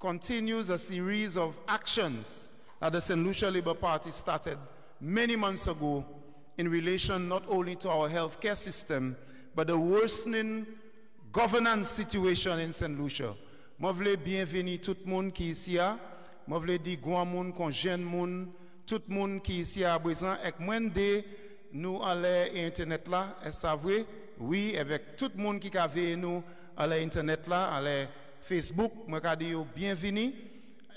continues a series of actions that the St. Lucia Labour Party started many months ago in relation not only to our healthcare system, but the worsening governance situation in St. Lucia. Je veux bienvenue tout le monde qui est ici. Je veux dire grand monde, qu'on jeune monde, tout le monde qui est ici à présent. Et moi, nous allons internet là, est-ce vrai? Oui, avec tout le monde qui a vu nous à l'internet là, à Facebook, je dis bienvenue.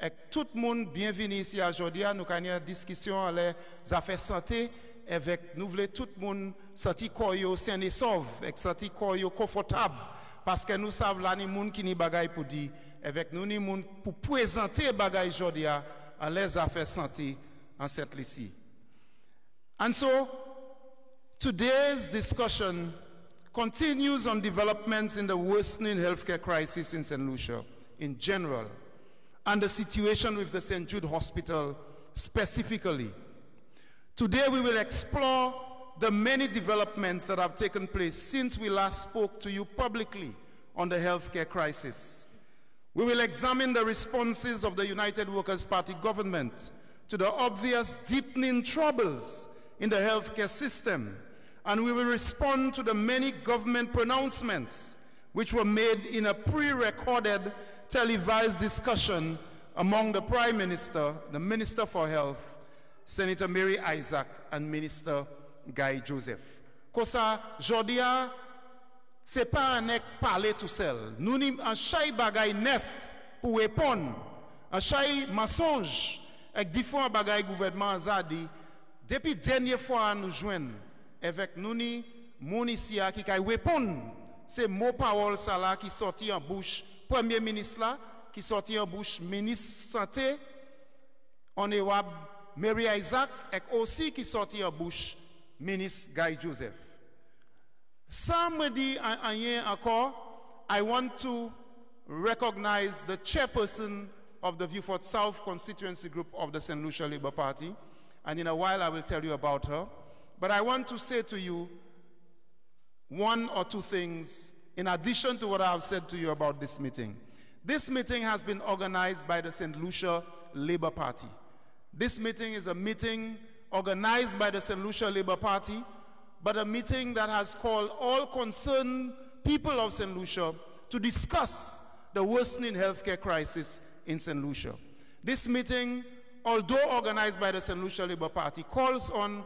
Et tout le monde bienvenue ici aujourd'hui. Nous avons une discussion à les affaires santé avec nous voulons tout le monde sentir koyo sain et sauve, et sentir koyo confortable parce que nous savons là ni monde qui ni bagaille pour dire avec nous ni monde pour présenter bagaille aujourd'hui à les affaires santé en cette ici. And so today's discussion continues on developments in the worsening healthcare crisis in St. Lucia in general and the situation with the St.Jude Hospital specifically. Today we will explore the many developments that have taken place since we last spoke to you publicly on the healthcare crisis. We will examine the responses of the United Workers' Party government to the obvious deepening troubles in the healthcare system, and we will respond to the many government pronouncements which were made in a pre-recorded televised discussion among the Prime Minister, the Minister for Health, Senator Mary Isaac, and Minister Guy Joseph. Kosa jodia c'est pas un parler tout seul. Nous ni un chay bagay neuf pour répondre, un chay mensonge avec différents bagay gouvernement zadi. Depuis dernière fois nous joindre avec nous ni mon ici qui kay répondre, c'est mot parole ça là qui sorti en bouche Premier ministre là, qui sorti en bouche ministre santé, on est Mary Isaac, et aussi qui sorti en bouche ministre Guy Joseph. Sans me dire rien encore, I want to recognize the chairperson of the Vieux-Fort South constituency group of the St. Lucia Labour Party, and in a while I will tell you about her. But I want to say to you one or two things in addition to what I have said to you about this meeting. This meeting has been organized by the St. Lucia Labour Party. This meeting is a meeting organized by the St. Lucia Labour Party, but a meeting that has called all concerned people of St. Lucia to discuss the worsening healthcare crisis in St. Lucia. This meeting, although organized by the St. Lucia Labour Party, calls on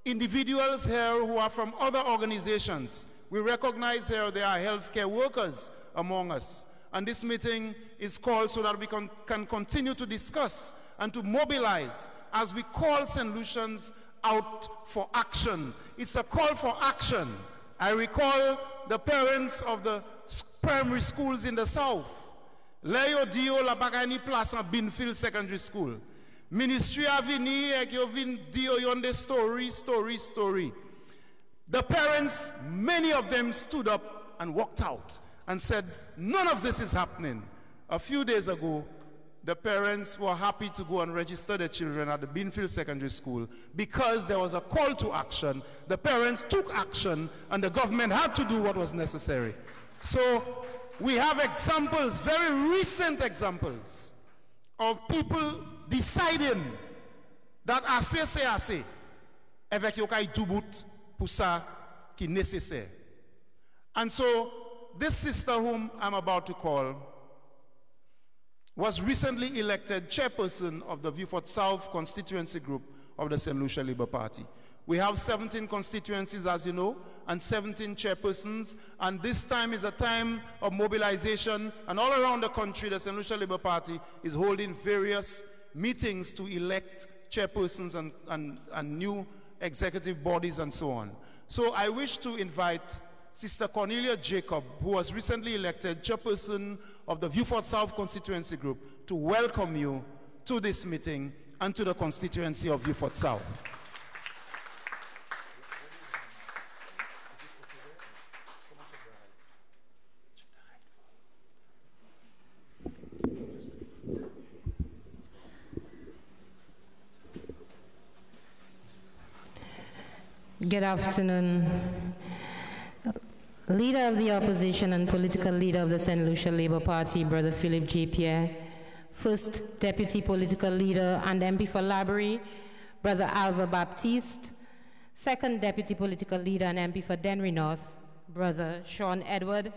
individuals here who are from other organizations. We recognize here there are healthcare workers among us. And this meeting is called so that we can continue to discuss and to mobilize as we call St. Lucians out for action. It's a call for action. I recall the parents of the primary schools in the south. Leo dio la bagani place en Binfield Secondary School. Ministry avini ek yo vin dio yonde story. The parents, many of them stood up and walked out and said, none of this is happening. A few days ago, the parents were happy to go and register their children at the Binfield Secondary School because there was a call to action. The parents took action and the government had to do what was necessary. So we have examples, very recent examples, of people deciding that assez, avec yokai dubut pour ça qui nécessaire. And so this sister whom I'm about to call was recently elected chairperson of the Vieux-Fort South constituency group of the St. Lucia Labour Party. We have 17 constituencies, as you know, and 17 chairpersons, and this time is a time of mobilization, and all around the country, the St. Lucia Labour Party is holding various meetings to elect chairpersons and new executive bodies and so on. So I wish to invite Sister Cornelia Jacob, who was recently elected chairperson of the Vieux-Fort South constituency group, to welcome you to this meeting and to the constituency of Vieux-Fort South. Good afternoon. Leader of the Opposition and political leader of the St. Lucia Labour Party, Brother Philip J. Pierre. First Deputy Political Leader and MP for Laborie, Brother Alva Baptiste. Second Deputy Political Leader and MP for Denry North, Brother Sean Edward.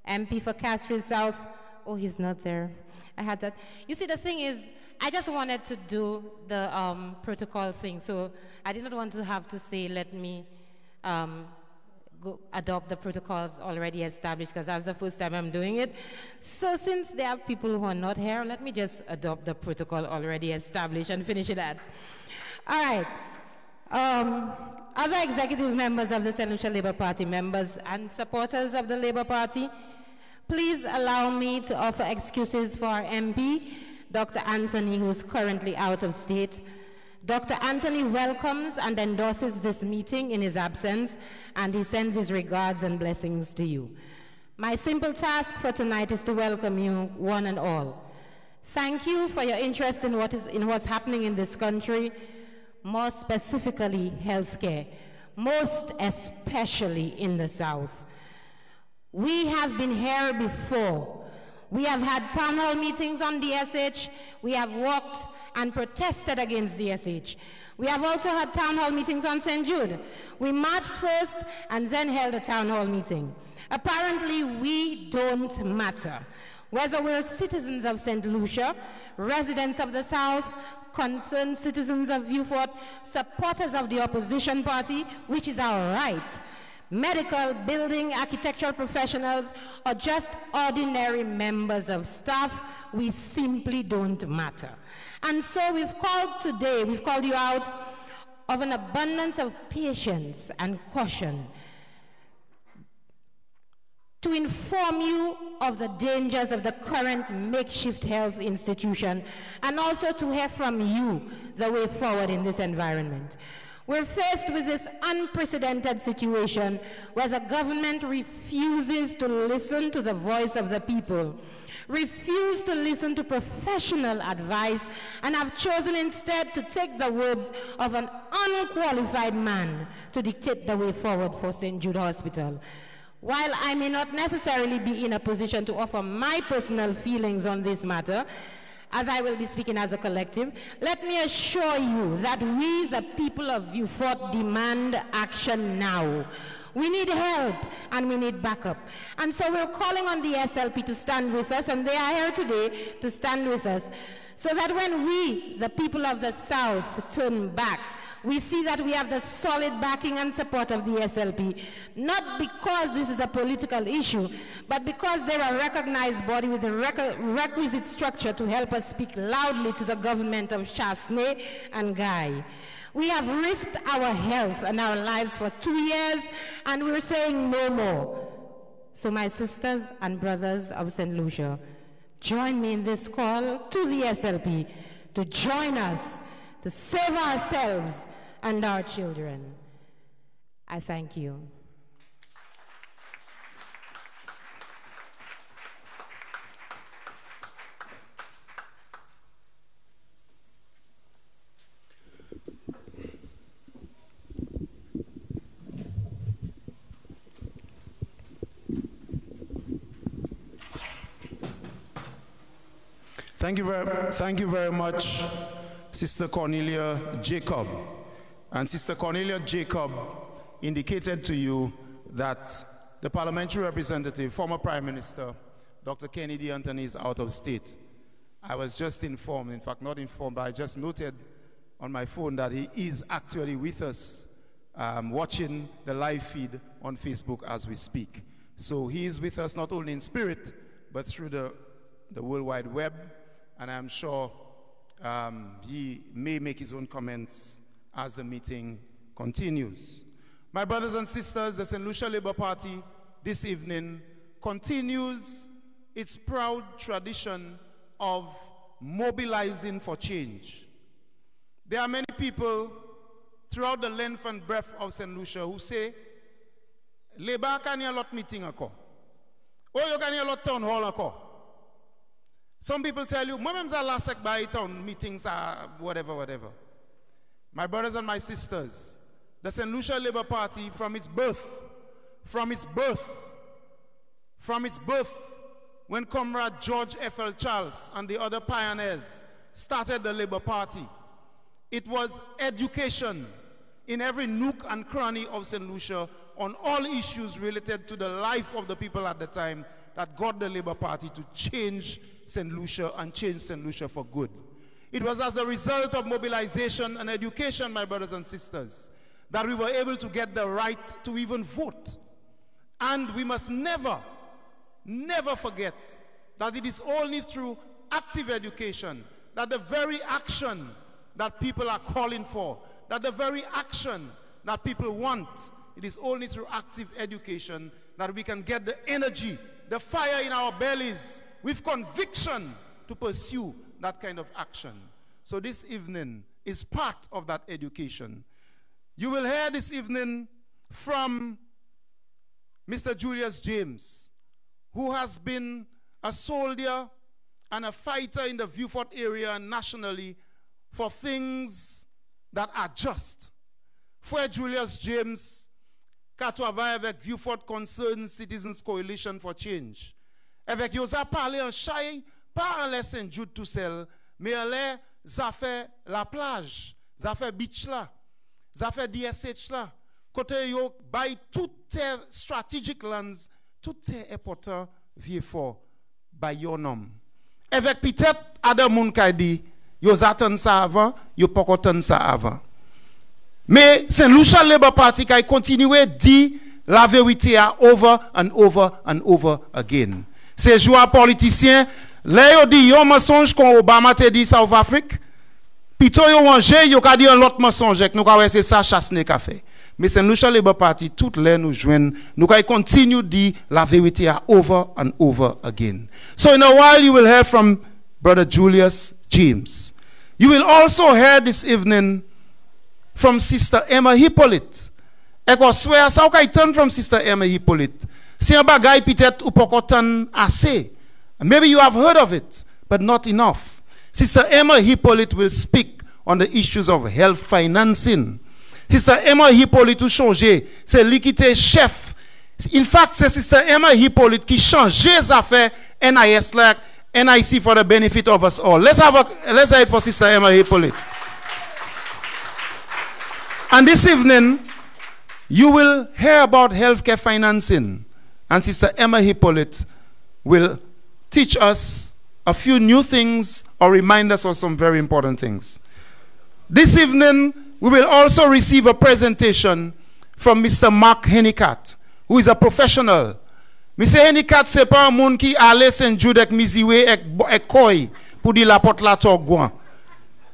MP for Castries South. Oh, he's not there. I had that. You see, the thing is, I just wanted to do the protocol thing, so I did not want to have to say, let me go adopt the protocols already established, because that's the first time I'm doing it. So since there are people who are not here, let me just adopt the protocol already established and finish it at. All right. Other executive members of the St. Lucia Labour Party, members and supporters of the Labour Party, please allow me to offer excuses for our MP, Dr. Anthony, who is currently out of state. Dr. Anthony welcomes and endorses this meeting in his absence, and he sends his regards and blessings to you. My simple task for tonight is to welcome you, one and all. Thank you for your interest in what's happening in this country, more specifically healthcare, most especially in the South. We have been here before. We have had town hall meetings on DSH. We have walked and protested against DSH. We have also had town hall meetings on St. Jude. We marched first and then held a town hall meeting. Apparently, we don't matter. Whether we're citizens of St. Lucia, residents of the South, concerned citizens of Viewfort, supporters of the opposition party, which is our right, medical, building, architectural professionals, or just ordinary members of staff, we simply don't matter. And so we've called you out of an abundance of patience and caution to inform you of the dangers of the current makeshift health institution, and also to hear from you the way forward in this environment. We're faced with this unprecedented situation where the government refuses to listen to the voice of the people, refuse to listen to professional advice, and have chosen instead to take the words of an unqualified man to dictate the way forward for St. Jude Hospital. While I may not necessarily be in a position to offer my personal feelings on this matter, as I will be speaking as a collective, let me assure you that we, the people of Viewfort, demand action now. We need help and we need backup. And so we're calling on the SLP to stand with us, and they are here today to stand with us, so that when we, the people of the South, turn back, we see that we have the solid backing and support of the SLP, not because this is a political issue, but because they're a recognized body with the requisite structure to help us speak loudly to the government of Chasney and Guy. We have risked our health and our lives for 2 years, and we're saying no more. So my sisters and brothers of St. Lucia, join me in this call to the SLP to join us to save ourselves and our children. I thank you. Thank you very much, Sister Cornelia Jacob. And Sister Cornelia Jacob indicated to you that the parliamentary representative, former Prime Minister, Dr. Kennedy Anthony, is out of state. I was just informed, in fact not informed, but I just noted on my phone that he is actually with us, watching the live feed on Facebook as we speak. So he is with us not only in spirit, but through the World Wide Web, and I'm sure he may make his own comments as the meeting continues. My brothers and sisters, the St. Lucia Labour Party this evening continues its proud tradition of mobilizing for change. There are many people throughout the length and breadth of St. Lucia who say, Labour can hear a lot meeting ako. Oh, you can hear a lot town hall ako. Some people tell you, moments are last by town meetings are whatever. My brothers and my sisters, the St. Lucia Labour Party from its birth, from its birth, when Comrade George F.L. Charles and the other pioneers started the Labour Party, it was education in every nook and cranny of St. Lucia on all issues related to the life of the people at the time that got the Labour Party to change St. Lucia and change St. Lucia for good. It was as a result of mobilization and education, my brothers and sisters, that we were able to get the right to even vote. And we must never, never forget that it is only through active education that the very action that people are calling for, that the very action that people want, it is only through active education that we can get the energy, the fire in our bellies with conviction to pursue that kind of action. So this evening is part of that education. You will hear this evening from Mr. Julius James, who has been a soldier and a fighter in the Vieux-Fort area and nationally for things that are just. For Julius James, qu'a travaillé avec Vieux-Fort Concerned Citizens Coalition for Change. Avec yo a parlé en chay, pas en les St.Jude tout seul, mais en les ça fait la plage, ça fait beach là, ça fait DSH là. Côté yo by tout strategic lands, tout est important Vieux-Fort by your nom. Avec peut-être Adam moun kay di, yo zaten ça avant, yo pas kontan ça avant. Mais St. Lucia Labour Party kay continue di la vérité à over and over and over again. Ces joueurs politiciens, là yo dit yon mensonge qu'on Obama te dit South Afrique, pito yo manger yo ka di un l'autre mensonge que nous ka c'est ça chasse ne ka fait. Mais St. Lucia Labour Party toutes les nous joignent, nous ka continue di la vérité à over and over again. So in a while you will hear from Brother Julius James. You will also hear this evening from Sister Emma Hippolyta. Eko swear sa ou ka turn from Sister Emma Hippolyta. Si un bagay peut-être ou pokotan assez. Maybe you have heard of it, but not enough. Sister Emma Hippolyta will speak on the issues of health financing. Sister Emma Hippolyta ou changer, c'est lui qui était chef. In fact, c'est Sister Emma Hippolyta qui change les affaires NIS like NIC for the benefit of us all. Let's have it for Sister Emma Hippolyta. And this evening, you will hear about healthcare financing. And Sister Emma Hippolyta will teach us a few new things or remind us of some very important things. This evening, we will also receive a presentation from Mr. Mark Hennicat, who is a professional. Mr. Hennicat, c'est pas un monde qui allait St.Jude avec misiwe et koi pour dire la porte la torgouan.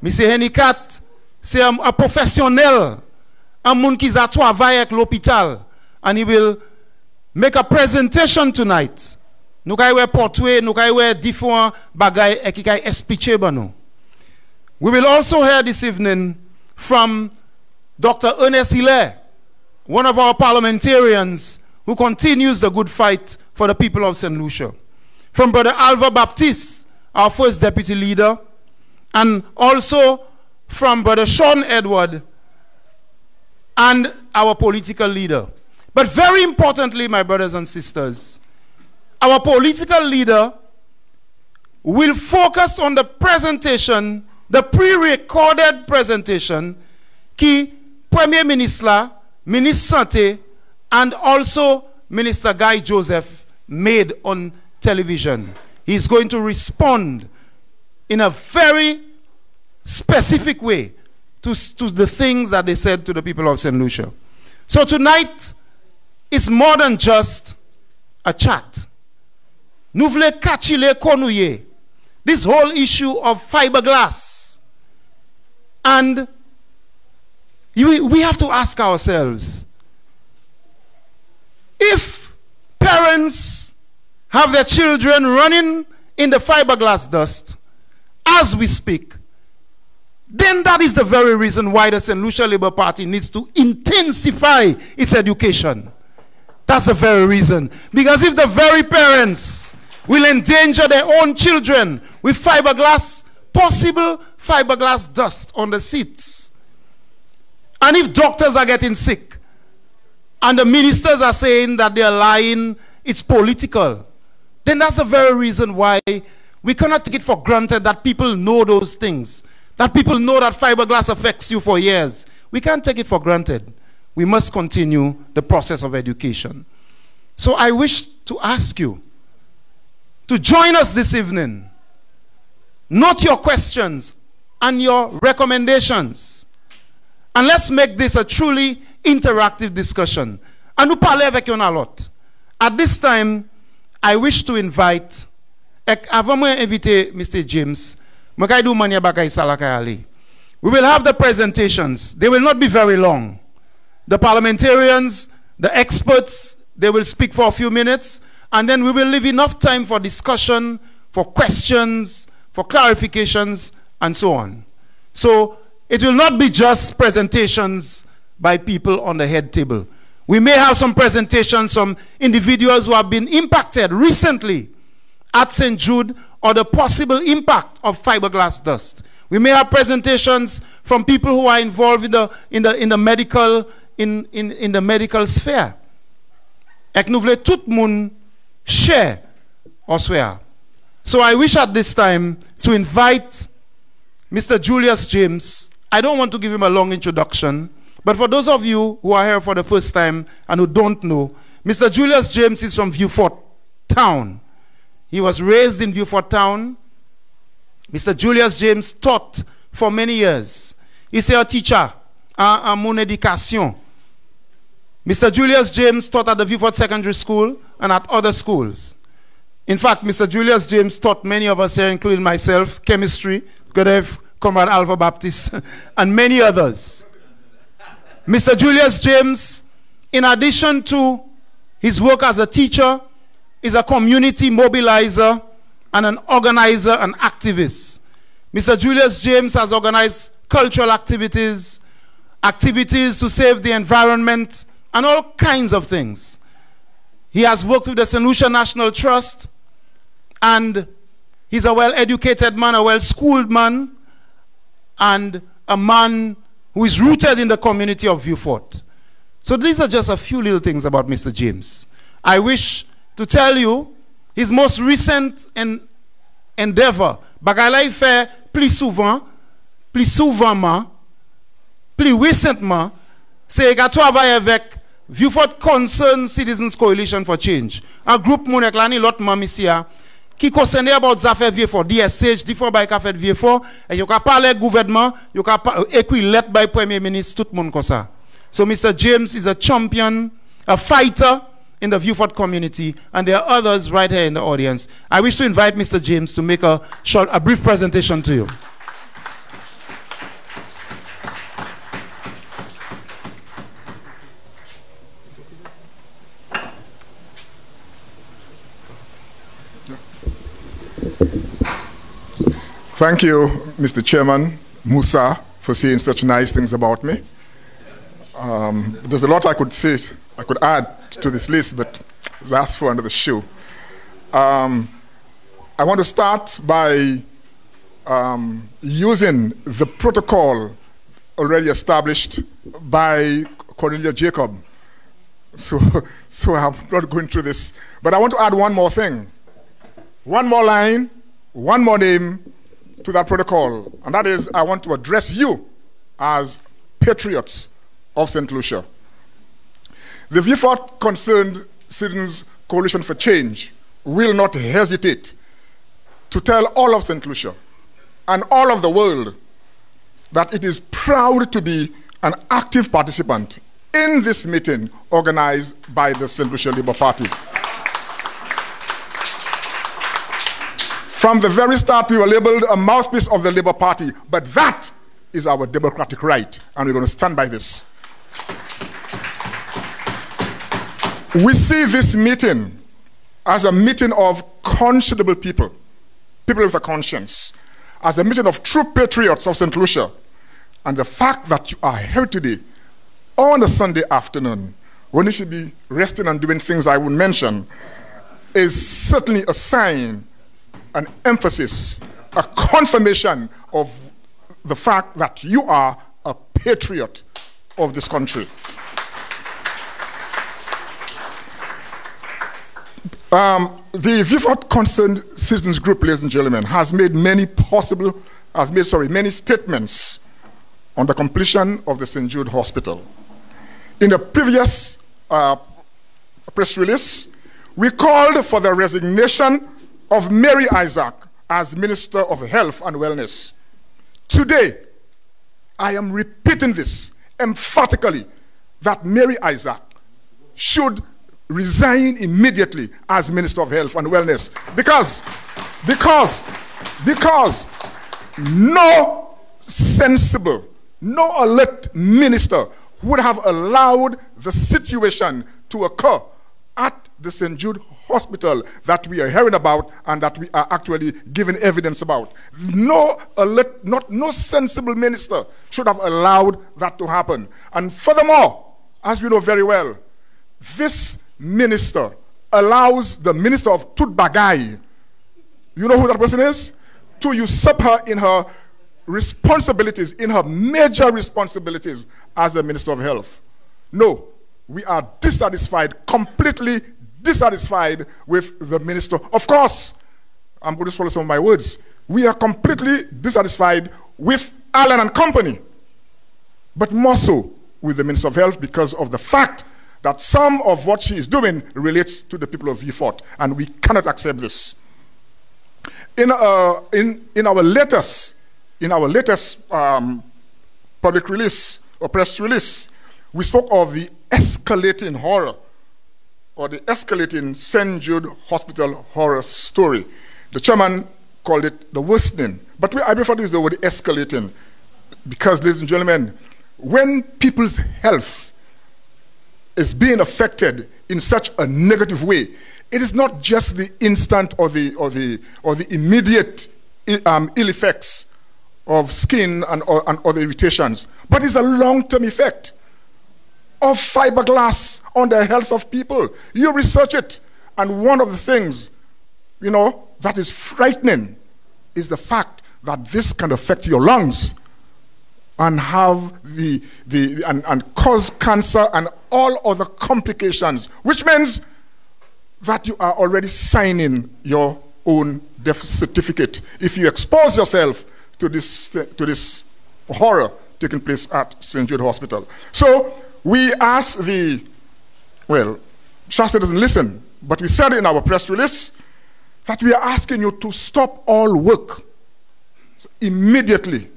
Mr. Hennicat, c'est un professionnel, un monde qui a travaillé avec l'hôpital. And he will make a presentation tonight. Nou kay we portwe, nou kay we different bagay e ki kay explique ba nou. We will also hear this evening from Dr. Ernest Hilaire, one of our parliamentarians who continues the good fight for the people of St. Lucia. From Brother Alva Baptiste, our first deputy leader, and also from Brother Sean Edward and our political leader. But very importantly, my brothers and sisters, our political leader will focus on the presentation, the pre-recorded presentation, qui Premier Ministre, Ministre Santé, and also Minister Guy Joseph made on television. He's going to respond in a very specific way to the things that they said to the people of St. Lucia. So tonight is more than just a chat. Nous voulons kachile konouye this whole issue of fiberglass. And we have to ask ourselves, if parents have their children running in the fiberglass dust as we speak, then that is the very reason why the St. Lucia Labour Party needs to intensify its education. That's the very reason. Because if the very parents will endanger their own children with fiberglass, possible fiberglass dust on the seats, and if doctors are getting sick, and the ministers are saying that they're lying, it's political, then that's the very reason why we cannot take it for granted that people know those things, that people know that fiberglass affects you for years. We can't take it for granted. We must continue the process of education. So I wish to ask you to join us this evening. Note your questions and your recommendations. And let's make this a truly interactive discussion. And nous parler avec yon a lot. At this time, I wish to invite, avant moi inviter Mr. James, we will have the presentations. They will not be very long. The parliamentarians, the experts, they will speak for a few minutes, and then we will leave enough time for discussion, for questions, for clarifications, and so on. So it will not be just presentations by people on the head table. We may have some presentations from individuals who have been impacted recently at St. Jude, or the possible impact of fiberglass dust. We may have presentations from people who are involved in the medical sphere. Ek nou vle tout moun share or swear. So I wish at this time to invite Mr. Julius James. I don't want to give him a long introduction, but for those of you who are here for the first time and who don't know, Mr. Julius James is from Vieux-Fort Town. He was raised in Vieux-Fort Town. Mr. Julius James taught for many years. He's a teacher en mon éducation. Mr. Julius James taught at the Vieux-Fort Secondary School and at other schools. In fact, Mr. Julius James taught many of us here, including myself, chemistry, good have Comrade Alpha Baptist, and many others. Mr. Julius James, in addition to his work as a teacher, is a community mobilizer and an organizer and activist. Mr. Julius James has organized cultural activities, activities to save the environment, and all kinds of things. He has worked with the St. Lucia National Trust, and he's a well-educated man, a well-schooled man, and a man who is rooted in the community of Vieux-Fort. So these are just a few little things about Mr. James. I wish to tell you his most recent endeavor. Bagay la il fait plus souverainement, plus récemment, c'est qu'il travaille avec Vieux-Fort Concerned Citizens Coalition for Change. Un groupe moun ek la ni lot mam ici qui concerne about zafè Vieux-Fort, DSH, different by ka fait Vieux-Fort, et yo ka parler gouvernement, yo ka écrit lettre by Premier Ministre, tout moun comme ça. So Mr. James is a champion, a fighter in the Vieux-Fort community, and there are others right here in the audience. I wish to invite Mr. James to make a brief presentation to you. Thank you, Mr. Chairman Musa, for saying such nice things about me. There's a lot I could say, I could add to this list, but that's for another show. I want to start by using the protocol already established by Cornelia Jacob. So I'm not going through this, but I want to add one more thing. One more line, one more name to that protocol, and that is I want to address you as patriots of St. Lucia. The Vieux-Fort Concerned Citizens Coalition for Change will not hesitate to tell all of St. Lucia and all of the world that it is proud to be an active participant in this meeting organized by the St. Lucia Labour Party. From the very start, we were labeled a mouthpiece of the Labour Party, but that is our democratic right, and we're going to stand by this. We see this meeting as a meeting of conscionable people, people with a conscience, as a meeting of true patriots of St. Lucia. And the fact that you are here today on a Sunday afternoon, when you should be resting and doing things I won't mention, is certainly a sign, an emphasis, a confirmation of the fact that you are a patriot of this country. The Viewport Concerned Citizens Group, ladies and gentlemen, has made many statements on the completion of the St.Jude Hospital. In a previous press release, we called for the resignation of Mary Isaac as Minister of Health and Wellness. Today, I am repeating this emphatically, that Mary Isaac should resign immediately as Minister of Health and Wellness, because no sensible, no alert minister would have allowed the situation to occur at the St.Jude Hospital that we are hearing about and that we are actually giving evidence about. No sensible minister should have allowed that to happen. And furthermore, as we know very well, this minister allows the minister of Tutbagai, you know who that person is, to usurp her in her responsibilities, in her major responsibilities as the Minister of Health. No, we are dissatisfied, completely dissatisfied with the minister. Of course, I'm going to swallow some of my words. We are completely dissatisfied with Allen and Company, but more so with the Minister of Health because of the fact that some of what she is doing relates to the people of Viewport, and we cannot accept this. In our latest public release or press release, we spoke of the escalating horror, or the escalating St. Jude Hospital horror story. The chairman called it the worsening, but I prefer to use the word escalating, because, ladies and gentlemen, when people's health is being affected in such a negative way, it is not just the instant or the immediate ill effects of skin and other irritations, but it's a long-term effect of fiberglass on the health of people. You research it, and one of the things, that is frightening is the fact that this can affect your lungs and have and cause cancer and all other complications, which means that you are already signing your own death certificate if you expose yourself to this horror taking place at St. Jude Hospital. So we ask Shasta doesn't listen, but we said in our press release that we are asking you to stop all work immediately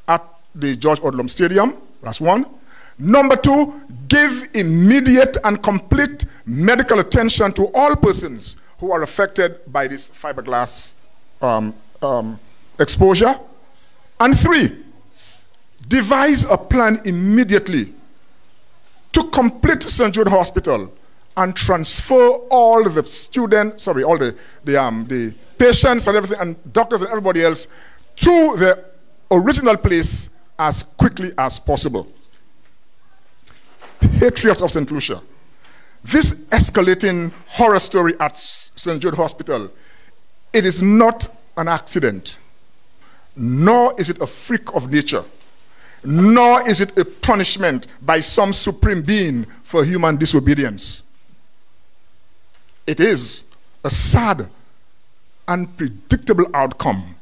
at the George Odlum Stadium. That's one. Number two, give immediate and complete medical attention to all persons who are affected by this fiberglass exposure. And three, devise a plan immediately to complete St. Jude Hospital and transfer all the the patients and everything, and doctors and everybody else to the original place as quickly as possible. Patriots of St. Lucia, this escalating horror story at St. Jude Hospital, it is not an accident, nor is it a freak of nature, nor is it a punishment by some supreme being for human disobedience. It is a sad and predictable outcome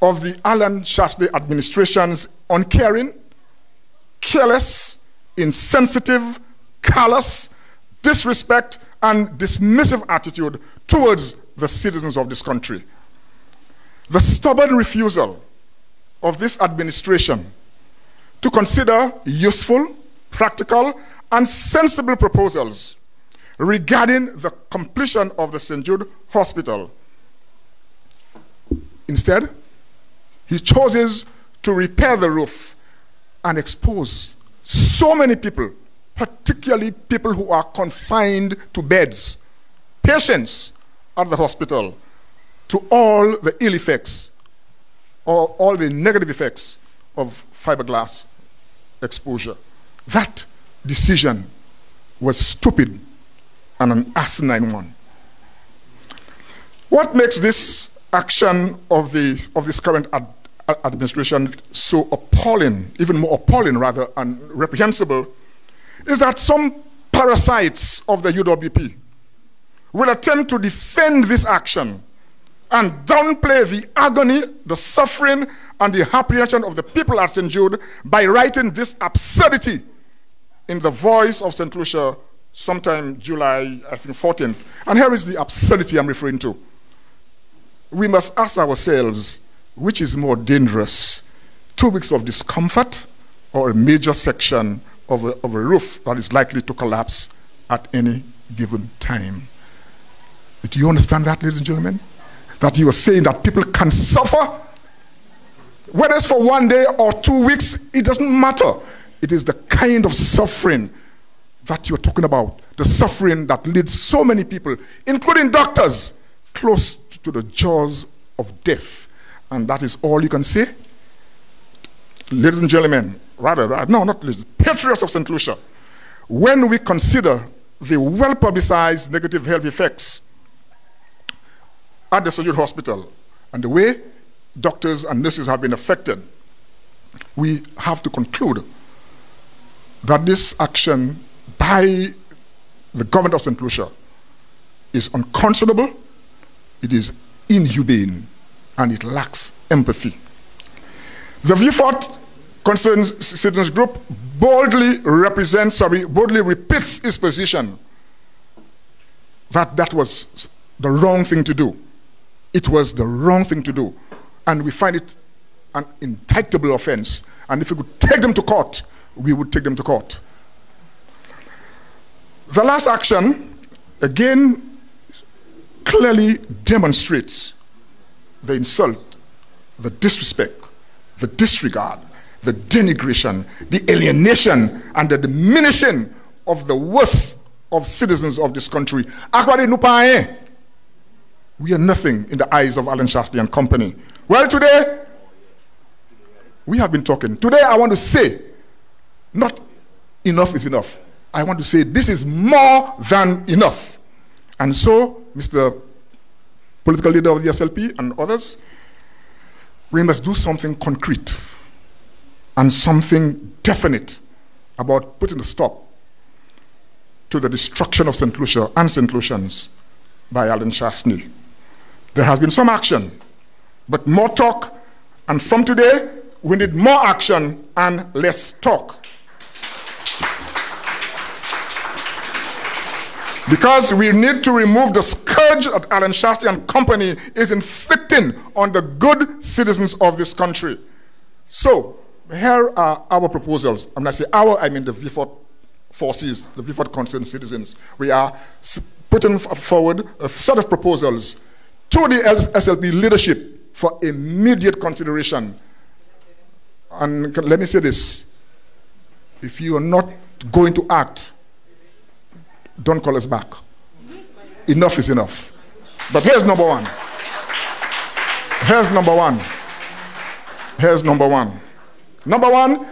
of the Alan Shastley administration's uncaring, careless, insensitive, callous, disrespect, and dismissive attitude towards the citizens of this country. The stubborn refusal of this administration to consider useful, practical, and sensible proposals regarding the completion of the St. Jude Hospital. Instead, he chooses to repair the roof and expose so many people, particularly people who are confined to beds, patients at the hospital, to all the ill effects or all the negative effects of fiberglass exposure. That decision was stupid and an asinine one. What makes this action of this current administration so appalling, even more appalling rather, and reprehensible, is that some parasites of the UWP will attempt to defend this action and downplay the agony, the suffering, and the apprehension of the people at St. Jude by writing this absurdity in the voice of St. Lucia sometime July, I think, 14th. And here is the absurdity I'm referring to. We must ask ourselves, which is more dangerous, 2 weeks of discomfort or a major section of a roof that is likely to collapse at any given time? Do you understand that, ladies and gentlemen? That you are saying that people can suffer? Whether it's for 1 day or 2 weeks, it doesn't matter. It is the kind of suffering that you're talking about. The suffering that leads so many people, including doctors, close to the jaws of death. And that is all you can say? Ladies and gentlemen, patriots of St. Lucia, when we consider the well-publicized negative health effects at the St. Jude Hospital and the way doctors and nurses have been affected, we have to conclude that this action by the government of St. Lucia is unconscionable, it is inhumane, and it lacks empathy. The Viewfort Concerned Citizens Group boldly repeats its position that that was the wrong thing to do. It was the wrong thing to do. And we find it an indictable offense. And if we could take them to court, we would take them to court. The last action, again, clearly demonstrates the insult, the disrespect, the disregard, the denigration, the alienation, and the diminishing of the worth of citizens of this country. We are nothing in the eyes of Alan Shastley and company. Well, today, we have been talking. Today, I want to say, not enough is enough. I want to say this is more than enough. And so, Mr. Political Leader of the SLP and others, we must do something concrete and something definite about putting a stop to the destruction of St. Lucia and St. Lucians by Alan Shastley. There has been some action, but more talk, and from today, we need more action and less talk. Because we need to remove the scourge that Alan Shastley and company is inflicting on the good citizens of this country. So, here are our proposals. And when I say our, I mean the Viewfort forces, the Viewfort Concerned Citizens. We are putting forward a set of proposals to the SLP leadership for immediate consideration. And let me say this. If you are not going to act, don't call us back. Enough is enough. But here's number one. Here's number one. Here's number one. Number one,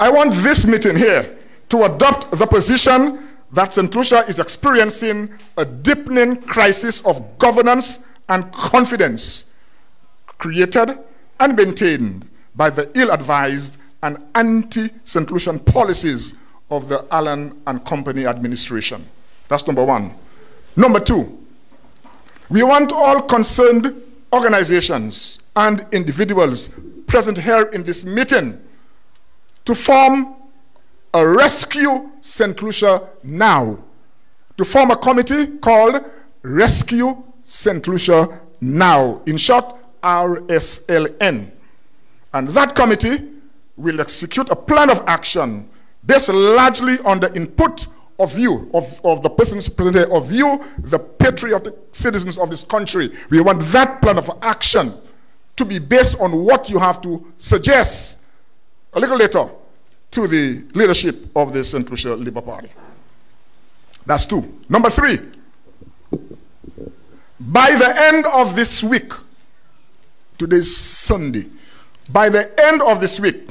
I want this meeting here to adopt the position that St. Lucia is experiencing a deepening crisis of governance and confidence created and maintained by the ill-advised and anti-St. Lucian policies of the Allen and Company administration. That's number one. Number two, we want all concerned organizations and individuals present here in this meeting to form a Rescue St. Lucia Now, to form a committee called Rescue St. Lucia Now, in short, RSLN. And that committee will execute a plan of action based largely on the input of you, of the persons present here, of you, the patriotic citizens of this country. We want that plan of action to be based on what you have to suggest a little later to the leadership of the St. Lucia Labour Party. That's two. Number three, by the end of this week, today's Sunday, by the end of this week,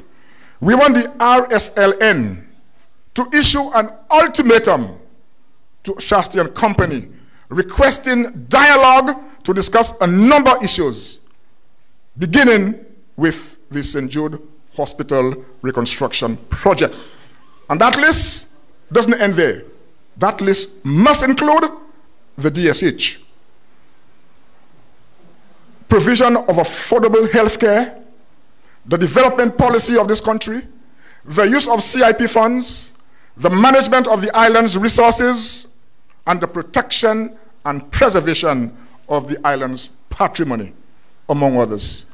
we want the RSLN to issue an ultimatum to Shastley and Company requesting dialogue to discuss a number of issues, beginning with the St. Jude Hospital reconstruction project. And that list doesn't end there. That list must include the DSH, provision of affordable health care, the development policy of this country, the use of CIP funds, the management of the island's resources, and the protection and preservation of the island's patrimony, among others.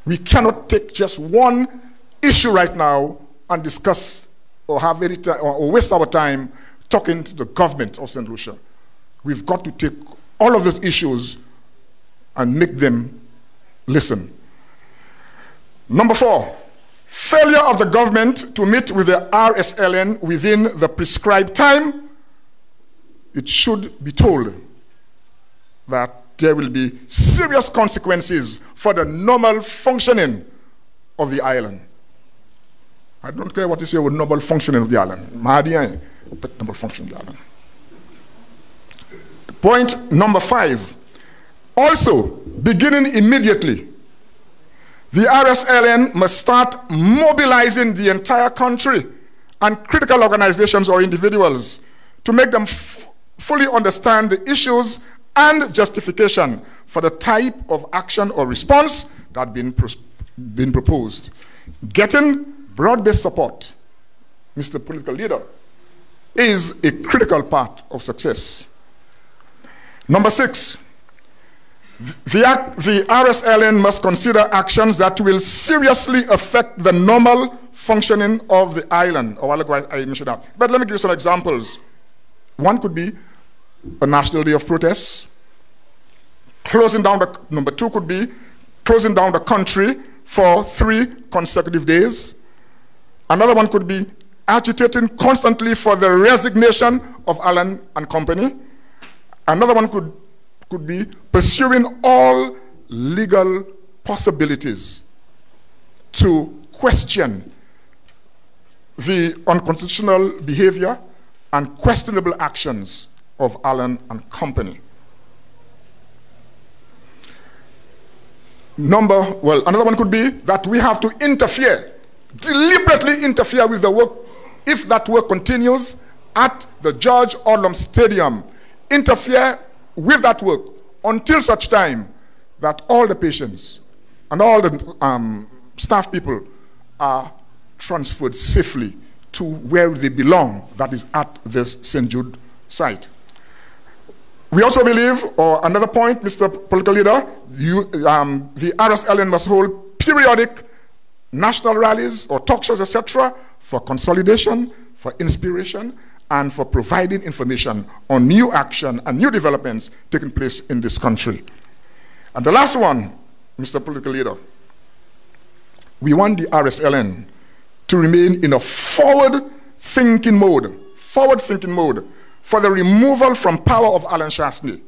We cannot take just one issue right now and discuss or have any time or waste our time talking to the government of St. Lucia. We've got to take all of these issues and make them listen. Number 4, failure of the government to meet with the RSLN within the prescribed time. It should be told that there will be serious consequences for the normal functioning of the island. I don't care what you say about normal functioning of the island. But normal functioning of the island. Point number 5. Also, beginning immediately, the RSLN must start mobilizing the entire country and critical organizations or individuals to make them fully understand the issues and justification for the type of action or response that been proposed. Getting broad-based support, Mr. Political Leader, is a critical part of success. Number 6, the RSLN must consider actions that will seriously affect the normal functioning of the island. I mentioned that. But let me give you some examples. One could be a national day of protest. Number 2 could be closing down the country for 3 consecutive days. Another one could be agitating constantly for the resignation of Allen and Company. Another one could be pursuing all legal possibilities to question the unconstitutional behavior and questionable actions of Allen and Company. Another one could be that we have to interfere, deliberately interfere with the work, if that work continues at the George Odlum Stadium, interfere with that work until such time that all the patients and all the staff people are transferred safely to where they belong, that is at this St. Jude site. We also believe, or another point, Mr. Political Leader, the RSLN must hold periodic national rallies or talk shows, etc., for consolidation, for inspiration, and for providing information on new action and new developments taking place in this country. And the last one, Mr. Political Leader, we want the RSLN to remain in a forward-thinking mode for the removal from power of Alan Shastney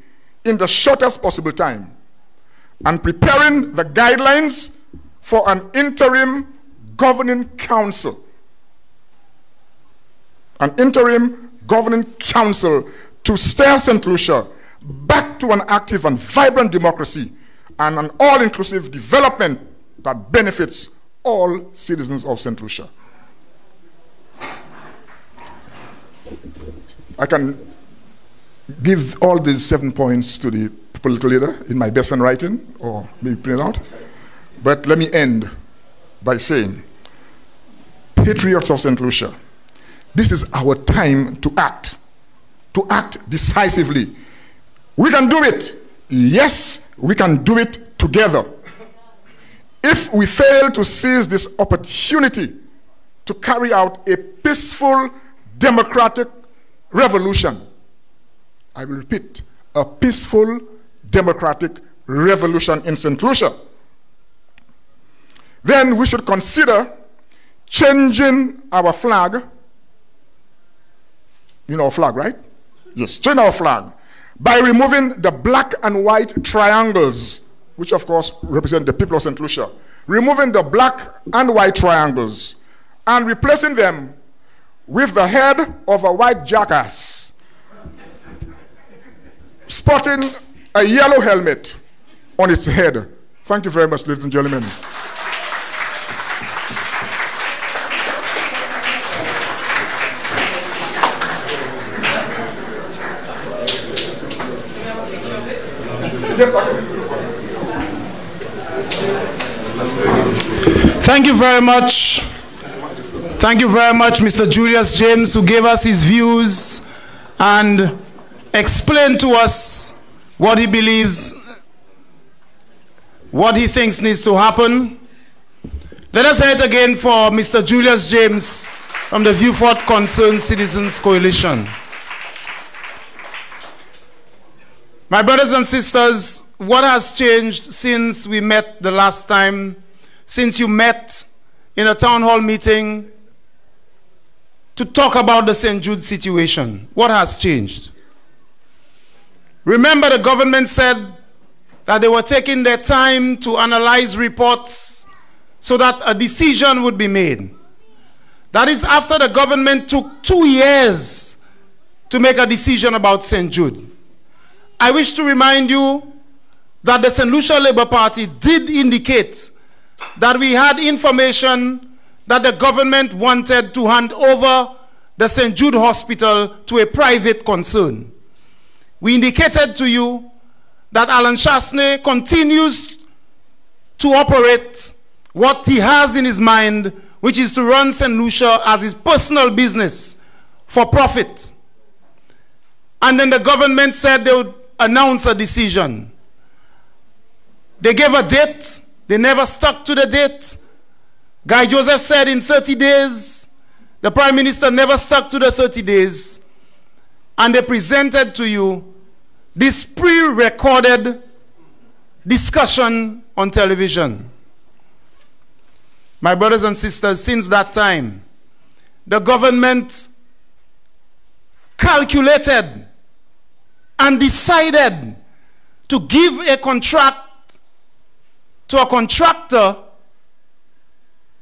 in the shortest possible time, and preparing the guidelines for an interim governing council. An interim governing council to steer St. Lucia back to an active and vibrant democracy and an all-inclusive development that benefits all citizens of St. Lucia. I can give all these 7 points to the political leader in my best handwriting, or maybe print it out. But let me end by saying, patriots of St. Lucia, this is our time to act decisively. We can do it. Yes, we can do it together. If we fail to seize this opportunity to carry out a peaceful, democratic revolution, I will repeat, a peaceful, democratic revolution in St. Lucia, then we should consider changing our flag. You know our flag, right? Yes, change our flag by removing the black and white triangles, which of course represent the people of St. Lucia. Removing the black and white triangles and replacing them with the head of a white jackass sporting a yellow helmet on its head. Thank you very much, ladies and gentlemen. Thank you very much. Thank you very much, Mr. Julius James, who gave us his views and explained to us what he believes, what he thinks needs to happen. Let us hear it again for Mr. Julius James from the Viewfort Concerned Citizens Coalition. My brothers and sisters, what has changed since we met the last time, since you met in a town hall meeting to talk about the St. Jude situation? What has changed? Remember, the government said that they were taking their time to analyze reports so that a decision would be made. That is after the government took 2 years to make a decision about St. Jude. I wish to remind you that the St. Lucia Labour Party did indicate that we had information that the government wanted to hand over the St. Jude Hospital to a private concern. We indicated to you that Alan Chasney continues to operate what he has in his mind, which is to run St. Lucia as his personal business for profit. And then the government said they would announce a decision. They gave a date. They never stuck to the date. Guy Joseph said in 30 days. The Prime Minister never stuck to the 30 days. And they presented to you this pre-recorded discussion on television. My brothers and sisters, since that time, the government calculated and decided to give a contract to a contractor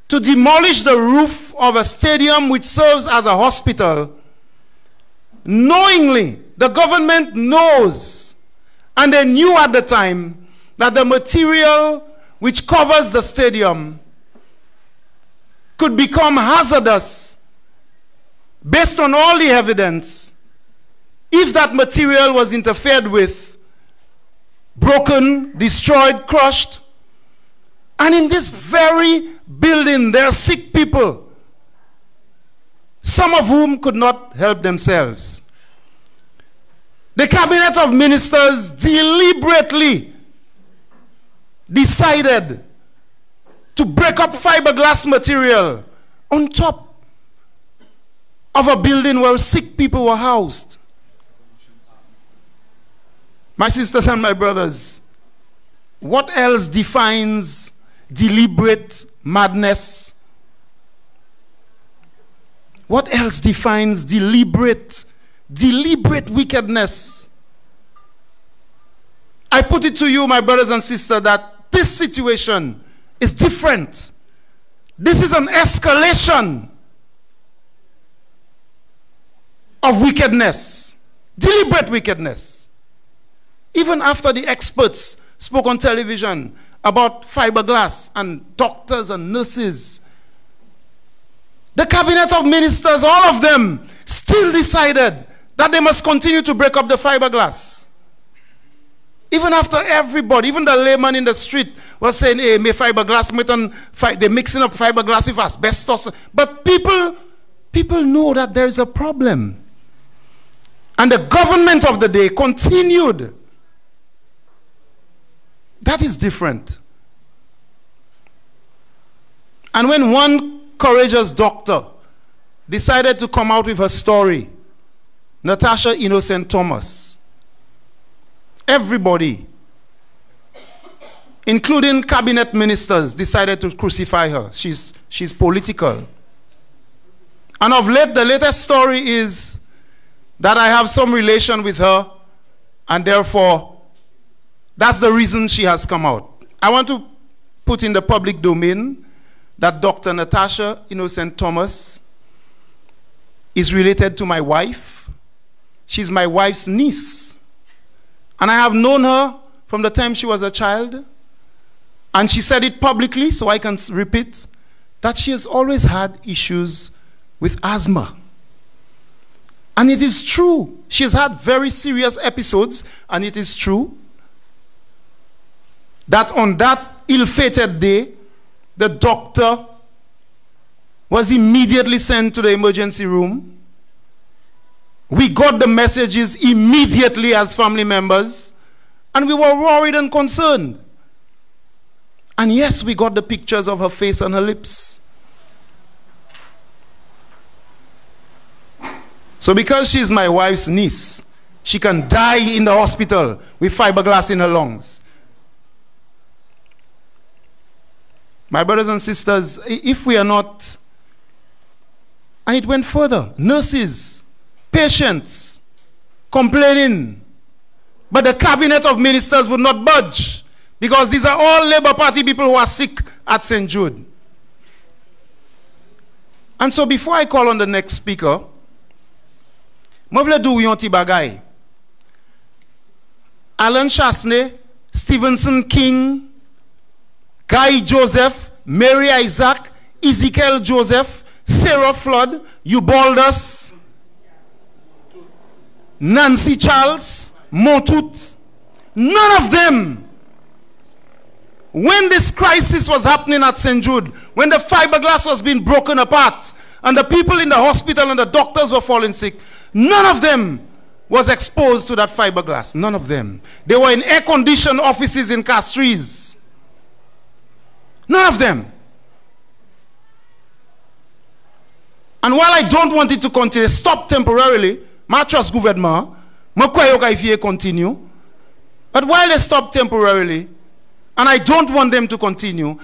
to demolish the roof of a stadium which serves as a hospital. Knowingly, the government knows, and they knew at the time, that the material which covers the stadium could become hazardous based on all the evidence if that material was interfered with, broken, destroyed, crushed. And in this very building, there are sick people, some of whom could not help themselves. The Cabinet of Ministers deliberately decided to break up fiberglass material on top of a building where sick people were housed. My sisters and my brothers, what else defines deliberate madness? What else defines deliberate wickedness? I put it to you, my brothers and sisters, that this situation is different. This is an escalation of wickedness, deliberate wickedness. Even after the experts spoke on television about fiberglass and doctors and nurses, the Cabinet of Ministers, all of them, still decided that they must continue to break up the fiberglass. Even after everybody, even the layman in the street was saying, hey, may fiberglass, they're mixing up fiberglass with asbestos. But people know that there is a problem. And the government of the day continued. That is different. And when one courageous doctor decided to come out with her story, Natasha Innocent Thomas, everybody, including cabinet ministers, decided to crucify her. She's political. And of late, the latest story is that I have some relation with her, and therefore, that's the reason she has come out. I want to put in the public domain that Dr. Natasha Innocent Thomas is related to my wife. She's my wife's niece. And I have known her from the time she was a child. And she said it publicly, so I can repeat, that she has always had issues with asthma. And it is true. She has had very serious episodes, and it is true. that on that ill-fated day, the doctor was immediately sent to the emergency room. We got the messages immediately as family members, and we were worried and concerned. And yes, we got the pictures of her face and her lips. So because she's my wife's niece, she can die in the hospital with fiberglass in her lungs. My brothers and sisters, if we are not, and it went further, nurses, patients, complaining, but the cabinet of ministers would not budge, because these are all Labour Party people who are sick at St. Jude. And so before I call on the next speaker, I will do yon ti bagay. Alan Chasney, Stevenson King, Guy Joseph, Mary Isaac, Ezekiel Joseph, Sarah Flood, Ubaldas, Nancy Charles, Montout, none of them, when this crisis was happening at St. Jude, when the fiberglass was being broken apart, and the people in the hospital and the doctors were falling sick, none of them was exposed to that fiberglass. None of them. They were in air-conditioned offices in Castries. None of them. And while I don't want it to continue, stop temporarily, I trust government, I continue. But while they stop temporarily, and I don't want them to continue,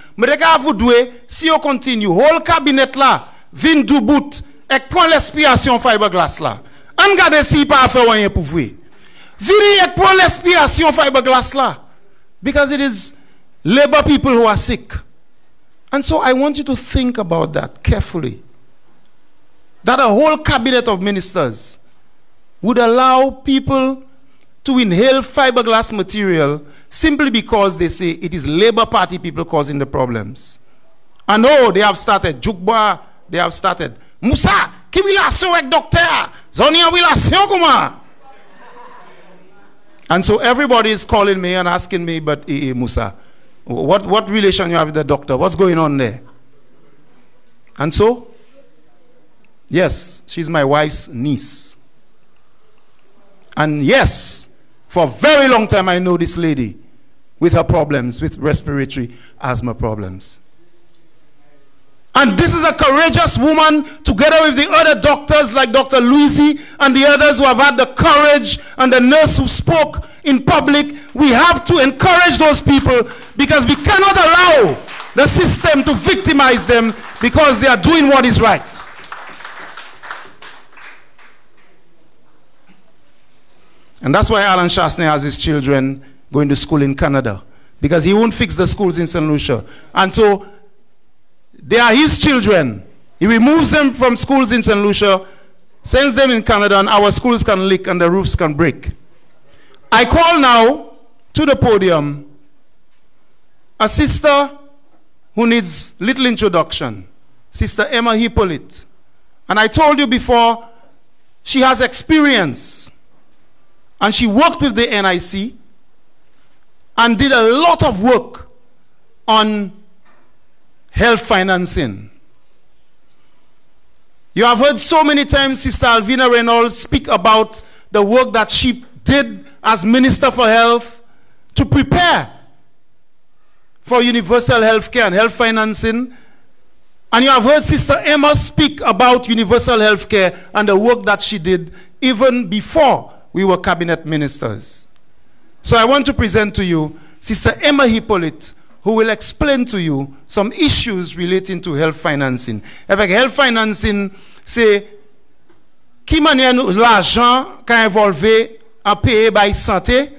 si you continue, whole cabinet la, vin du bout, ek point l'expiration fiberglass la. An gade si pa fait rien pour vous. Vini ek point l'expiration fiberglass la. Because it is Labour people who are sick. And so I want you to think about that carefully. That a whole cabinet of ministers would allow people to inhale fiberglass material simply because they say it is Labour Party people causing the problems. And oh, they have started. Jukba, they have started. Musa, ki wila sowek docteur? Zonia wila seokuma. And so everybody is calling me and asking me, but Musa, what relation you have with the doctor? What's going on there? And so, yes, she's my wife's niece. And yes, for a very long time I know this lady with her problems, with respiratory asthma problems. And this is a courageous woman, together with the other doctors like Dr. Lucia and the others who have had the courage, and the nurse who spoke in public. We have to encourage those people, because we cannot allow the system to victimize them because they are doing what is right. And that's why Alan Chasney has his children going to school in Canada, because he won't fix the schools in St. Lucia. And so they are his children. He removes them from schools in St. Lucia, sends them in Canada, and our schools can leak and the roofs can break. I call now to the podium a sister who needs little introduction, Sister Emma Hippolyta. And I told you before, she has experience. And she worked with the NIC and did a lot of work on health financing. You have heard so many times Sister Alvina Reynolds speak about the work that she did as Minister for Health to prepare for universal health care and health financing. And you have heard Sister Emma speak about universal health care and the work that she did even before we were cabinet ministers. So I want to present to you Sister Emma Hippolyta, who will explain to you some issues relating to health financing. Avec health financing, c'est qui manière l'argent qu'a involvé en payer by santé,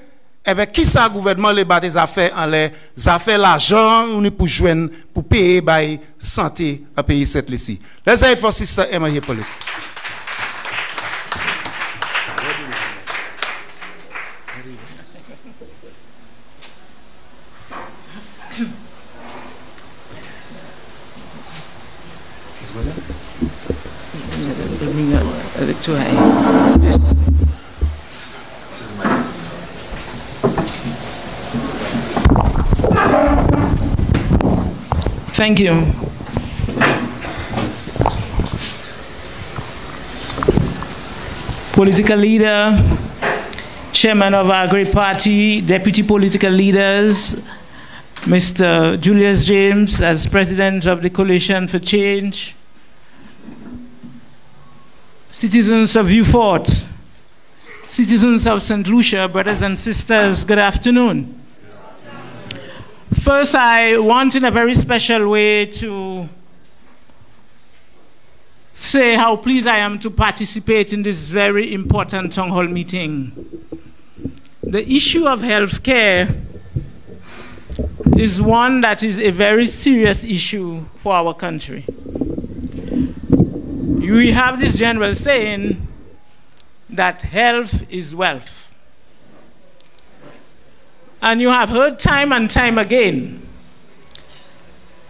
avec qui ça gouvernement les bat des affaires en les affaires l'argent on pour joindre pour payer by santé à payer cette ici. Let's hear it for Sister Emma Hippolyta. Thank you. Political leader, chairman of our great party, deputy political leaders, Mr. Julius James as president of the Coalition for Change, citizens of Beaufort, citizens of St. Lucia, brothers and sisters, good afternoon. First, I want in a very special way to say how pleased I am to participate in this very important town hall meeting. The issue of health care is one that is a very serious issue for our country. We have this general saying that health is wealth. And you have heard time and time again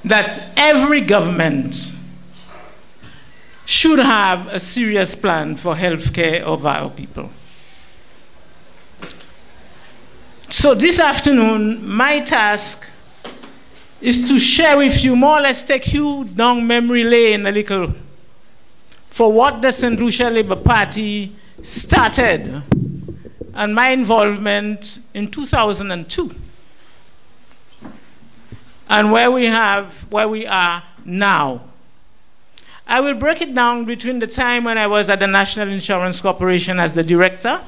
that every government should have a serious plan for health care of our people. So this afternoon, my task is to share with you, more or less take you down memory lane a little, for what the St. Lucia Labour Party started and my involvement in 2002, and where we are now. I will break it down between the time when I was at the National Insurance Corporation as the director,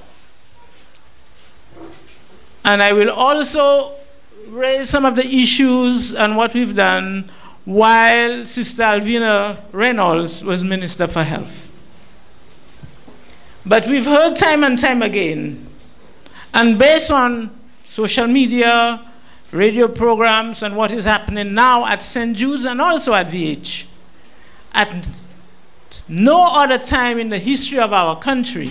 and I will also raise some of the issues and what we've done while Sister Alvina Reynolds was Minister for Health. But we've heard time and time again, and based on social media, radio programs, and what is happening now at St. Jude's and also at VH, at no other time in the history of our country,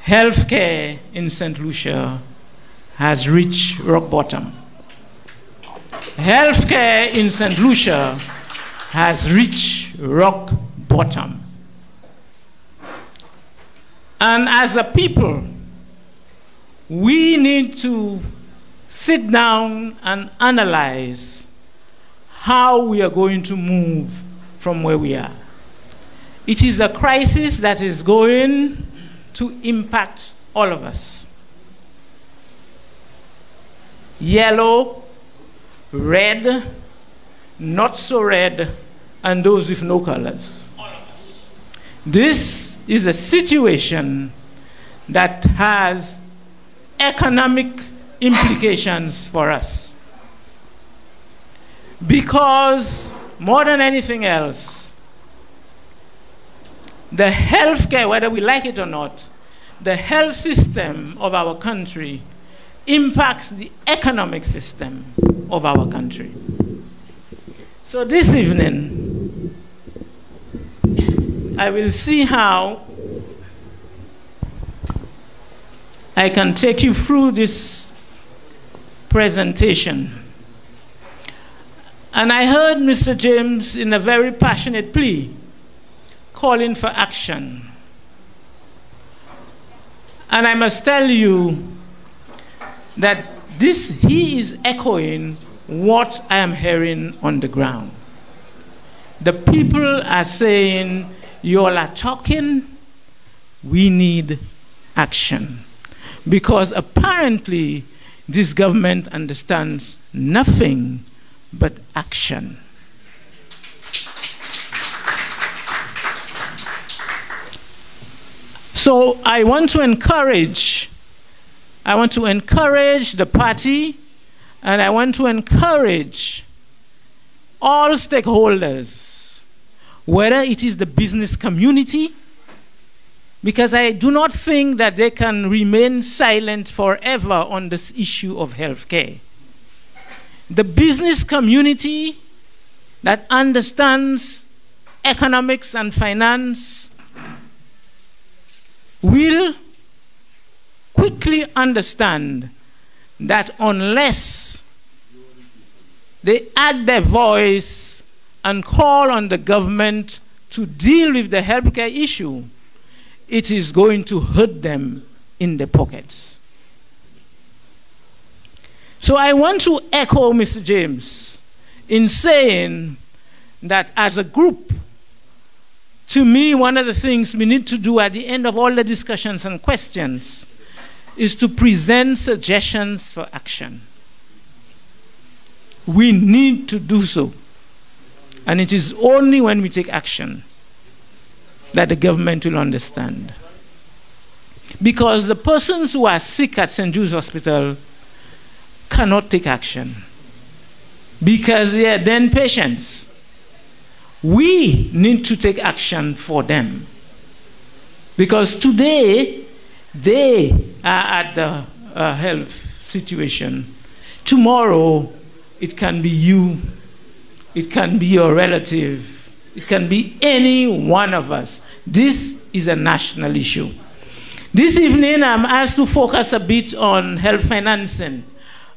healthcare in St. Lucia has reached rock bottom. Healthcare in St. Lucia has reached rock bottom. And as a people, we need to sit down and analyze how we are going to move from where we are. It is a crisis that is going to impact all of us. Yellow, red, not so red, and those with no colors. This is a situation that has economic implications for us. Because more than anything else, the healthcare, whether we like it or not, the health system of our country impacts the economic system of our country. So this evening, I will see how I can take you through this presentation. And I heard Mr. James in a very passionate plea calling for action. And I must tell you that he is echoing what I am hearing on the ground. The people are saying, you all are talking, we need action. Because apparently this government understands nothing but action. So I want to encourage the party, and I want to encourage all stakeholders, whether it is the business community, because I do not think that they can remain silent forever on this issue of healthcare. The business community that understands economics and finance will quickly understand that unless they add their voice and call on the government to deal with the healthcare issue, it is going to hurt them in the pockets. So I want to echo Mr. James in saying that as a group, to me, one of the things we need to do at the end of all the discussions and questions is to present suggestions for action. We need to do so. And it is only when we take action that the government will understand. Because the persons who are sick at St. Jude's Hospital cannot take action because they are then patients. We need to take action for them because today they are at the health situation. Tomorrow it can be you, it can be your relative, it can be any one of us. This is a national issue. This evening I'm asked to focus a bit on health financing.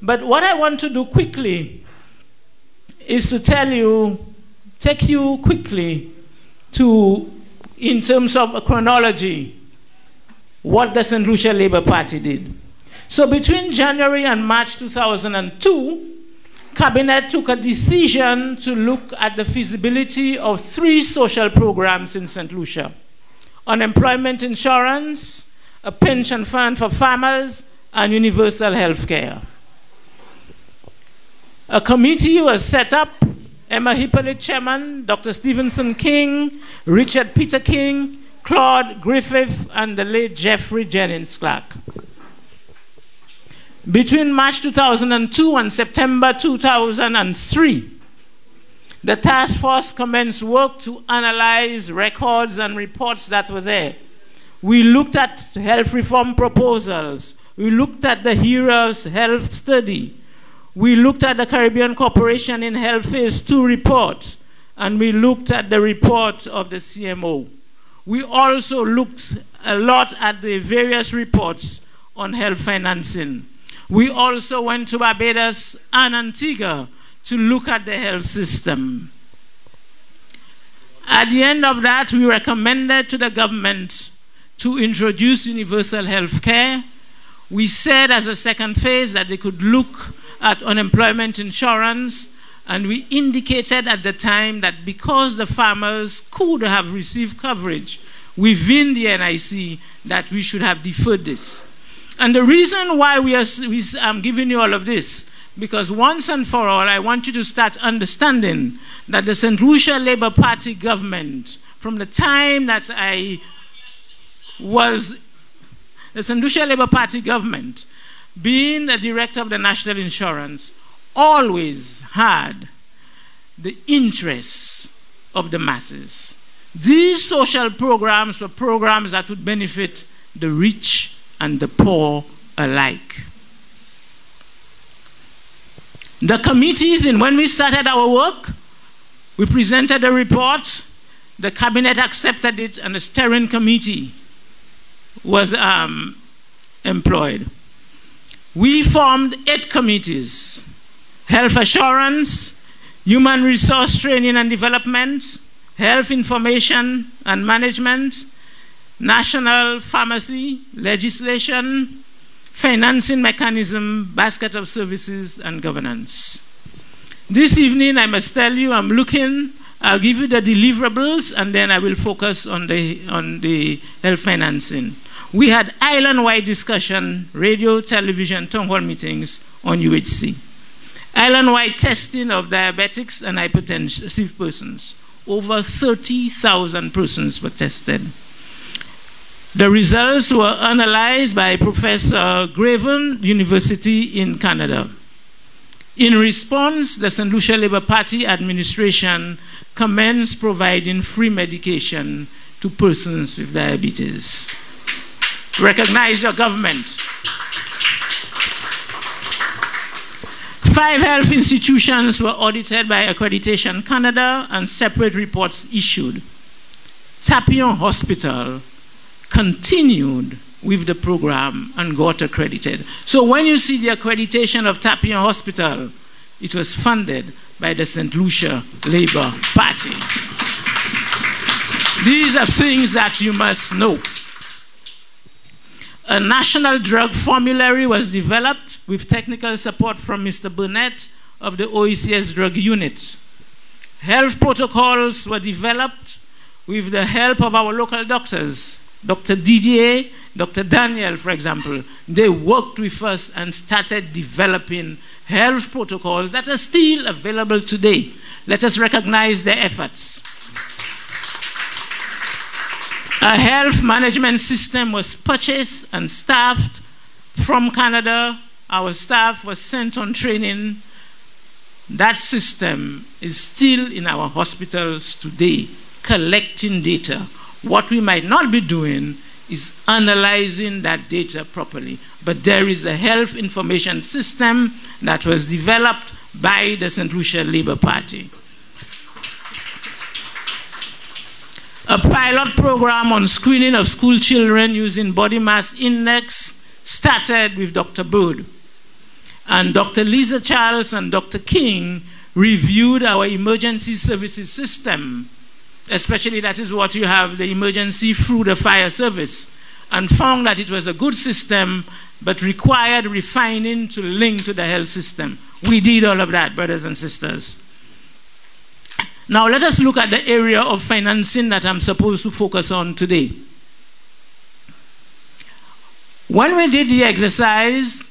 But what I want to do quickly is to take you quickly to, in terms of a chronology, what the St. Lucia Labour Party did. So between January and March 2002, Cabinet took a decision to look at the feasibility of 3 social programs in St. Lucia: unemployment insurance, a pension fund for farmers, and universal health care. A committee was set up, Emma Hippolyta chairman, Dr. Stevenson King, Richard Peter King, Claude Griffith, and the late Jeffrey Jennings Clark. Between March 2002 and September 2003, the task force commenced work to analyze records and reports that were there. We looked at health reform proposals. We looked at the HERA's health study. We looked at the Caribbean Corporation in Health Phase 2 report, and we looked at the report of the CMO. We also looked a lot at the various reports on health financing. We also went to Barbados and Antigua to look at the health system. At the end of that, we recommended to the government to introduce universal health care. We said as a second phase that they could look at unemployment insurance, and we indicated at the time that because the farmers could have received coverage within the NIC, that we should have deferred this. And the reason why I'm giving you all of this, because once and for all, I want you to start understanding that the St. Lucia Labour Party government, from the time that the St. Lucia Labour Party government, being the director of the National Insurance, always had the interests of the masses. These social programs were programs that would benefit the rich and the poor alike. The committees, and when we started our work, we presented a report, the cabinet accepted it, and the steering committee was employed. We formed 8 committees: health assurance, human resource training and development, health information and management, national pharmacy, legislation, financing mechanism, basket of services, and governance. This evening, I must tell you, I'll give you the deliverables, and then I will focus on the health financing. We had island-wide discussion, radio, television, town hall meetings on UHC. Island-wide testing of diabetics and hypertensive persons. Over 30,000 persons were tested. The results were analyzed by Professor Graven, University in Canada. In response, the St. Lucia Labour Party administration commenced providing free medication to persons with diabetes. Recognize your government. 5 health institutions were audited by Accreditation Canada and separate reports issued. Tapion Hospital continued with the program and got accredited. So when you see the accreditation of Tapion Hospital, it was funded by the St. Lucia Labour Party. These are things that you must know. A national drug formulary was developed with technical support from Mr. Burnett of the OECS drug unit. Health protocols were developed with the help of our local doctors. Dr. Didier, Dr. Daniel, for example, they worked with us and started developing health protocols that are still available today. Let us recognize their efforts. A health management system was purchased and staffed from Canada. Our staff was sent on training. That system is still in our hospitals today, collecting data. What we might not be doing is analyzing that data properly. But there is a health information system that was developed by the St. Lucia Labour Party. A pilot program on screening of school children using body mass index started with Dr. Bird. And Dr. Lisa Charles and Dr. King reviewed our emergency services system, especially that is what you have, the emergency through the fire service, and found that it was a good system, but required refining to link to the health system. We did all of that, brothers and sisters. Now let us look at the area of financing that I'm supposed to focus on today. When we did the exercise,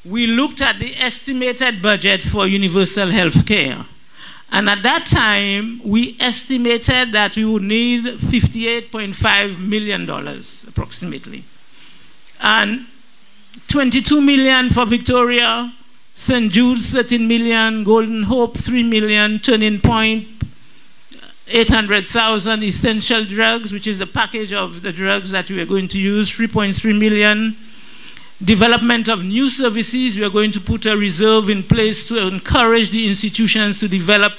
we looked at the estimated budget for universal health care. And at that time, we estimated that we would need $58.5 million, approximately. And 22 million for Victoria, St. Jude, 13 million, Golden Hope, 3 million, Turning Point, 800,000, essential drugs, which is the package of the drugs that we are going to use, 3.3 million. Development of new services, we are going to put a reserve in place to encourage the institutions to develop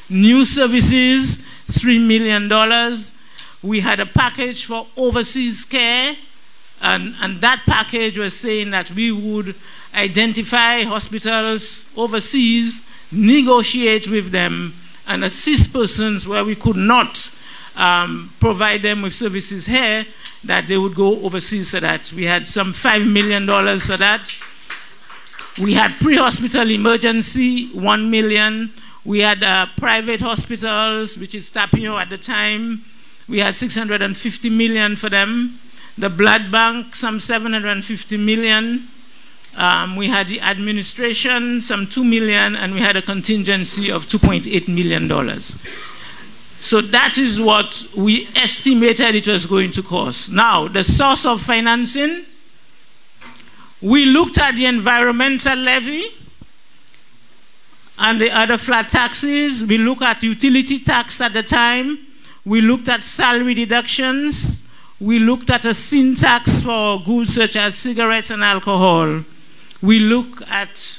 new services, $3 million. We had a package for overseas care, and that package was saying that we would identify hospitals overseas, negotiate with them, and assist persons where we could not provide them with services here, that they would go overseas. So that we had some $5 million for that. We had pre-hospital emergency, 1 million. We had private hospitals, which is Tapio at the time. We had 650 million for them. The blood bank, some 750 million. We had the administration, some 2 million, and we had a contingency of $2.8 million. So that is what we estimated it was going to cost. Now, the source of financing, we looked at the environmental levy and the other flat taxes. We looked at utility tax at the time. We looked at salary deductions. We looked at a sin tax for goods such as cigarettes and alcohol. We looked at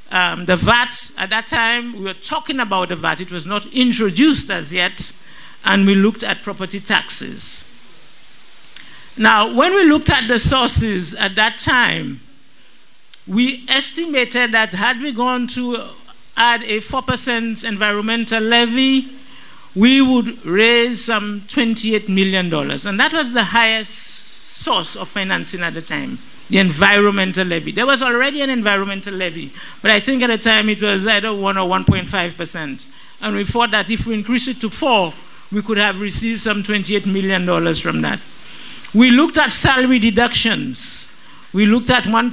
the VAT. At that time, we were talking about the VAT. It was not introduced as yet. And we looked at property taxes. Now, when we looked at the sources at that time, we estimated that had we gone to add a 4% environmental levy, we would raise some $28 million. And that was the highest source of financing at the time. The environmental levy. There was already an environmental levy, but I think at the time it was either 1 or 1.5%. And we thought that if we increase it to 4, we could have received some $28 million from that. We looked at salary deductions. We looked at 1%,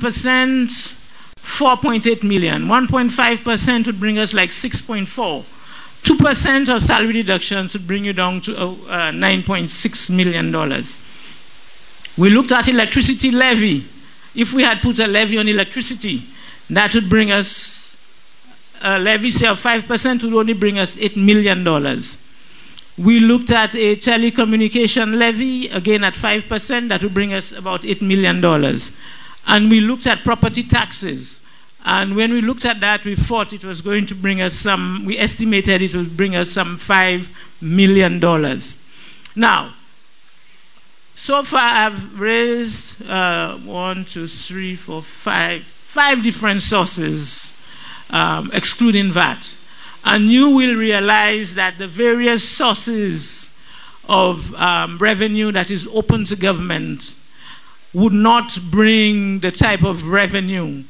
4.8 million. 1.5% would bring us like 6.4. 2% of salary deductions would bring you down to $9.6 million. We looked at electricity levy. If we had put a levy on electricity, that would bring us, a levy say of 5% would only bring us $8 million. We looked at a telecommunication levy, again at 5%, that would bring us about $8 million. And we looked at property taxes. And when we looked at that, we thought it was going to bring us some, we estimated it would bring us some $5 million. Now, so far I've raised 5 different sources, excluding VAT. And you will realize that the various sources of revenue that is open to government would not bring the type of revenue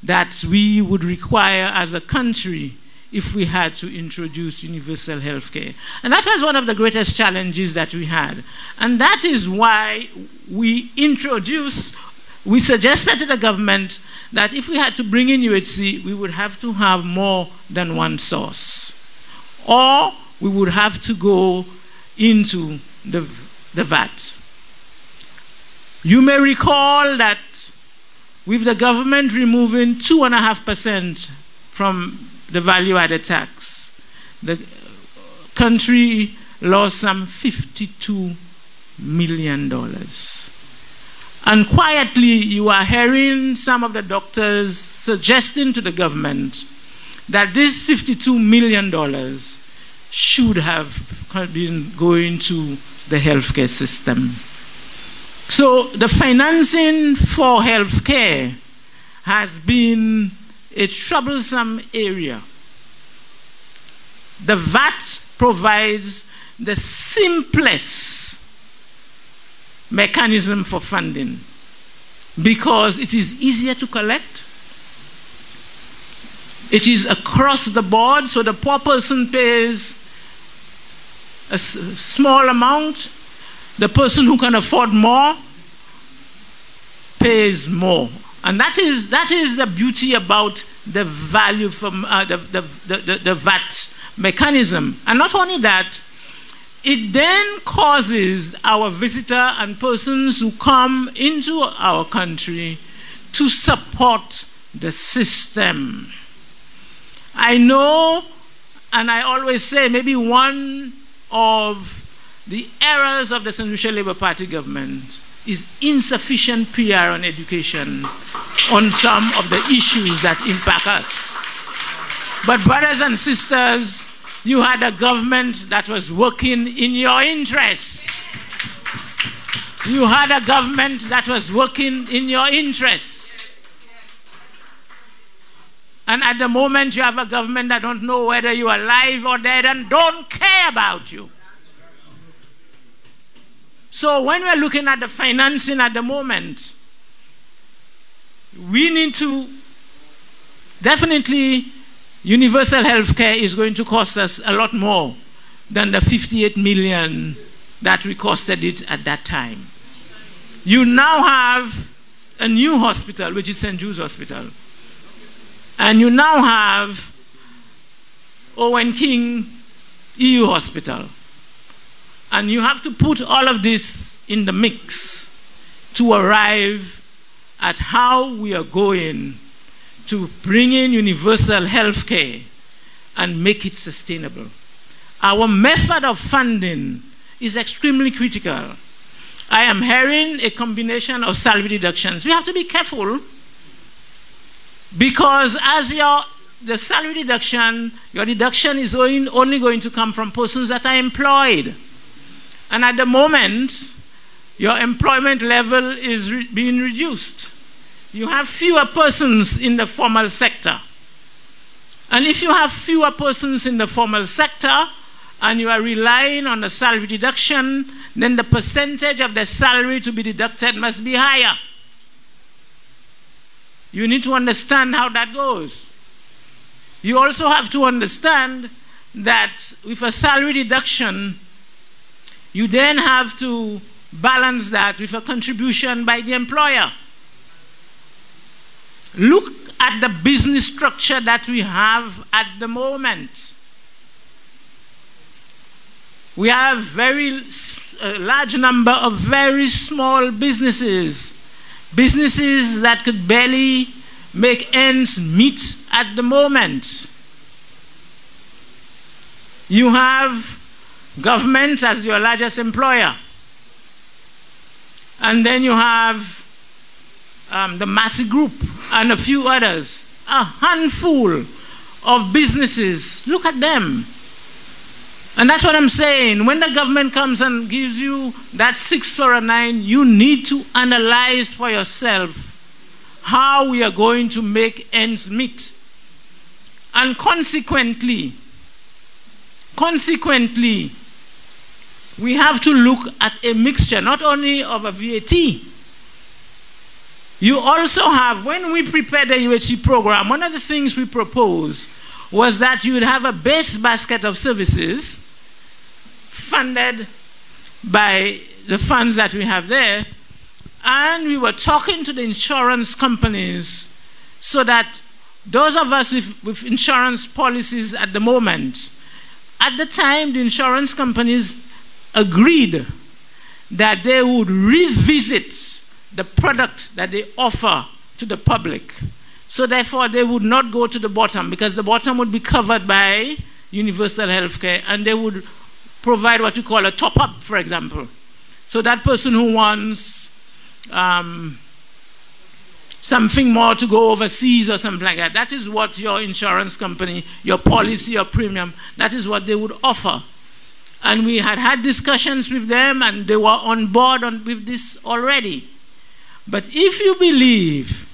that we would require as a country if we had to introduce universal health care. And that was one of the greatest challenges that we had. And that is why we suggested to the government that if we had to bring in UHC, we would have to have more than one source. Or we would have to go into the VAT. You may recall that with the government removing 2.5% from the value-added tax, the country lost some $52 million. And quietly, you are hearing some of the doctors suggesting to the government that this $52 million should have been going to the healthcare system. So the financing for healthcare has been a troublesome area. The VAT provides the simplest mechanism for funding because it is easier to collect. It is across the board, so the poor person pays a small amount. The person who can afford more pays more. And that is the beauty about the value from the VAT mechanism. And not only that, it then causes our visitor and persons who come into our country to support the system. I know, and I always say, maybe one of the errors of the St. Lucia Labour Party government is insufficient PR on education on some of the issues that impact us. But brothers and sisters, you had a government that was working in your interest. You had a government that was working in your interest. And at the moment, you have a government that don't know whether you are alive or dead and don't care about you. So when we're looking at the financing at the moment, we need to definitely, universal health care is going to cost us a lot more than the 58 million that we costed it at that time. You now have a new hospital, which is St. Jude's Hospital. And you now have Owen King EU Hospital. And you have to put all of this in the mix to arrive at how we are going to bring in universal health care and make it sustainable. Our method of funding is extremely critical. I am hearing a combination of salary deductions. We have to be careful because as the salary deduction, your deduction is only going to come from persons that are employed. And at the moment, your employment level is being reduced. You have fewer persons in the formal sector. And if you have fewer persons in the formal sector and you are relying on the salary deduction, then the percentage of the salary to be deducted must be higher. You need to understand how that goes. You also have to understand that with a salary deduction, you then have to balance that with a contribution by the employer. Look at the business structure that we have at the moment. We have a large number of very small businesses. Businesses that could barely make ends meet at the moment. You have government as your largest employer. And then you have the Massey Group and a few others. A handful of businesses. Look at them. And that's what I'm saying. When the government comes and gives you that 6 or a 9, you need to analyze for yourself how we are going to make ends meet. And consequently, we have to look at a mixture, not only of a VAT, You also have, when we prepared the UHC program, one of the things we proposed was that you would have a base basket of services funded by the funds that we have there, and we were talking to the insurance companies so that those of us with insurance policies at the moment, at the time the insurance companies agreed that they would revisit the product that they offer to the public. So therefore they would not go to the bottom, because the bottom would be covered by universal health care, and they would provide what you call a top-up, for example. So that person who wants something more to go overseas or something like that, that is what your insurance company, your policy, your premium, that is what they would offer. And we had discussions with them, and they were on board with this already. But if you believe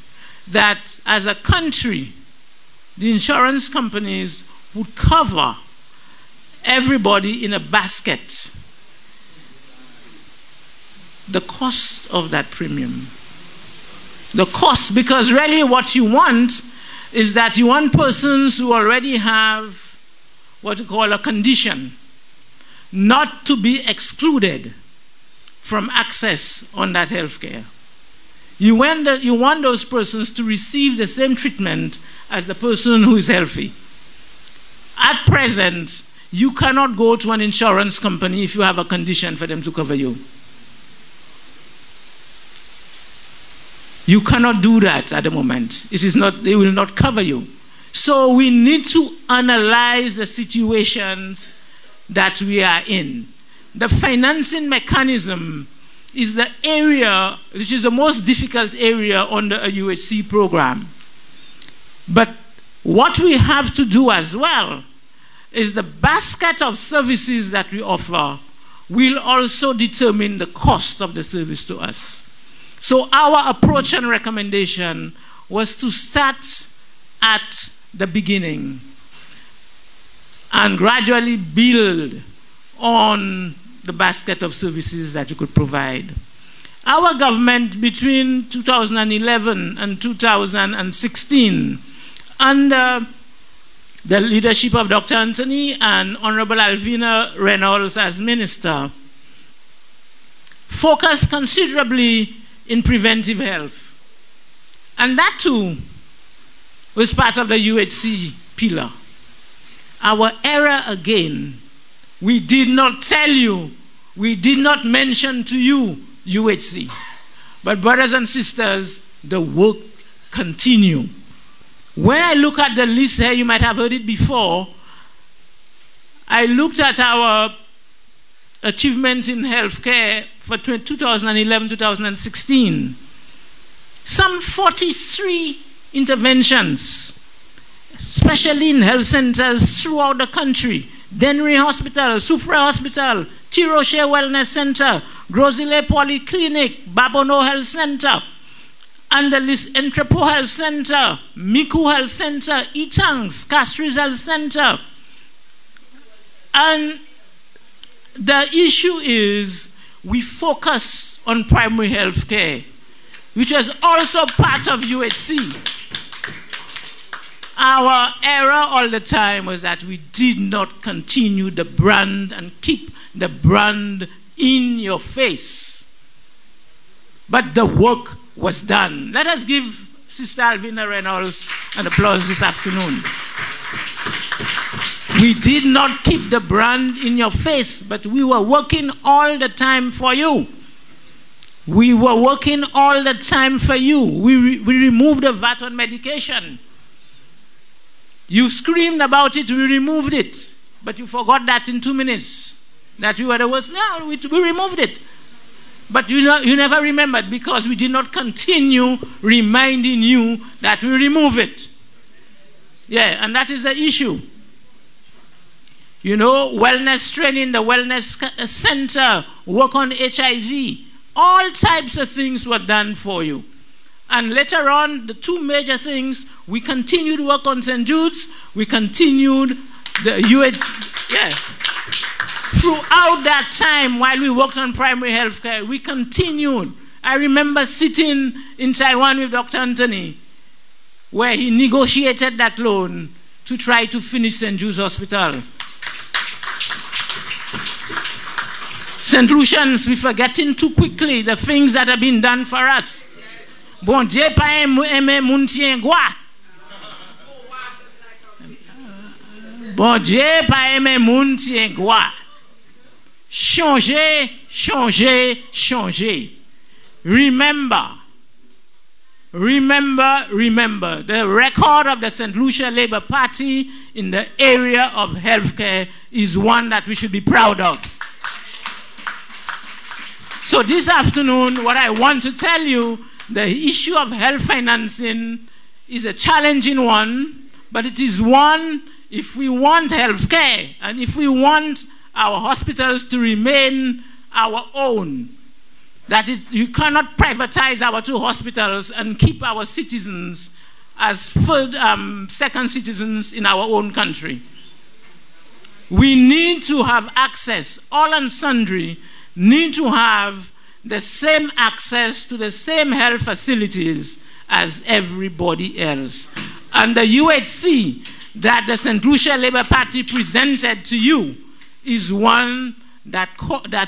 that as a country, the insurance companies would cover everybody in a basket, the cost of that premium, the cost, because really what you want is that you want persons who already have what you call a condition not to be excluded from access on that health care. You want those persons to receive the same treatment as the person who is healthy. At present, you cannot go to an insurance company if you have a condition for them to cover you. You cannot do that at the moment. It is not, they will not cover you. So we need to analyze the situations that we are in. The financing mechanism is the area which is the most difficult area under a UHC program. But what we have to do as well is the basket of services that we offer will also determine the cost of the service to us. So our approach and recommendation was to start at the beginning and gradually build on the basket of services that you could provide. Our government between 2011 and 2016, under the leadership of Dr. Anthony and Honorable Alvina Reynolds as minister, focused considerably in preventive health. And that too was part of the UHC pillar. Our error again, we did not tell you, we did not mention to you UHC. But brothers and sisters, the work continues. When I look at the list here, you might have heard it before, I looked at our achievements in healthcare for 2011-2016. Some 43 interventions, especially in health centers throughout the country. Denry Hospital, Sufra Hospital, Chiroche Wellness Center, Grosile Polyclinic, Babono Health Center, and the list Entrepot Health Center, Miku Health Center, Itangs, Castries Health Center. And the issue is we focus on primary health care, which was also part of UHC. Our error all the time was that we did not continue the brand and keep the brand in your face. But the work was done. Let us give Sister Alvina Reynolds an applause this afternoon. We did not keep the brand in your face, but we were working all the time for you. We were working all the time for you. We removed the VAT on medication. You screamed about it, we removed it. But you forgot that in 2 minutes. That we were the worst. No, we removed it. But you never remembered because we did not continue reminding you that we remove it. Yeah, and that is the issue. You know, wellness training, the wellness center, work on HIV. All types of things were done for you. And later on, the two major things, we continued work on St. Jude's, we continued the UHC, yeah. Throughout that time, while we worked on primary health care, we continued. I remember sitting in Taiwan with Dr. Anthony, where he negotiated that loan to try to finish St. Jude's Hospital. St. Lucians, we're forgetting too quickly the things that have been done for us. Bon Dieu pa aime moun tien gwa. Bon Dieu pa aime moun tien gwa. Changer, changer, changer. Remember, remember, remember the record of the St. Lucia Labour Party in the area of healthcare is one that we should be proud of. So this afternoon, what I want to tell you, the issue of health financing is a challenging one, but it is one, if we want health care and if we want our hospitals to remain our own, that you cannot privatize our two hospitals and keep our citizens as second citizens in our own country. We need to have access, all and sundry need to have the same access to the same health facilities as everybody else. And the UHC that the St. Lucia Labour Party presented to you is one that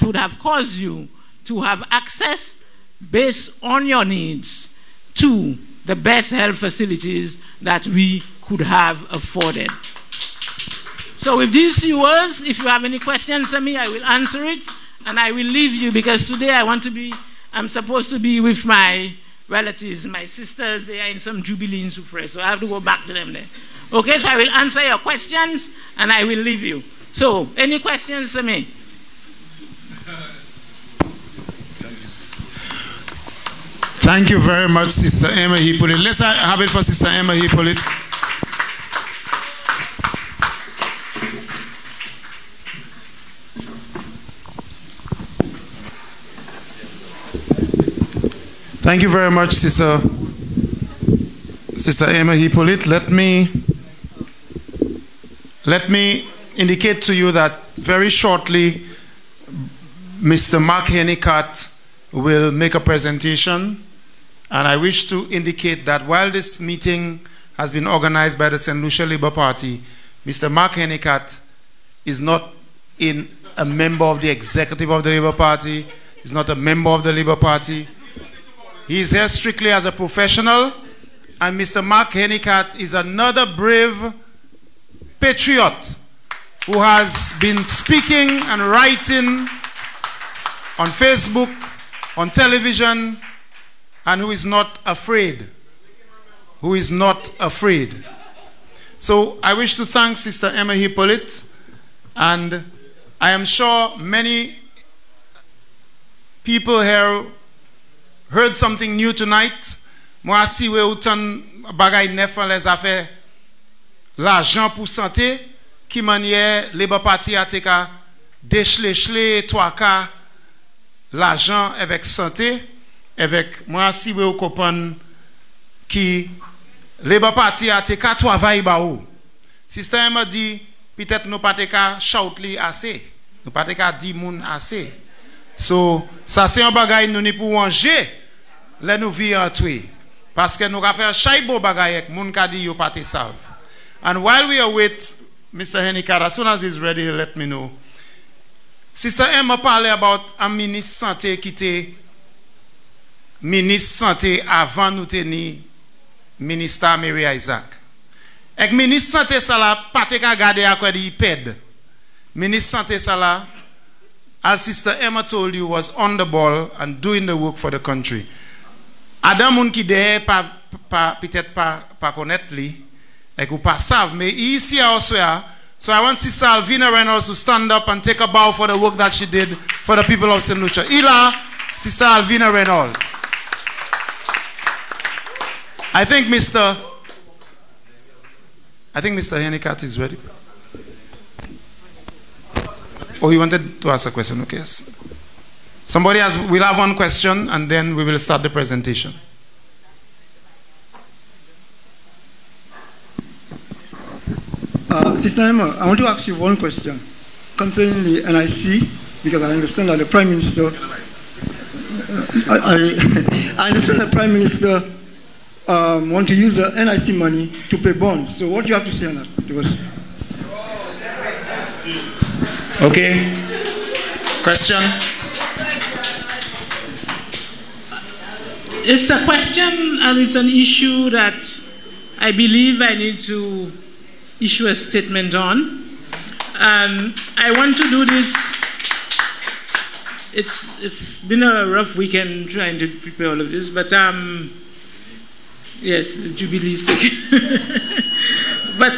would have caused you to have access based on your needs to the best health facilities that we could have afforded. So with these few words, if you have any questions for me, I will answer it. And I will leave you because today I'm supposed to be with my relatives, my sisters. They are in some jubilee in Soufrière, so I have to go back to them there. Okay, so I will answer your questions and I will leave you. So, any questions for me? Thank you very much, Sister Emma Hippolyta. Let's have it for Sister Emma Hippolyta. Thank you very much, Sister Emma Hippolyta. Let me indicate to you that very shortly, Mr. Mark Hennicat will make a presentation. And I wish to indicate that while this meeting has been organized by the St. Lucia Labour Party, Mr. Mark Hennicat is not a member of the executive of the Labour Party. He's not a member of the Labour Party. He is here strictly as a professional, and Mr. Mark Hennicat is another brave patriot who has been speaking and writing on Facebook, on television, and who is not afraid. Who is not afraid. So I wish to thank Sister Emma Hippolyta, and I am sure many people here heard something new tonight. Moi, si we autant bagay neuf les affaires l'argent pour santé, qui manière Labour Party a te ka déchelé toi ka l'argent avec santé, avec moi si we comprendre qui Labour Party a te ka travail ba ou. Sister m'a dit peut-être nous pas te ka shoutly assez, nous pas te ka di moun assez. So, ça c'est un bagay nous ni pour manger, là nous vivons en tuer. Parce que nous avons fait chaque beau bagay avec moun ka di yo pas te savent. And while we await Mr. Hennicat, as soon as he's ready, he'll let me know. Sister Emma parlait about un ministre santé qui était ministre santé avant nous tenir ministre Mary Isaac. Et ministre santé ça là pas te ka garder à quoi di ped. Ministre santé ça là, as Sister Emma told you, was on the ball and doing the work for the country. Adam moun ki de peut-être pas connaître li, et ou pas savent, mais ici also. So I want Sister Alvina Reynolds to stand up and take a bow for the work that she did for the people of St. Lucia. Ila, Sister Alvina Reynolds. I think Mr. Hennicat is ready. Oh, he wanted to ask a question. Okay, yes. Somebody else will have one question and then we will start the presentation. Sister Emma, I want to ask you one question concerning the NIC, because I understand that the Prime Minister I understand the Prime Minister want to use the NIC money to pay bonds. So what do you have to say on that? Okay. Question? It's a question and it's an issue that I believe I need to issue a statement on. And I want to do this. It's been a rough weekend trying to prepare all of this, but yes, the Jubilee is taken. But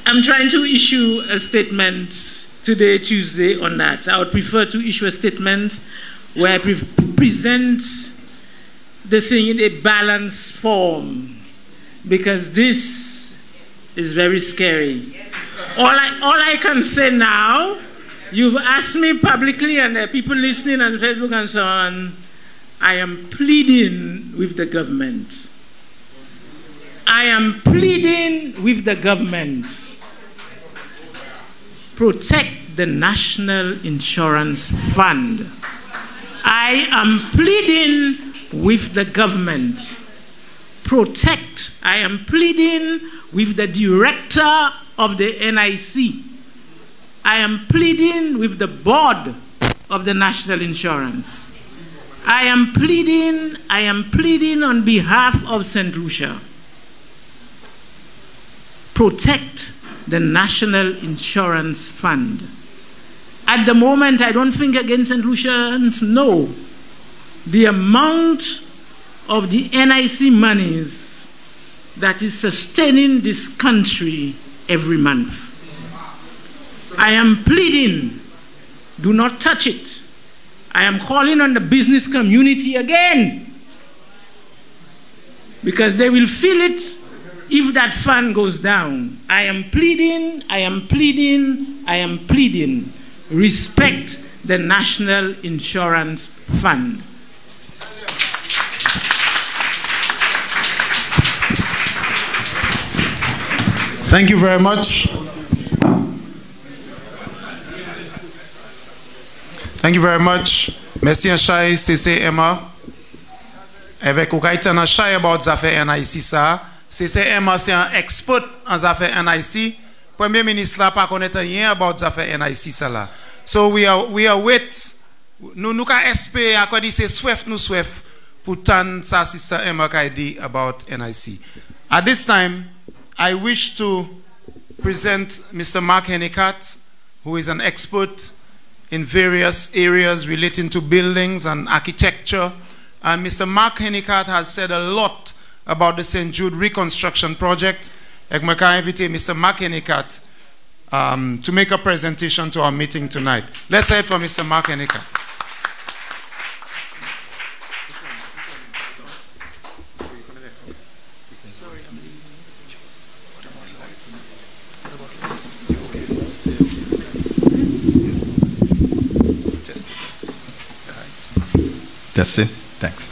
I'm trying to issue a statement today, Tuesday, on that. I would prefer to issue a statement where I present the thing in a balanced form, because this is very scary. All I can say now, you've asked me publicly, and there are people listening on Facebook and so on, I am pleading with the government. I am pleading with the government. Protect the National Insurance Fund. I am pleading with the government. Protect. I am pleading with the director of the NIC. I am pleading with the board of the National Insurance. I am pleading on behalf of St. Lucia. Protect the National Insurance Fund. At the moment, I don't think against St. Lucians know the amount of the NIC monies that is sustaining this country every month. I am pleading, do not touch it. I am calling on the business community again, because they will feel it if that fund goes down. I am pleading, respect the National Insurance Fund. Thank you very much. Thank you very much. Merci en chay, c'est Emma. Avec ou kaitan en chay about zafè NIC ça. C'est Emma, c'est un expert en zafè NIC. Premier ministre là pas connaître rien about zafè NIC ça là. So we are wait. Nous ka espérer à quoi dit c'est swift nous swift pour tan sa sister Emma ka dit about NIC. At this time, I wish to present Mr. Mark Hennicat, who is an expert in various areas relating to buildings and architecture. And Mr. Mark Hennicat has said a lot about the St.Jude reconstruction project. I invite Mr. Mark Hennicat to make a presentation to our meeting tonight. Let's hear it from Mr. Mark Hennicat. That's it. Thanks.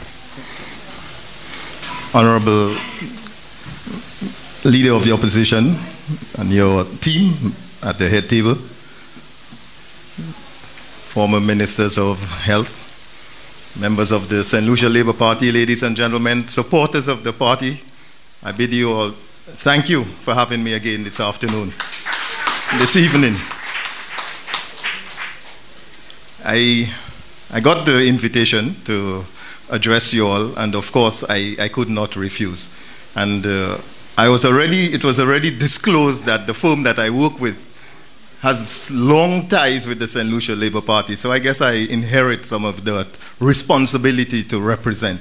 Honorable Leader of the Opposition and your team at the head table, former Ministers of Health, members of the St. Lucia Labour Party, ladies and gentlemen, supporters of the party, I bid you all thank you for having me again this afternoon, this evening. I got the invitation to address you all, and of course I could not refuse. And it was already disclosed that the firm that I work with has long ties with the St. Lucia Labour Party, so I guess I inherit some of that responsibility to represent.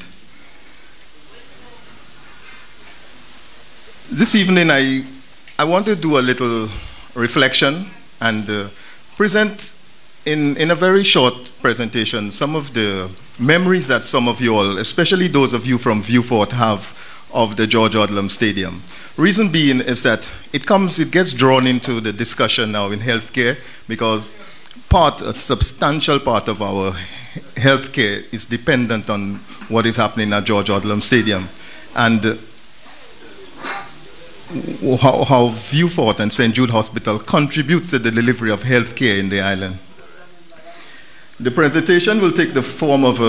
This evening I want to do a little reflection and present in a very short presentation some of the memories that some of you all, especially those of you from Viewfort, have of the George Odlum Stadium. Reason being is that it gets drawn into the discussion now in healthcare, because a substantial part of our healthcare is dependent on what is happening at George Odlum Stadium, and how Viewfort and St. Jude Hospital contributes to the delivery of healthcare in the island. The presentation will take the form of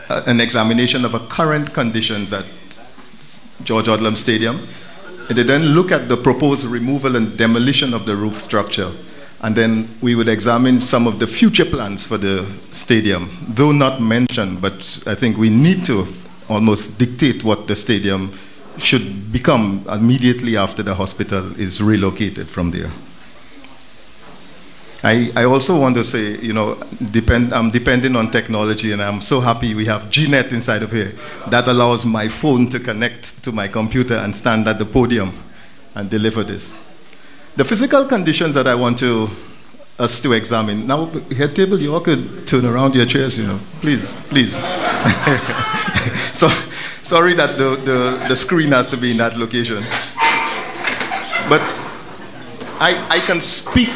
an examination of a current conditions at George Odlum Stadium. And they then look at the proposed removal and demolition of the roof structure. And then we would examine some of the future plans for the stadium, though not mentioned, but I think we need to almost dictate what the stadium should become immediately after the hospital is relocated from there. I also want to say, you know, I'm depending on technology, and I'm so happy we have GNet inside of here. That allows my phone to connect to my computer and stand at the podium and deliver this. The physical conditions that I want us to examine. Now, head table, you all could turn around your chairs, you know. Please, please. So, sorry that the screen has to be in that location. But I can speak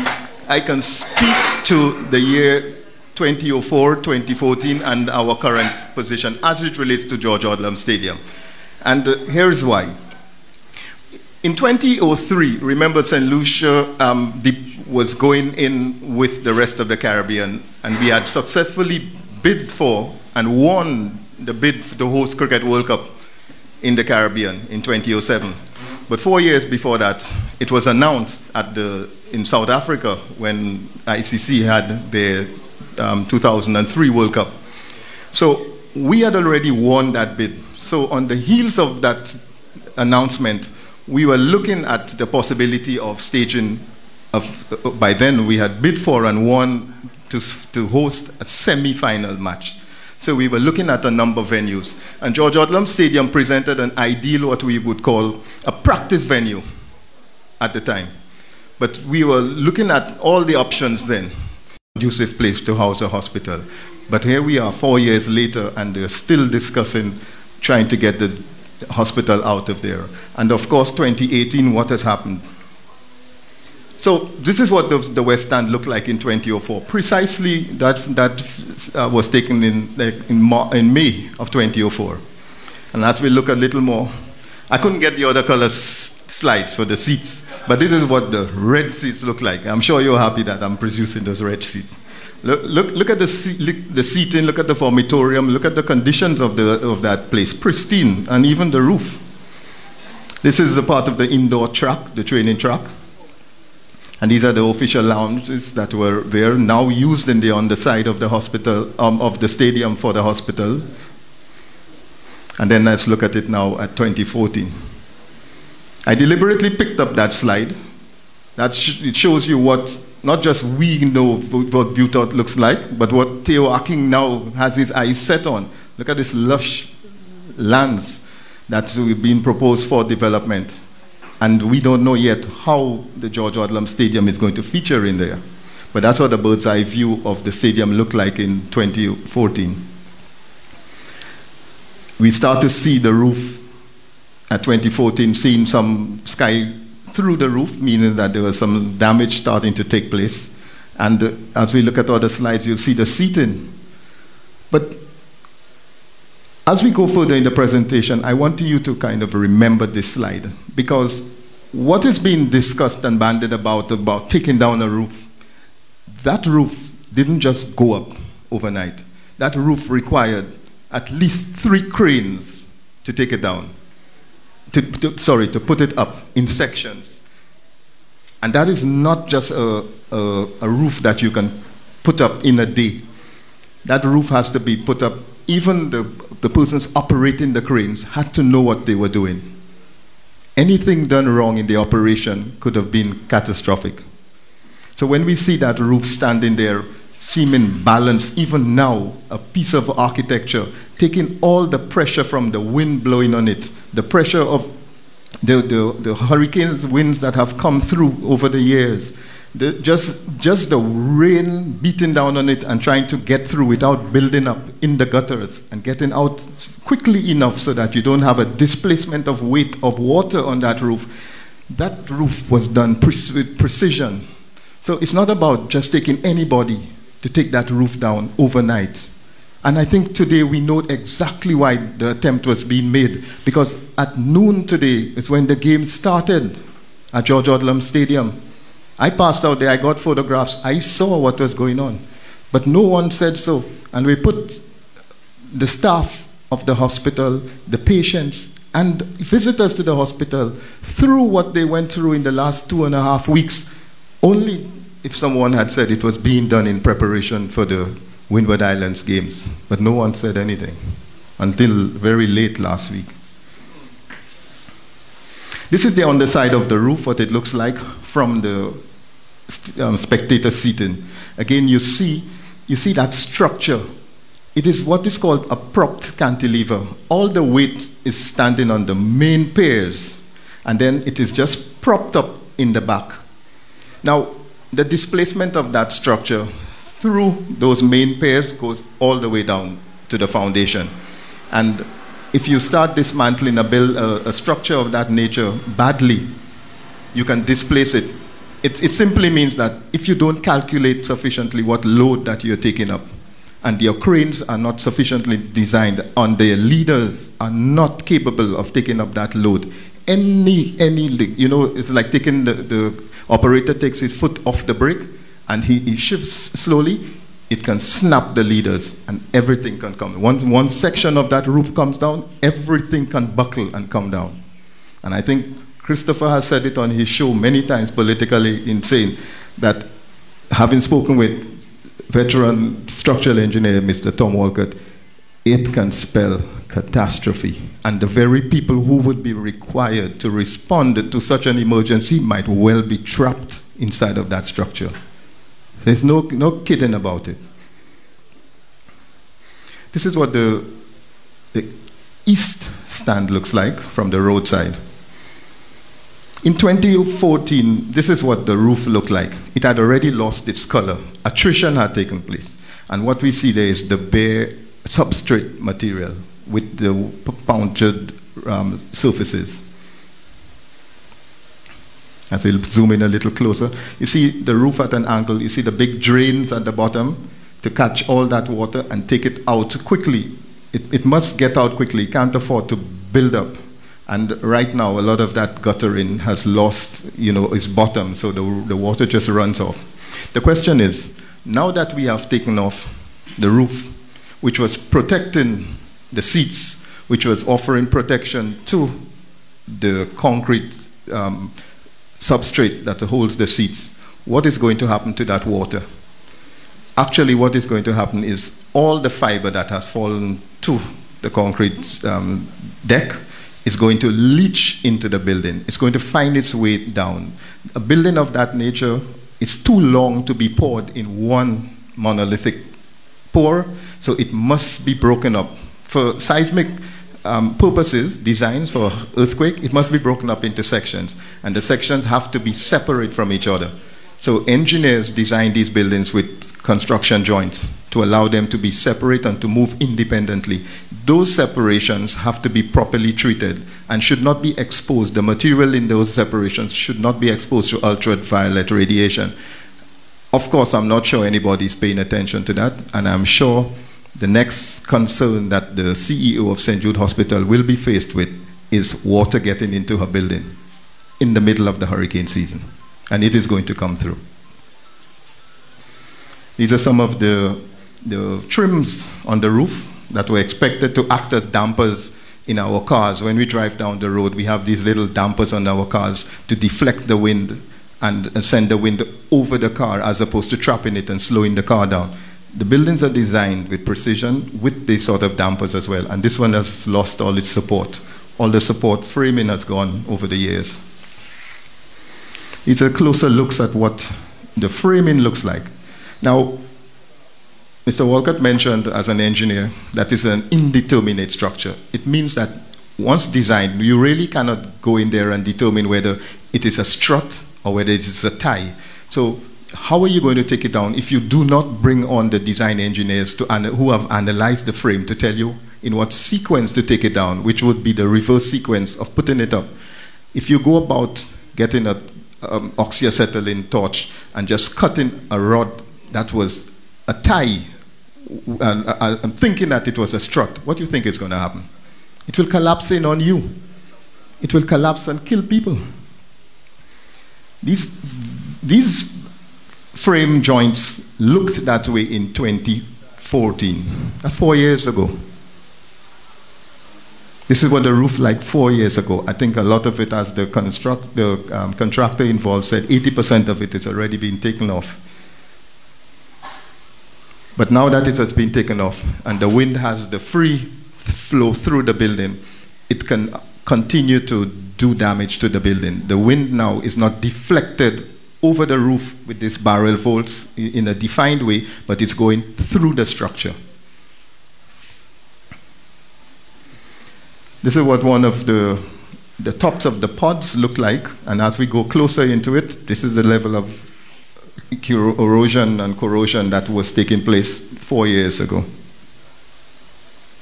to the year 2004, 2014, and our current position as it relates to George Odlum Stadium. And here's why. In 2003, remember St. Lucia was going in with the rest of the Caribbean, and we had successfully bid for and won the bid to host Cricket World Cup in the Caribbean in 2007. But 4 years before that, it was announced in South Africa when ICC had their 2003 World Cup. So we had already won that bid. So on the heels of that announcement, we were looking at the possibility of staging, by then we had bid for and won to host a semi-final match. So we were looking at a number of venues. And George Odlum Stadium presented an ideal, what we would call a practice venue at the time. But we were looking at all the options then. Conducive place to house a hospital. But here we are 4 years later, and they're still discussing trying to get the hospital out of there. And of course, 2018, what has happened? So this is what the West Stand looked like in 2004. Precisely that was taken in May of 2004. And as we look a little more, I couldn't get the other color slides for the seats, but this is what the red seats look like. I'm sure you're happy that I'm producing those red seats. Look at the seating, look at the vomitorium, look at the conditions of that place, pristine, and even the roof. This is a part of the indoor track, the training track. And these are the official lounges that were there, now used on the side of the hospital, of the stadium for the hospital. And then let's look at it now at 2014. I deliberately picked up that slide. It shows you what, not just we know what Butot looks like, but what Theo Aking now has his eyes set on. Look at this lush lands that's been proposed for development. And we don't know yet how the George Odlum Stadium is going to feature in there. But that's what the bird's eye view of the stadium looked like in 2014. We start to see the roof at 2014, seeing some sky through the roof, meaning that there was some damage starting to take place. And as we look at other slides, you'll see the seating. But as we go further in the presentation, I want you to kind of remember this slide, because what is being discussed and bandied about taking down a roof, that roof didn't just go up overnight. That roof required at least 3 cranes to take it down, to put it up in sections. And that is not just a roof that you can put up in a day. That roof has to be put up. Even the persons operating the cranes had to know what they were doing. Anything done wrong in the operation could have been catastrophic. So when we see that roof standing there, seeming balanced, even now, a piece of architecture, taking all the pressure from the wind blowing on it, the pressure of the hurricanes winds that have come through over the years, just the rain beating down on it and trying to get through without building up in the gutters and getting out quickly enough so that you don't have a displacement of weight of water on that roof. That roof was done with precision. So it's not about just taking anybody to take that roof down overnight. And I think today we know exactly why the attempt was being made, because at noon today is when the game started at George Odlum Stadium. I passed out there, I got photographs, I saw what was going on. But no one said so. And we put the staff of the hospital, the patients, and visitors to the hospital through what they went through in the last 2.5 weeks, only if someone had said it was being done in preparation for the Windward Islands Games. But no one said anything until very late last week. This is the underside of the roof, what it looks like from the spectator seating. Again, you see that structure. It is what is called a propped cantilever. All the weight is standing on the main piers, and then it is just propped up in the back. Now, the displacement of that structure through those main piers goes all the way down to the foundation. And if you start dismantling a structure of that nature badly, you can displace it. It simply means that if you don't calculate sufficiently what load that you're taking up, and your cranes are not sufficiently designed, and the leaders are not capable of taking up that load, it's like taking the operator takes his foot off the brake, and he shifts slowly, it can snap the leaders, and everything can come. One section of that roof comes down, everything can buckle and come down. And I think Christopher has said it on his show many times, Politically Insane, that having spoken with veteran structural engineer, Mr. Tom Walcott, it can spell catastrophe. And the very people who would be required to respond to such an emergency might well be trapped inside of that structure. There's no kidding about it. This is what the east stand looks like from the roadside. In 2014, this is what the roof looked like. It had already lost its color. Attrition had taken place. And what we see there is the bare substrate material with the punctured surfaces. As we'll zoom in a little closer, you see the roof at an angle, you see the big drains at the bottom to catch all that water and take it out quickly. It must get out quickly, it can't afford to build up. And right now, a lot of that guttering has lost, its bottom, so the water just runs off. The question is, now that we have taken off the roof, which was protecting the seats, which was offering protection to the concrete substrate that holds the seats, what is going to happen to that water? Actually, what is going to happen is all the fiber that has fallen to the concrete deck is going to leach into the building. It's going to find its way down. A building of that nature is too long to be poured in one monolithic pour, so it must be broken up. For seismic purposes, designs for earthquake, it must be broken up into sections, and the sections have to be separate from each other. So engineers design these buildings with construction joints to allow them to be separate and to move independently. Those separations have to be properly treated and should not be exposed. The material in those separations should not be exposed to ultraviolet radiation. Of course, I'm not sure anybody's paying attention to that, and I'm sure the next concern that the CEO of St. Jude Hospital will be faced with is water getting into her building in the middle of the hurricane season. And it is going to come through. These are some of the trims on the roof that were expected to act as dampers in our cars. When we drive down the road, we have these little dampers on our cars to deflect the wind and send the wind over the car as opposed to trapping it and slowing the car down. The buildings are designed with precision with these sort of dampers as well. And this one has lost all its support. All the support framing has gone over the years. These are closer looks at what the framing looks like. Now, Mr. Walcott mentioned as an engineer that is an indeterminate structure. It means that once designed, you really cannot go in there and determine whether it is a strut or whether it is a tie. So how are you going to take it down if you do not bring on the design engineers who have analyzed the frame to tell you in what sequence to take it down, which would be the reverse sequence of putting it up? If you go about getting a oxyacetylene torch and just cutting a rod that was a tie, and I'm thinking that it was a strut, what do you think is going to happen? It will collapse in on you. It will collapse and kill people. These frame joints looked that way in 2014. That's 4 years ago. This is what the roof like 4 years ago. I think a lot of it, as the contractor involved said, 80% of it is already being taken off. But now that it has been taken off and the wind has the free flow through the building, it can continue to do damage to the building. The wind now is not deflected over the roof with these barrel folds in a defined way, but it's going through the structure. This is what one of the tops of the pods look like, and as we go closer into it, this is the level of erosion and corrosion that was taking place 4 years ago.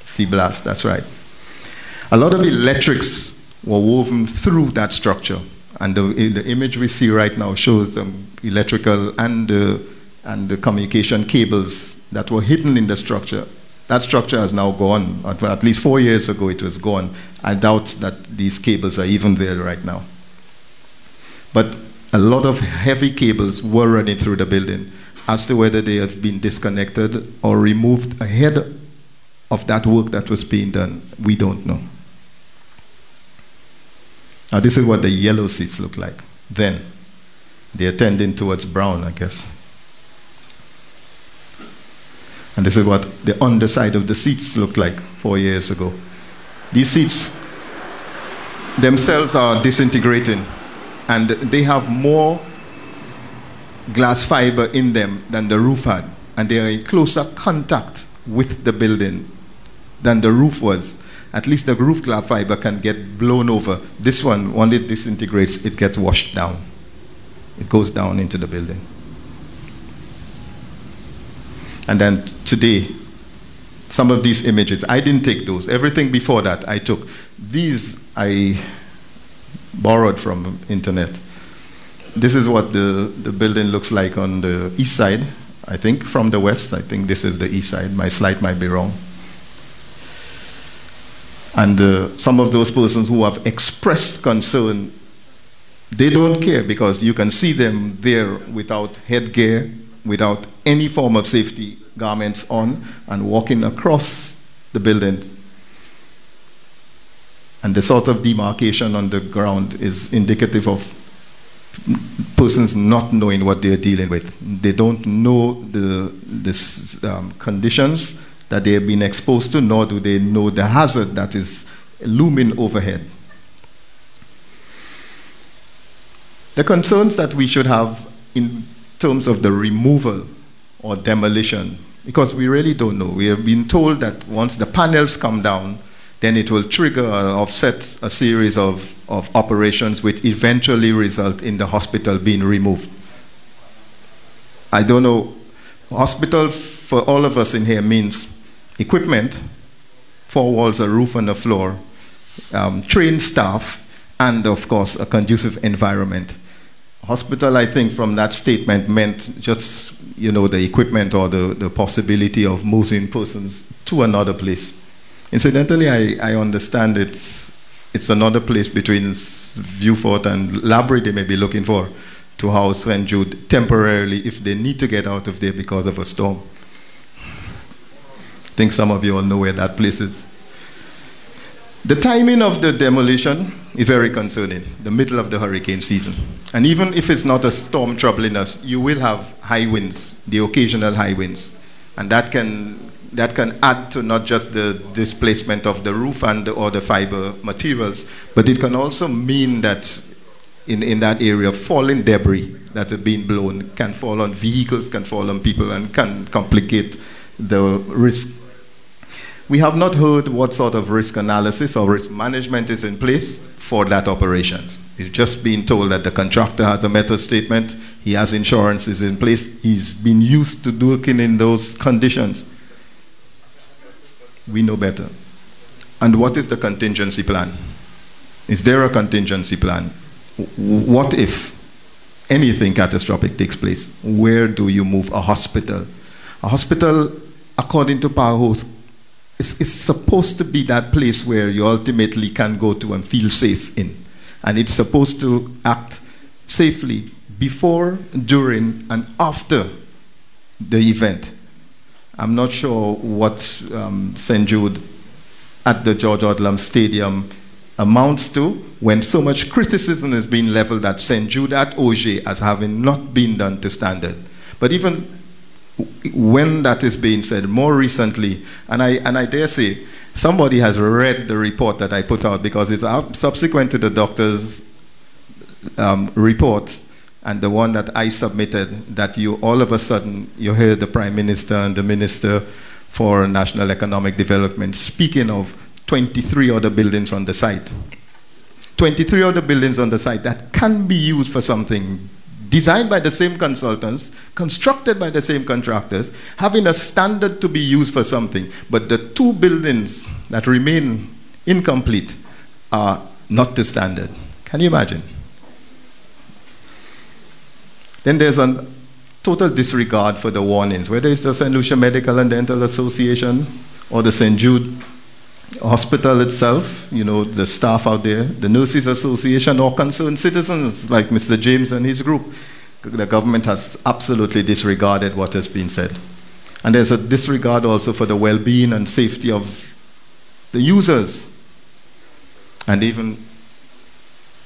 Sea blast, that's right. A lot of electrics were woven through that structure, and the image we see right now shows the electrical and the communication cables that were hidden in the structure. That structure has now gone. At least 4 years ago it was gone. I doubt that these cables are even there right now. But a lot of heavy cables were running through the building. As to whether they have been disconnected or removed ahead of that work that was being done, we don't know. Now this is what the yellow seats look like then. They're tending towards brown, I guess. And this is what the underside of the seats looked like 4 years ago. These seats themselves are disintegrating, and they have more glass fiber in them than the roof had, and they are in closer contact with the building than the roof was. At least the roof glass fiber can get blown over. This one, when it disintegrates, it gets washed down. It goes down into the building. And then today, some of these images, I didn't take those. Everything before that I took. These I borrowed from internet. This is what the building looks like on the east side, I think, from the west. I think this is the east side. My slide might be wrong. And some of those persons who have expressed concern, they don't care because you can see them there without headgear, without any form of safety garments on, and walking across the building. And the sort of demarcation on the ground is indicative of persons not knowing what they're dealing with. They don't know the conditions that they have been exposed to, nor do they know the hazard that is looming overhead. The concerns that we should have in terms of the removal or demolition, because we really don't know. We have been told that once the panels come down, then it will trigger or offset a series of operations which eventually result in the hospital being removed. I don't know. Hospital for all of us in here means equipment, 4 walls, a roof and a floor, trained staff, and of course a conducive environment. Hospital, I think, from that statement meant just, you know, the equipment or the possibility of moving persons to another place. Incidentally, I understand it's another place between Viewfort and Labrie they may be looking for to house St.Jude temporarily if they need to get out of there because of a storm. I think some of you all know where that place is. The timing of the demolition is very concerning, the middle of the hurricane season. And even if it's not a storm troubling us, you will have high winds, the occasional high winds. And that can add to not just the displacement of the roof and or the fiber materials, but it can also mean that in that area, falling debris that are being blown can fall on vehicles, can fall on people, and can complicate the risk. We have not heard what sort of risk analysis or risk management is in place for that operation. We've just been told that the contractor has a method statement, he has insurances in place, he's been used to working in those conditions. We know better. And what is the contingency plan? Is there a contingency plan? What if anything catastrophic takes place? Where do you move a hospital? A hospital, according to Parhos, is supposed to be that place where you ultimately can go to and feel safe in. And it's supposed to act safely before, during, and after the event. I'm not sure what St.Jude at the George Odlum Stadium amounts to when so much criticism is being leveled at St.Jude at Auger as having not been done to standard. But even when that is being said, more recently, and I dare say, somebody has read the report that I put out, because it's subsequent to the doctor's report and the one that I submitted, that you all of a sudden, you heard the Prime Minister and the Minister for National Economic Development speaking of 23 other buildings on the site. 23 other buildings on the site that can be used for something, designed by the same consultants, constructed by the same contractors, having a standard to be used for something. But the 2 buildings that remain incomplete are not to standard. Can you imagine? Then there's a total disregard for the warnings, whether it's the St. Lucia Medical and Dental Association or the St. Jude Hospital itself, you know, the staff out there, the Nurses Association, or concerned citizens like Mr. James and his group. The government has absolutely disregarded what has been said. And there's a disregard also for the well-being and safety of the users, and even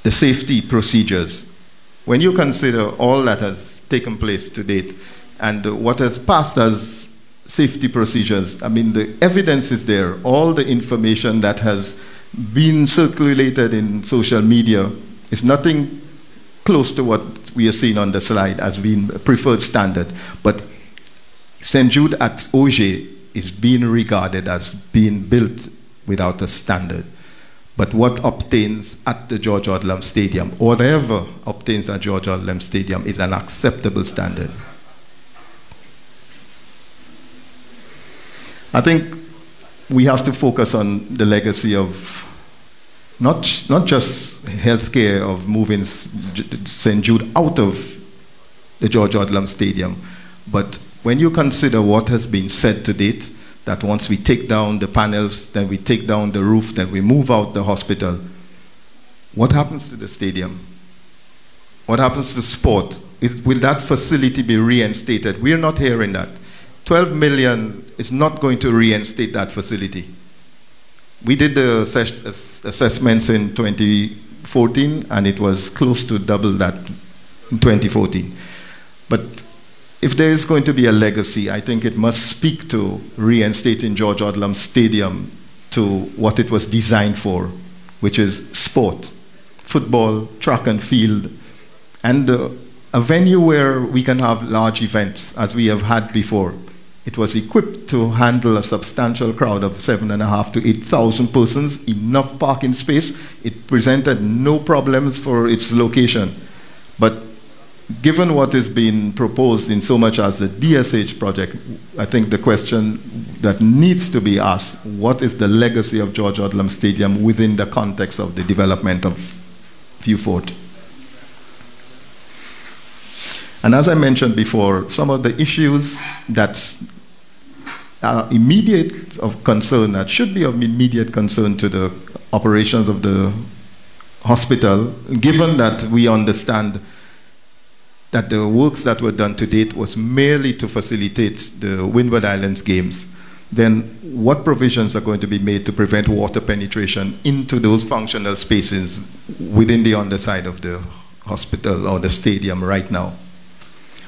the safety procedures. When you consider all that has taken place to date and what has passed as safety procedures, I mean, the evidence is there. All the information that has been circulated in social media is nothing close to what we are seeing on the slide as being a preferred standard. But St. Jude at Auger is being regarded as being built without a standard. But what obtains at the George Odlum Stadium, or whatever obtains at George Odlum Stadium, is an acceptable standard. I think we have to focus on the legacy of not just healthcare, of moving St. Jude out of the George Odlum Stadium, but when you consider what has been said to date, that once we take down the panels, then we take down the roof, then we move out the hospital, what happens to the stadium? What happens to sport? Will that facility be reinstated? We're not hearing that. 12 million is not going to reinstate that facility. We did the assessments in 2014, and it was close to double that in 2014. But if there is going to be a legacy, I think it must speak to reinstating George Odlum Stadium to what it was designed for, which is sport, football, track and field, and a venue where we can have large events, as we have had before. It was equipped to handle a substantial crowd of 7,500 to 8,000 persons, enough parking space. It presented no problems for its location. But given what is being proposed in so much as the DSH project, I think the question that needs to be asked, what is the legacy of George Odlum Stadium within the context of the development of Vieux Fort? And as I mentioned before, some of the issues that are immediate of concern, that should be of immediate concern to the operations of the hospital, given that we understand that the works that were done to date was merely to facilitate the Windward Islands Games, then what provisions are going to be made to prevent water penetration into those functional spaces within the underside of the hospital or the stadium right now?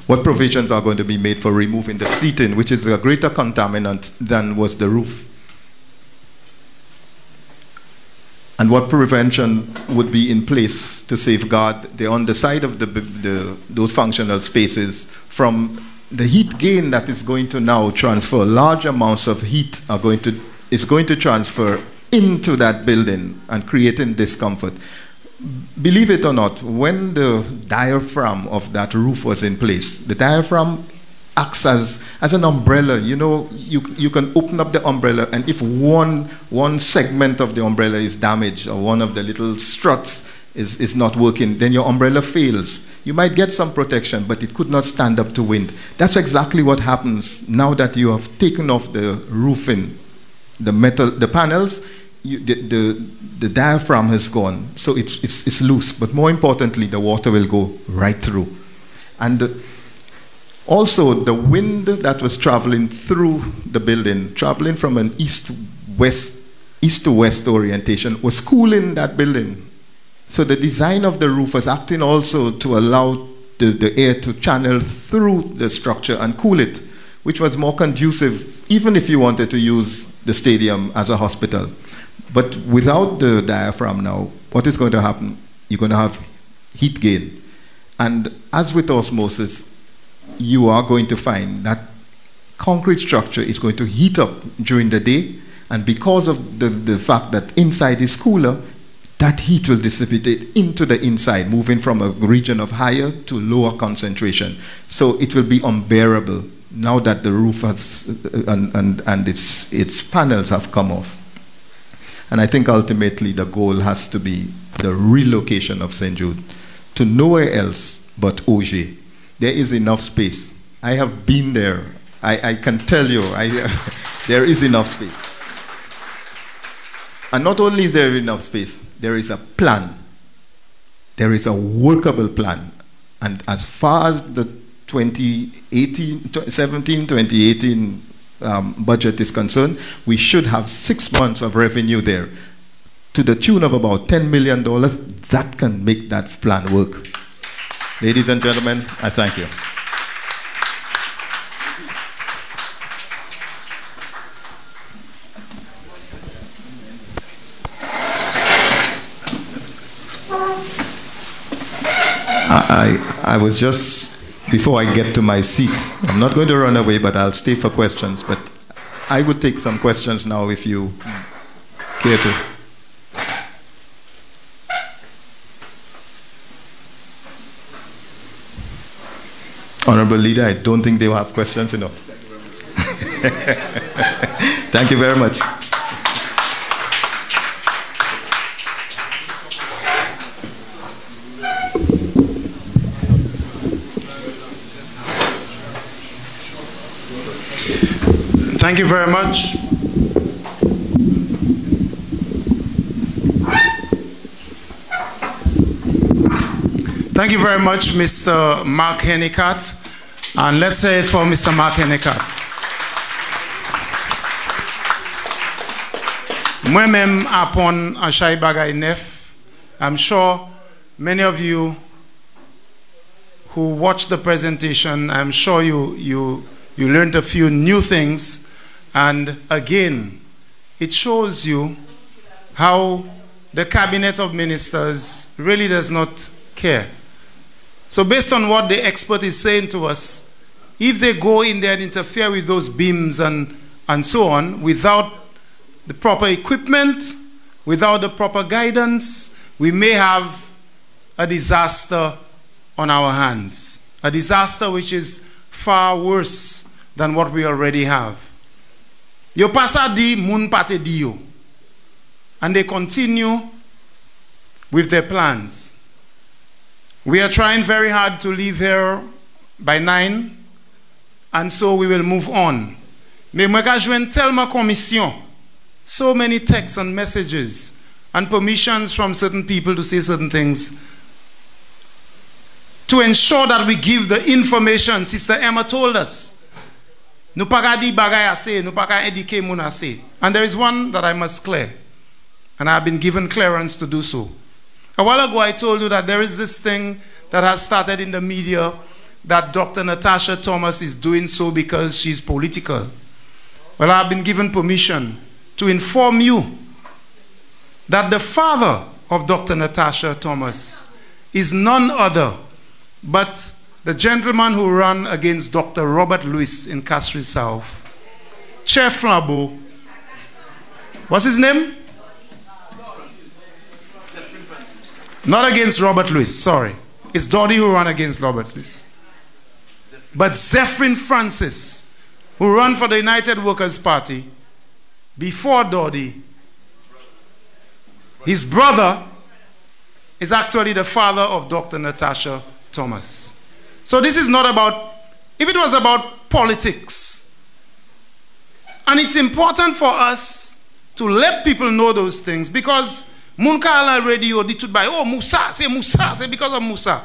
What provisions are going to be made for removing the seating, which is a greater contaminant than was the roof? And what prevention would be in place to safeguard the underside of those functional spaces from the heat gain that is going to now transfer? Large amounts of heat is going to transfer into that building and creating discomfort. Believe it or not, when the diaphragm of that roof was in place, the diaphragm acts as an umbrella. You know, you can open up the umbrella, and if one segment of the umbrella is damaged, or one of the little struts is not working, then your umbrella fails. You might get some protection, but it could not stand up to wind. That's exactly what happens now that you have taken off the roofing, the panels. The diaphragm has gone, so it's loose, but more importantly, the water will go right through. And also, the wind that was traveling through the building, traveling from an east-west east to west orientation, was cooling that building. So the design of the roof was acting also to allow the air to channel through the structure and cool it, which was more conducive, even if you wanted to use the stadium as a hospital. But without the diaphragm now, what is going to happen? You're going to have heat gain. And as with osmosis, you are going to find that concrete structure is going to heat up during the day, and because of the fact that inside is cooler, that heat will dissipate into the inside, moving from a region of higher to lower concentration. So it will be unbearable now that the roof has, and its panels have come off. And I think ultimately the goal has to be the relocation of St.Jude to nowhere else but Auger. There is enough space. I have been there. I can tell you, there is enough space. And not only is there enough space, there is a plan. There is a workable plan. And as far as the 2018 budget is concerned, we should have 6 months of revenue there to the tune of about $10 million. That can make that plan work. Ladies and gentlemen, I thank you. I was just, before I get to my seat, I'm not going to run away, but I'll stay for questions. But I would take some questions now if you care to. Honorable Leader, I don't think they will have questions enough. Thank you very much. Thank you very much. Thank you very much, Mr. Mark Hennicat. And let's say it for Mr. Mark Hennicat. Moi-même apon Achai Bagay Nef. I'm sure many of you who watched the presentation, I'm sure you learned a few new things. And again, it shows you how the Cabinet of Ministers really does not care. So based on what the expert is saying to us, if they go in there and interfere with those beams and so on, without the proper equipment, without the proper guidance, we may have a disaster on our hands. A disaster which is far worse than what we already have. Yo pasa di mun pate di yo. And they continue with their plans. We are trying very hard to leave here by 9, and so we will move on. Mais moi ka jwen tellement commission, so many texts and messages and permissions from certain people to say certain things, to ensure that we give the information Sister Emma told us. Nou pa ka di bagay ase, nou pa ka edike moun ase. And there is one that I must clear, and I have been given clearance to do so. A while ago I told you that there is this thing that has started in the media that Dr. Natasha Thomas is doing so because she's political. Well, I've been given permission to inform you that the father of Dr. Natasha Thomas is none other but the gentleman who ran against Dr. Robert Lewis in Castries South, Chair Flambeau. What's his name? Not against Robert Lewis, sorry. It's Doddy who ran against Robert Lewis. But Zephyrin Francis, who ran for the United Workers' Party before Doddy, his brother is actually the father of Dr. Natasha Thomas. So this is not about, if it was about politics, and it's important for us to let people know those things, because Munkala radio ditut by, oh Musa, say because of Musa.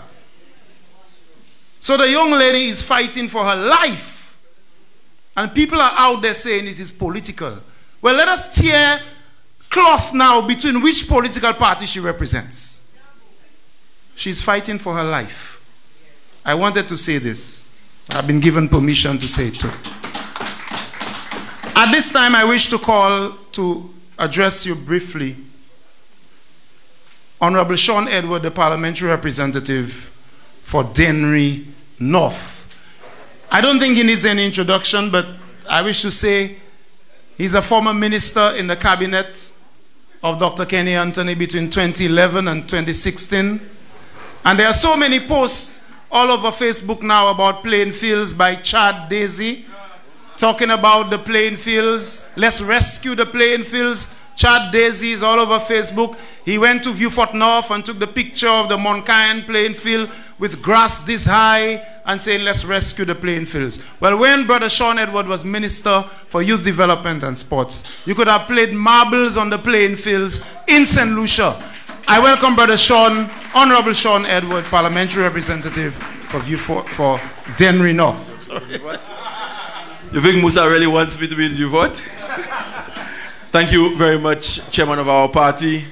So the young lady is fighting for her life, and people are out there saying it is political. Well, let us tear cloth now between which political party she represents. She's fighting for her life. I wanted to say this. I've been given permission to say it too. At this time, I wish to call to address you briefly Honorable Sean Edward, the parliamentary representative for Dennery North. I don't think he needs any introduction, but I wish to say he's a former minister in the cabinet of Dr. Kenny Anthony between 2011 and 2016. And there are so many posts all over Facebook now about playing fields by Chad Daisy, talking about the playing fields. Let's rescue the playing fields. Chad Daisy is all over Facebook. He went to Viewfort North and took the picture of the Moncayan playing field with grass this high and saying, let's rescue the playing fields. Well, when Brother Sean Edward was Minister for Youth Development and Sports, you could have played marbles on the playing fields in St. Lucia. I welcome Brother Sean, Honorable Sean Edward, Parliamentary Representative for Dennery North. Sorry, what? You think Musa really wants me to be in Viewfort? Thank you very much, Chairman of our party.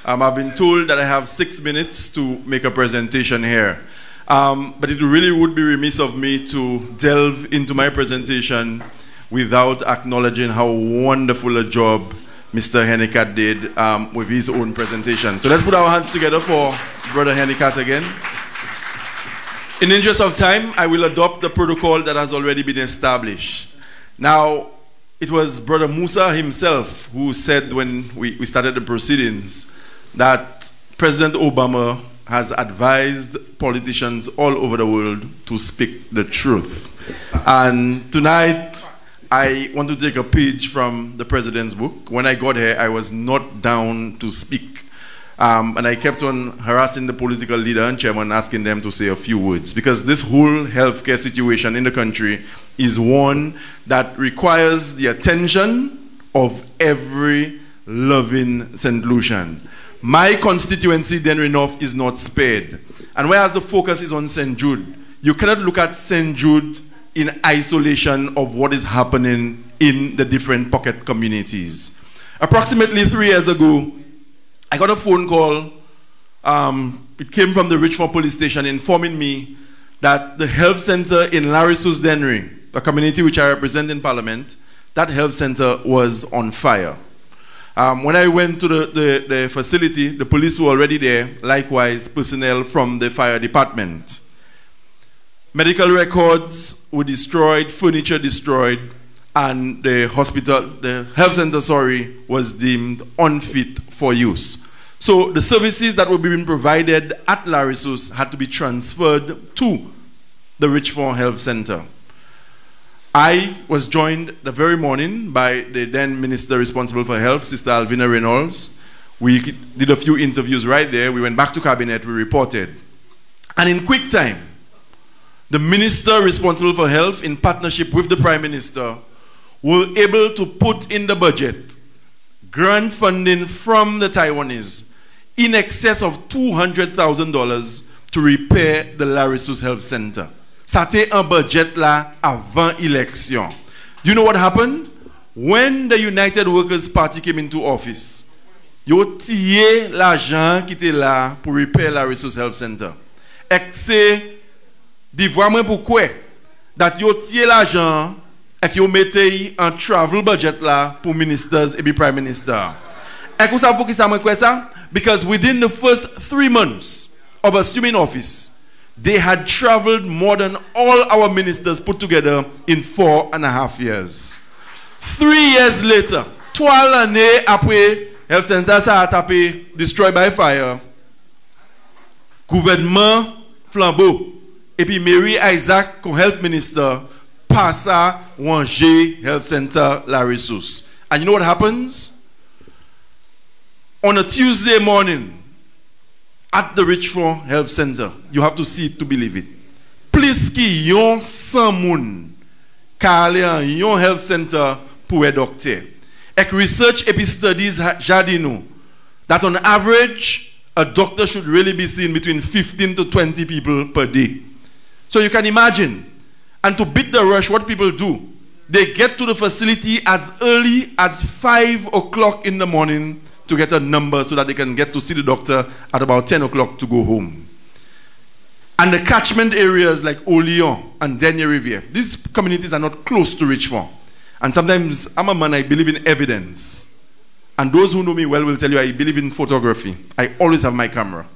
I've been told that I have 6 minutes to make a presentation here. But it really would be remiss of me to delve into my presentation without acknowledging how wonderful a job Mr. Hennicat did with his own presentation. So let's put our hands together for Brother Hennicat again. In the interest of time, I will adopt the protocol that has already been established. Now, it was Brother Musa himself who said when we started the proceedings that President Obama has advised politicians all over the world to speak the truth. And tonight, I want to take a page from the President's book. When I got here, I was not down to speak. And I kept on harassing the political leader and chairman, asking them to say a few words. Because this whole healthcare situation in the country is one that requires the attention of every loving St. Lucian. My constituency, Dennery North, is not spared. And whereas the focus is on St. Jude, you cannot look at St. Jude in isolation of what is happening in the different pocket communities. Approximately 3 years ago, I got a phone call. It came from the Richmond police station informing me that the health center in Larissus Dennery, the community which I represent in Parliament, that health center was on fire. When I went to the facility, the police were already there, likewise personnel from the fire department. Medical records were destroyed, furniture destroyed, and the health center, was deemed unfit for use. So the services that were being provided at Larissus had to be transferred to the Richmond Health Center. I was joined the very morning by the then minister responsible for health, Sister Alvina Reynolds. We did a few interviews right there. We went back to cabinet, we reported. And in quick time, the minister responsible for health, in partnership with the Prime Minister, were able to put in the budget grant funding from the Taiwanese in excess of $200,000 to repair the Larissus Health Center. C'était un budget là avant election. You know what happened? When the United Workers Party came into office, yo tiré l'argent qui était là pour repair Larissus Health Center. Excès d'y voir pourquoi that yo tiré l'argent et que yo mettez un travel budget là pour ministers et prime minister. Et vous savez pourquoi ça me quoi ça? Because within the first 3 months of assuming office, they had traveled more than all our ministers put together in 4.5 years. 3 years later, 3 années après, health center ça a tapé, destroyed by fire. Gouvernement flambeau. Et puis Mary Isaac, comme health minister, passe à Wangé Health Center Larissus. And you know what happens? On a Tuesday morning, at the Richmond Health Center, you have to see it to believe it. Plus ki yon 100 moun ka ale an yon health center pou e docteur. Ek research epi studies jadi nou that on average a doctor should really be seeing between 15 to 20 people per day. So you can imagine, and to beat the rush, what people do, They get to the facility as early as 5 o'clock in the morning to get a number so that they can get to see the doctor at about 10 o'clock to go home. And the catchment areas like Oleon and Denier Riviere, these communities are not close to Richmond. And sometimes, I'm a man, I believe in evidence. And those who know me well will tell you I believe in photography. I always have my camera.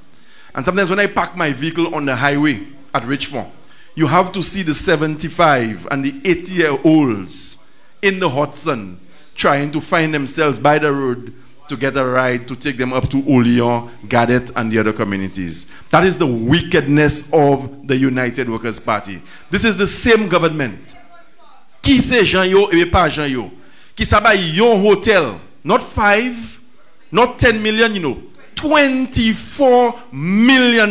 And sometimes when I park my vehicle on the highway at Richmond, you have to see the 75 and the 80-year-olds in the hot sun trying to find themselves by the road to get a ride to take them up to Oleon, Gadet, and the other communities. That is the wickedness of the United Workers' Party. This is the same government. Qui c'est Jean yo et pas Jean yo? Qui s'abay yon hotel, not 5, not 10 million, you know, $24 million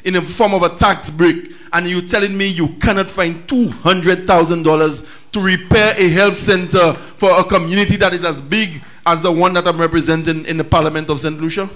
in the form of a tax break. And you're telling me you cannot find $200,000 to repair a health center for a community that is as big as the one that I'm representing in the Parliament of St. Lucia?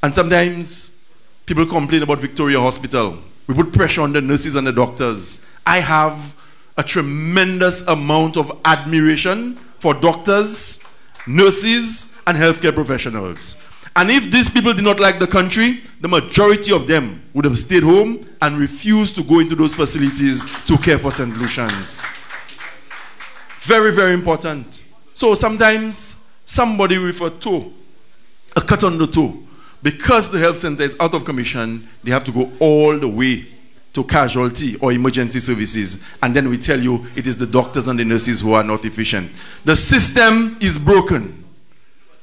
And sometimes people complain about Victoria Hospital. We put pressure on the nurses and the doctors. I have a tremendous amount of admiration for doctors, nurses, and healthcare professionals. And if these people did not like the country, the majority of them would have stayed home and refused to go into those facilities to care for St. Lucians. Very, very important. So sometimes somebody with a toe, a cut on the toe, because the health center is out of commission, they have to go all the way to casualty or emergency services. And then we tell you it is the doctors and the nurses who are not efficient. The system is broken.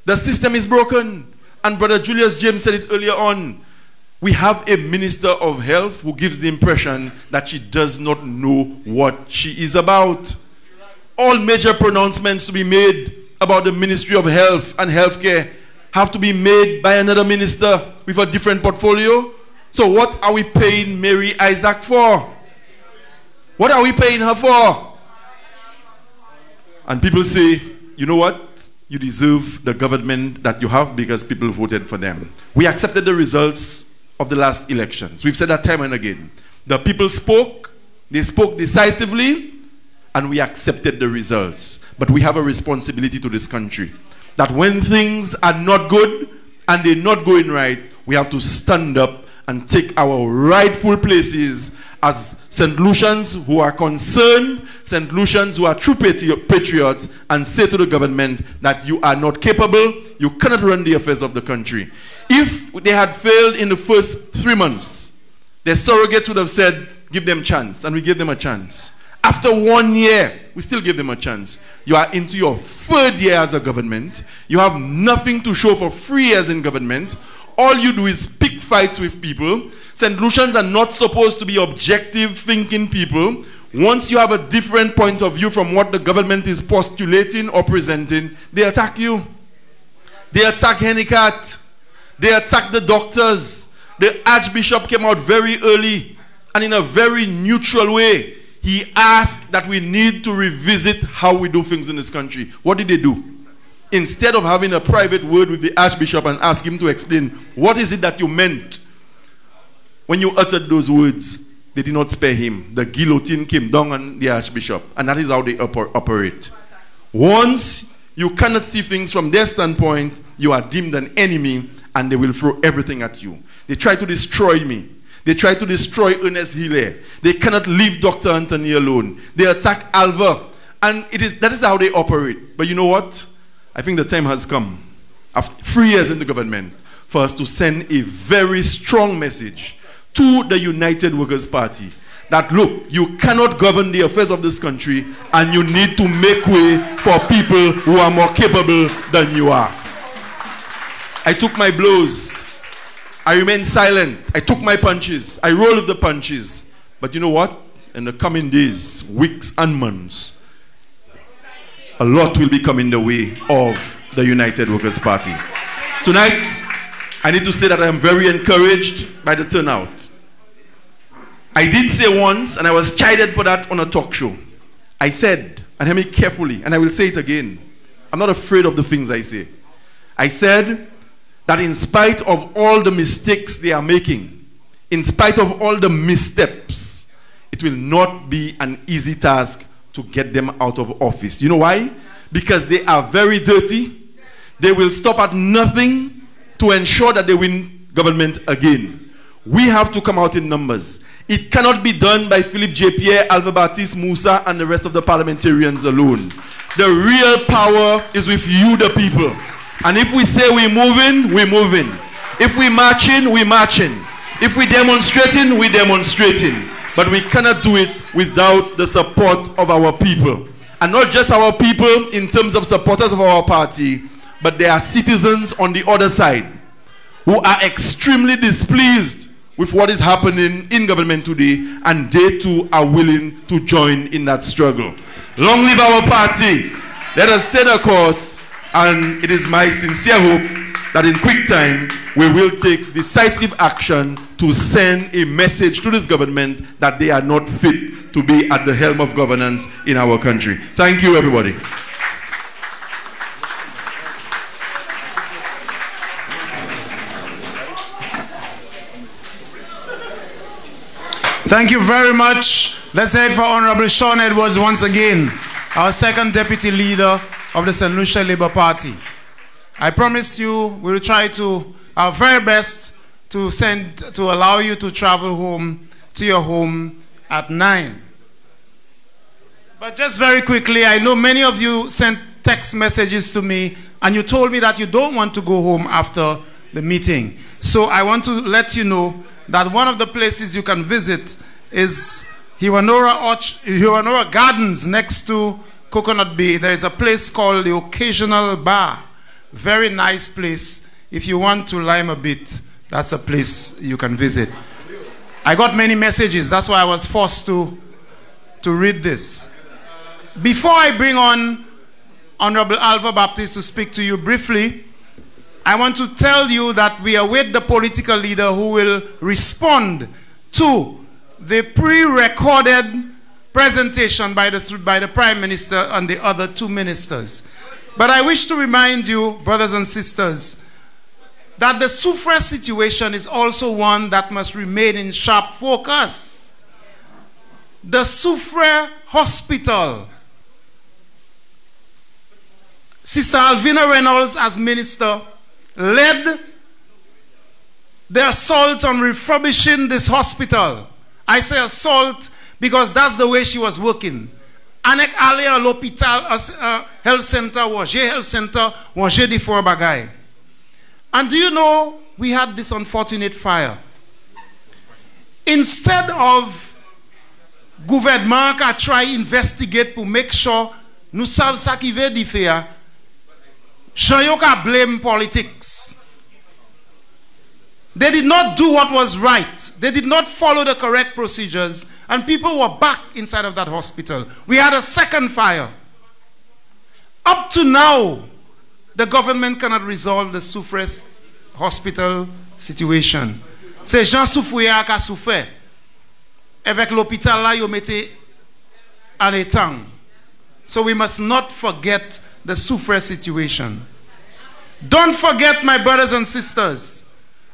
The system is broken. And Brother Julius James said it earlier on. We have a minister of health who gives the impression that she does not know what she is about. All major pronouncements to be made about the Ministry of Health and Healthcare have to be made by another minister with a different portfolio. So what are we paying Mary Isaac for? What are we paying her for? And people say, you know what? You deserve the government that you have because people voted for them. We accepted the results of the last elections. We've said that time and again. The people spoke, they spoke decisively, and we accepted the results. But we have a responsibility to this country. That when things are not good and they're not going right, we have to stand up and take our rightful places as St. Lucians who are concerned, St. Lucians who are true patriots, and say to the government that you are not capable, you cannot run the affairs of the country. If they had failed in the first 3 months, their surrogates would have said, give them a chance, and we gave them a chance. After 1 year, we still give them a chance. You are into your 3rd year as a government. You have nothing to show for 3 years in government. All you do is pick fights with people. St. Lucians are not supposed to be objective thinking people. Once you have a different point of view from what the government is postulating or presenting, they attack you. They attack Hennicat. They attack the doctors. The Archbishop came out very early and in a very neutral way. He asked that we need to revisit how we do things in this country. What did they do? Instead of having a private word with the Archbishop and ask him to explain, what is it that you meant when you uttered those words? They did not spare him. The guillotine came down on the Archbishop. And that is how they operate. Once you cannot see things from their standpoint, you are deemed an enemy and they will throw everything at you. They try to destroy me. They try to destroy Ernest Hilaire. They cannot leave Dr. Anthony alone. They attack Alva. And that is how they operate. But you know what? I think the time has come, after 3 years in the government, for us to send a very strong message to the United Workers' Party that, look, you cannot govern the affairs of this country and you need to make way for people who are more capable than you are. I took my blows. I remained silent. I took my punches. I rolled with the punches. But you know what? In the coming days, weeks and months, a lot will be coming the way of the United Workers' Party. Tonight, I need to say that I am very encouraged by the turnout. I did say once, and I was chided for that on a talk show. I said, and hear me carefully, and I will say it again, I'm not afraid of the things I say. I said that in spite of all the mistakes they are making, in spite of all the missteps, it will not be an easy task to get them out of office. You know why? Because they are very dirty. They will stop at nothing to ensure that they win government again. We have to come out in numbers. It cannot be done by Philippe J. Pierre, Alva Baptiste, Musa, and the rest of the parliamentarians alone. The real power is with you, the people. And if we say we're moving, we're moving. If we're marching, we're marching. If we're demonstrating, we're demonstrating. But we cannot do it without the support of our people. And not just our people in terms of supporters of our party, but there are citizens on the other side who are extremely displeased with what is happening in government today, and they too are willing to join in that struggle. Long live our party. Let us stay the course, and it is my sincere hope that in quick time we will take decisive action to send a message to this government that they are not fit to be at the helm of governance in our country. Thank you, everybody. Thank you very much. Let's head for Honorable Sean Edwards once again, our second deputy leader of the St. Lucia Labour Party. I promised you we will try to our very best to allow you to travel home to your home at 9. But just very quickly, I know many of you sent text messages to me and you told me that you don't want to go home after the meeting. So I want to let you know that one of the places you can visit is Hiwanora Gardens next to Coconut Bay. There is a place called the Occasional Bar. Very nice place. If you want to lime a bit, that's a place you can visit. I got many messages. That's why I was forced to read this. Before I bring on Honorable Alva Baptiste to speak to you briefly, I want to tell you that we await the political leader who will respond to the pre-recorded presentation by the Prime Minister and the other two ministers. But I wish to remind you, brothers and sisters, that the Soufrière situation is also one that must remain in sharp focus. The Soufrière Hospital. Sister Alvina Reynolds, as minister, led the assault on refurbishing this hospital. I say assault because that's the way she was working. Anek ale à l'hôpital, health center, Waje health center, Waje di for bagay. And do you know, we had this unfortunate fire. Instead of gouvernement ka try investigate to make sure nous savons ça qui veut di faire, Jean-Yon ka blame politics. They did not do what was right. They did not follow the correct procedures, and people were back inside of that hospital. We had a second fire. Up to now, the government cannot resolve the Soufrière hospital situation. C'est Jean Soufrière qui a souffert. Avec l'hôpital là, yo mette en étang. So we must not forget the Soufrière situation. Don't forget, my brothers and sisters,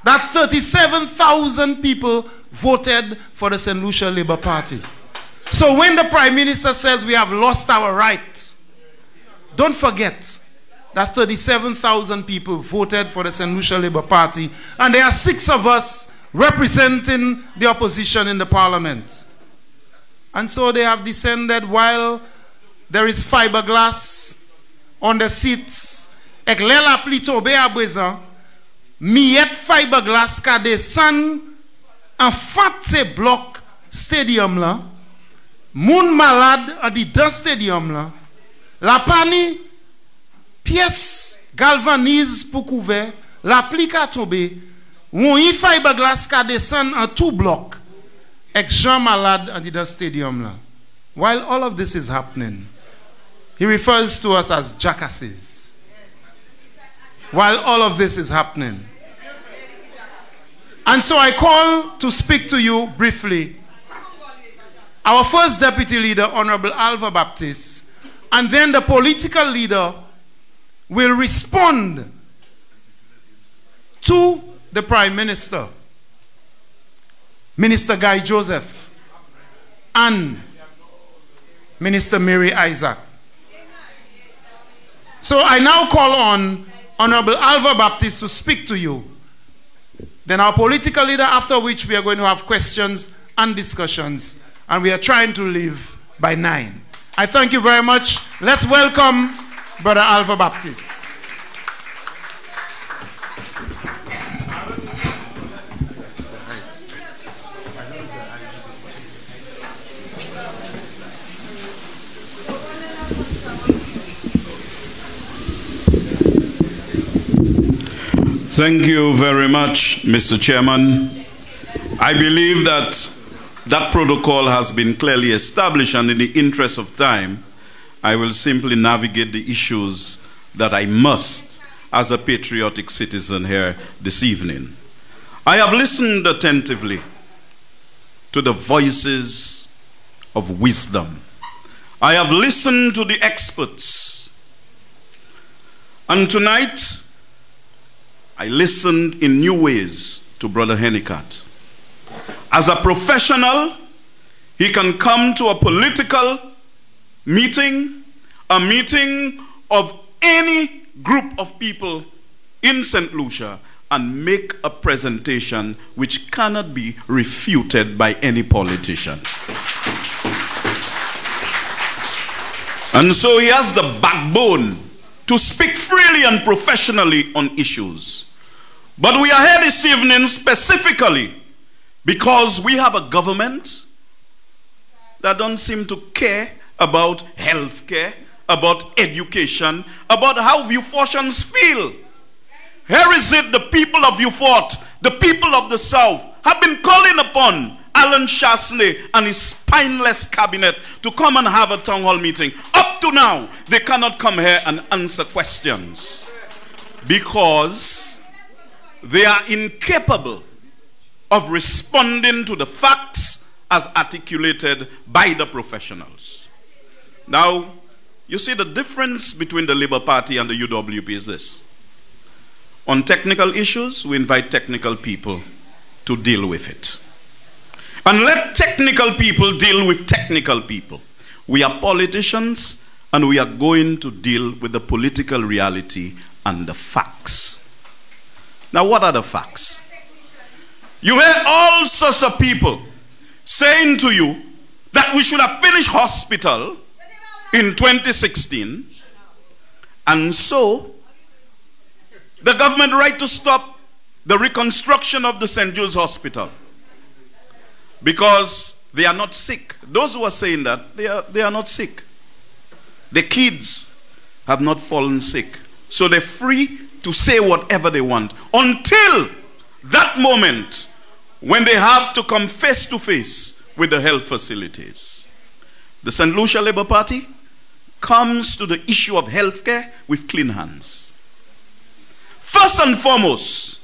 that 37,000 people voted for the St. Lucia Labour Party. So when the Prime Minister says we have lost our right, don't forget that 37,000 people voted for the St. Lucia Labour Party, and there are 6 of us representing the opposition in the parliament. And so they have descended while there is fiberglass on the seats. Ek lè la pli tombe à présent, miette fiberglass ka descend en fat se bloc stadium là. Moun malade a di dans stadium là. La pani pièce galvanise pour couvert, la pli ka tombe, ou y fiberglass ka descend en tout bloc. Ek Jean malade a di dans stadium là. While all of this is happening, he refers to us as jackasses. While all of this is happening. And so I call to speak to you briefly our first deputy leader, Honorable Alva Baptiste, and then the political leader will respond to the Prime Minister, Minister Guy Joseph. and Minister Mary Isaac. So I now call on Honorable Alva Baptist to speak to you. Then our political leader, after which we are going to have questions and discussions. And we are trying to leave by 9. I thank you very much. Let's welcome Brother Alva Baptist. Thank you very much, Mr. Chairman. I believe that protocol has been clearly established, and in the interest of time, I will simply navigate the issues that I must as a patriotic citizen here this evening. I have listened attentively to the voices of wisdom. I have listened to the experts. And tonight, I listened in new ways to Brother Hennicat. As a professional, he can come to a political meeting, a meeting of any group of people in St. Lucia, and make a presentation which cannot be refuted by any politician. And so he has the backbone to speak freely and professionally on issues. But we are here this evening specifically because we have a government that don't seem to care about health care, about education, about how Vieux-Fortians feel. Here is it, the people of Vieux-Fort, the people of the South, have been calling upon Alan Chasley and his spineless cabinet to come and have a town hall meeting. Up to now, they cannot come here and answer questions because they are incapable of responding to the facts as articulated by the professionals. Now, you see the difference between the Labour Party and the UWP is this. On technical issues, we invite technical people to deal with it. And let technical people deal with technical people. We are politicians and we are going to deal with the political reality and the facts. Now, what are the facts? You hear all sorts of people saying to you that we should have finished hospital in 2016, and so the government right to stop the reconstruction of the St. Jude's hospital because they are not sick. Those who are saying that, they are not sick. The kids have not fallen sick. So they're free to say whatever they want until that moment when they have to come face to face with the health facilities. The St. Lucia Labour Party comes to the issue of healthcare with clean hands. First and foremost,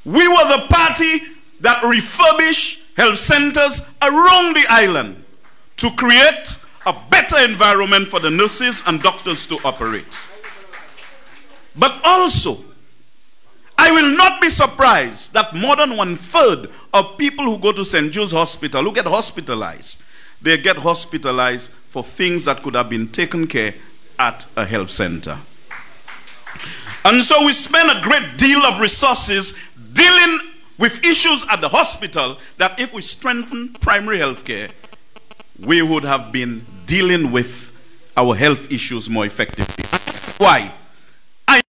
we were the party that refurbished health centers around the island to create a better environment for the nurses and doctors to operate. But also, I will not be surprised that more than 1/3 of people who go to St. Jude's Hospital, who get hospitalized, they get hospitalized for things that could have been taken care at a health center. And so we spend a great deal of resources dealing with issues at the hospital that if we strengthen primary health care, we would have been dealing with our health issues more effectively. Why? I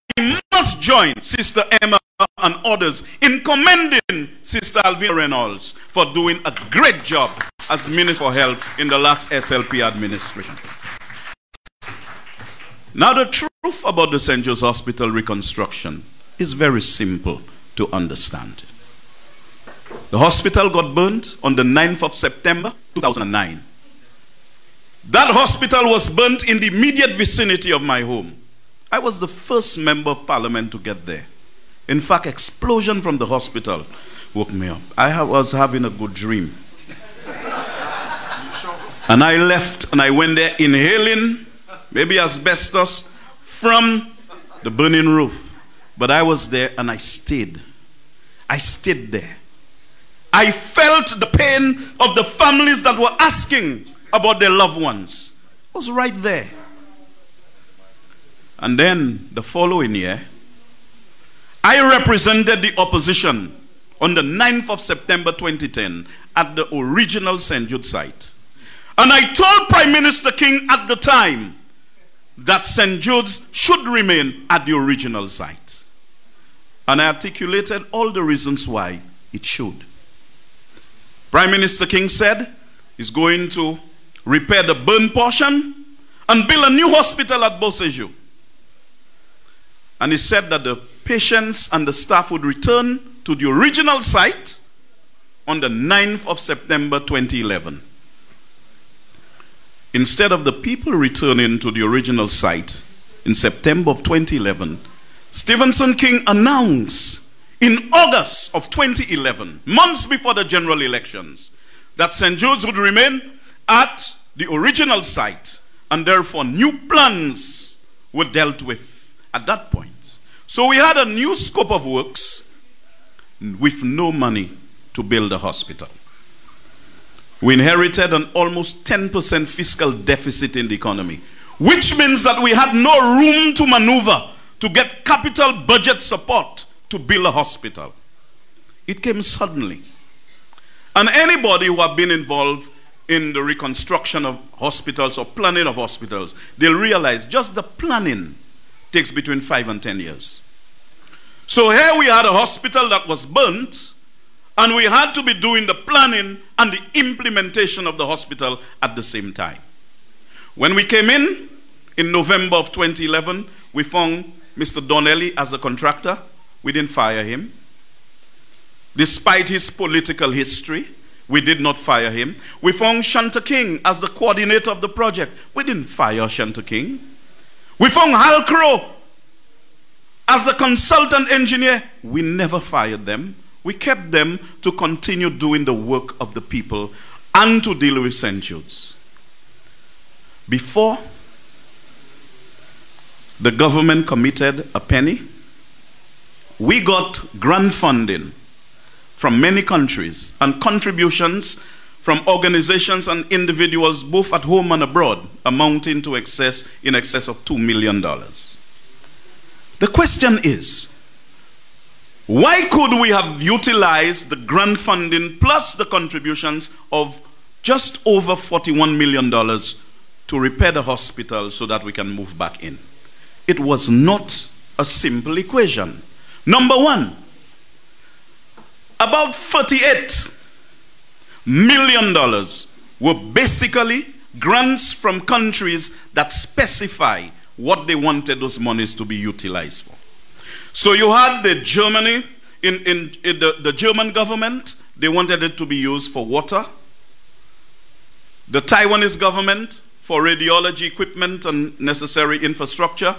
must join Sister Emma and others in commending Sister Alvina Reynolds for doing a great job as Minister for Health in the last SLP administration. Now, the truth about the St. Joe's Hospital reconstruction is very simple to understand. The hospital got burnt on the 9th of September 2009. That hospital was burnt in the immediate vicinity of my home. I was the first member of parliament to get there. In fact, explosion from the hospital woke me up. I was having a good dream. And I left and I went there inhaling maybe asbestos from the burning roof. But I was there and I stayed. I stayed there. I felt the pain of the families that were asking about their loved ones. It was right there. And then the following year, I represented the opposition on the 9th of September 2010 at the original St. Jude site. And I told Prime Minister King at the time that St. Jude's should remain at the original site. And I articulated all the reasons why it should. Prime Minister King said he's going to repair the burn portion and build a new hospital at St.Jude. And he said that the patients and the staff would return to the original site on the 9th of September 2011. Instead of the people returning to the original site in September of 2011, Stephenson King announced in August of 2011, months before the general elections, that St. Jude's would remain at the original site, and therefore new plans were dealt with at that point. So we had a new scope of works with no money to build a hospital. We inherited an almost 10% fiscal deficit in the economy, which means that we had no room to maneuver to get capital budget support to build a hospital. It came suddenly. And anybody who have been involved in the reconstruction of hospitals or planning of hospitals, they'll realize just the planning takes between 5 and 10 years. So here we had a hospital that was burnt, and we had to be doing the planning and the implementation of the hospital at the same time. When we came in November of 2011, we found Mr. Donnelly as a contractor. We didn't fire him. Despite his political history, we did not fire him. We found Shanta King as the coordinator of the project. We didn't fire Shanta King. We found Hal Crow as the consultant engineer. We never fired them. We kept them to continue doing the work of the people and to deal with St. Jude's. Before the government committed a penny, we got grant funding from many countries and contributions from organizations and individuals both at home and abroad, amounting to in excess of $2 million. The question is, why could we have utilized the grant funding plus the contributions of just over $41 million to repair the hospital so that we can move back in? It was not a simple equation. Number one, about $38 million were basically grants from countries that specify what they wanted those monies to be utilized for. So you had the Germany, the German government, they wanted it to be used for water. The Taiwanese government for radiology equipment and necessary infrastructure.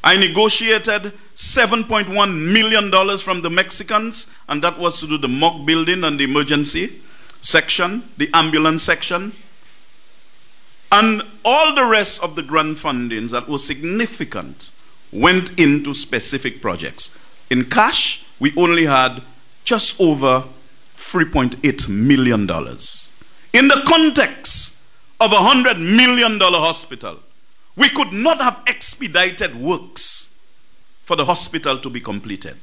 I negotiated $7.1 million from the Mexicans, and that was to do the mock building and the emergency section, the ambulance section. And all the rest of the grant fundings that were significant went into specific projects. In cash, we only had just over $3.8 million. In the context of a $100 million hospital, we could not have expedited works for the hospital to be completed.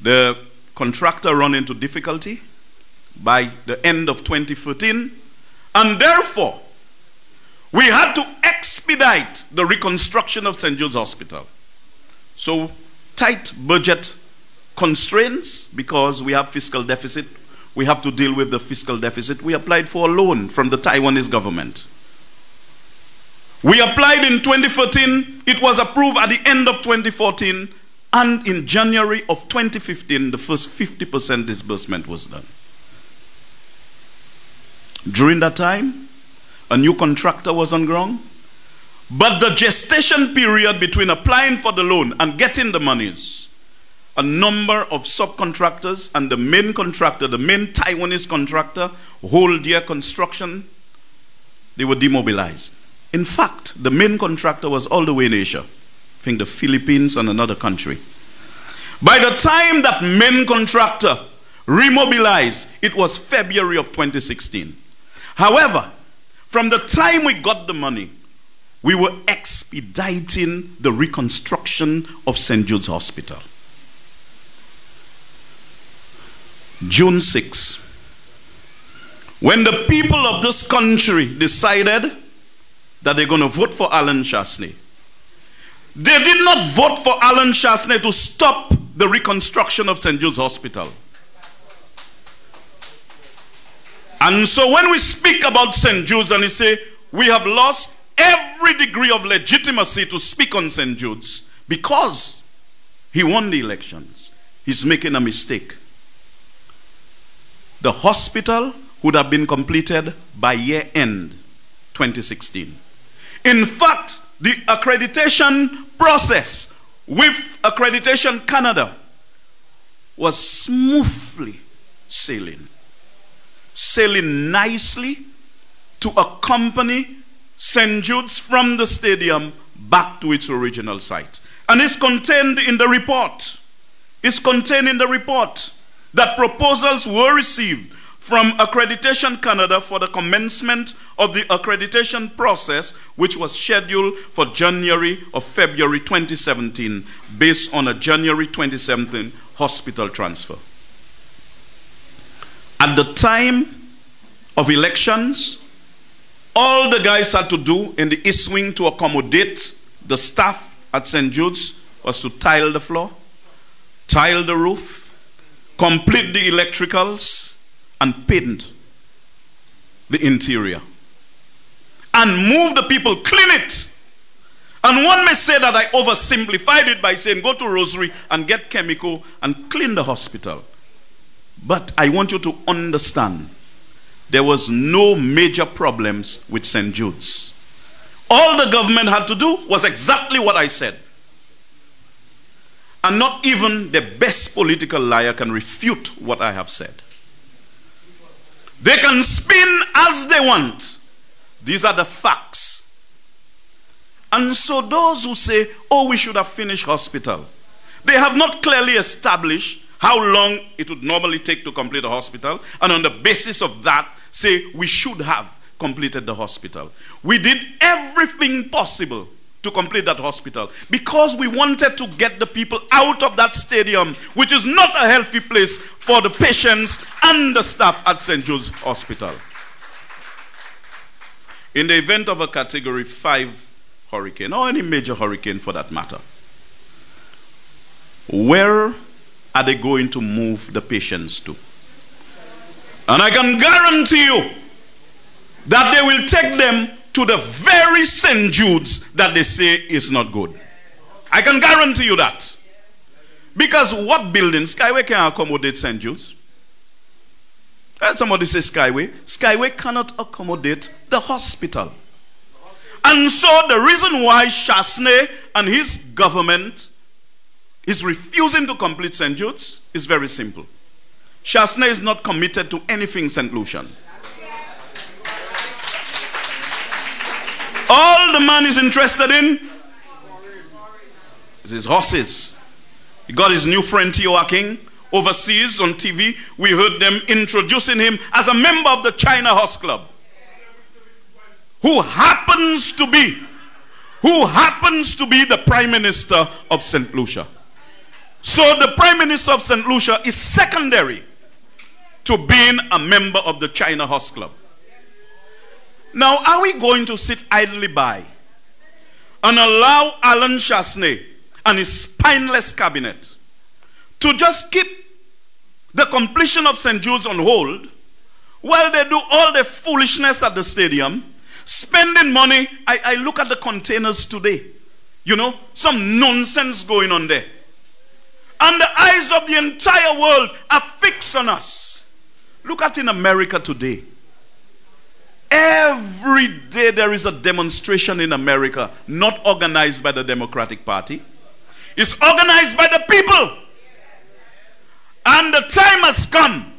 The contractor ran into difficulty by the end of 2013, and therefore, we had to expedite the reconstruction of St. Jude's Hospital. So, tight budget constraints, because we have fiscal deficit, we have to deal with the fiscal deficit. We applied for a loan from the Taiwanese government. We applied in 2014, it was approved at the end of 2014, and in January of 2015, the first 50% disbursement was done. During that time, a new contractor was on ground, but the gestation period between applying for the loan and getting the monies, a number of subcontractors and the main contractor, the main Taiwanese contractor, Whole Deer Construction, they were demobilized. In fact, the main contractor was all the way in Asia, I think the Philippines and another country. By the time that main contractor remobilize. It was February of 2016. However, from the time we got the money, we were expediting the reconstruction of St. Jude's Hospital. June 6, when the people of this country decided that they're going to vote for Alan Chasney, they did not vote for Alan Chasney to stop the reconstruction of St. Jude's Hospital. And so when we speak about St. Jude's and we say we have lost every degree of legitimacy to speak on St. Jude's because he won the elections, he's making a mistake. The hospital would have been completed by year end 2016. In fact, the accreditation process with Accreditation Canada was smoothly sailing nicely to accompany St. Jude's from the stadium back to its original site. And it's contained in the report. It's contained in the report that proposals were received from Accreditation Canada for the commencement of the accreditation process, which was scheduled for January or February 2017, based on a January 2017 hospital transfer. At the time of elections, all the guys had to do in the East Wing to accommodate the staff at St. Jude's was to tile the floor, tile the roof, complete the electricals, and paint the interior. And move the people, clean it. And one may say that I oversimplified it by saying go to Rosary and get chemical and clean the hospital. But I want you to understand, there was no major problems with St. Jude's. All the government had to do was exactly what I said. And not even the best political liar can refute what I have said. They can spin as they want. These are the facts. And so those who say, oh, we should have finished hospital, they have not clearly established how long it would normally take to complete a hospital, and on the basis of that, say we should have completed the hospital. We did everything possible to complete that hospital because we wanted to get the people out of that stadium, which is not a healthy place for the patients and the staff at St. Jude's Hospital. In the event of a Category 5 hurricane, or any major hurricane for that matter, where are they going to move the patients to? And I can guarantee you that they will take them to the very St. Jude's that they say is not good. I can guarantee you that. Because what building? Skyway can accommodate St. Jude's. Somebody says Skyway. Skyway cannot accommodate the hospital. And so the reason why Chasney and his government is refusing to complete St. Jude's is very simple. Chasney is not committed to anything St. Lucian. All the man is interested in is his horses. He got his new friend Tioa King overseas on TV. We heard them introducing him as a member of the China Horse Club, who happens to be the Prime Minister of St. Lucia. So the Prime Minister of St. Lucia is secondary to being a member of the China Horse Club. Now, are we going to sit idly by and allow Alan Chasney and his spineless cabinet to just keep the completion of St. Jude's on hold while they do all the foolishness at the stadium, spending money? I look at the containers today. You know, some nonsense going on there. And the eyes of the entire world are fixed on us. Look at in America today. Every day there is a demonstration in America, not organized by the Democratic Party. It's organized by the people. And the time has come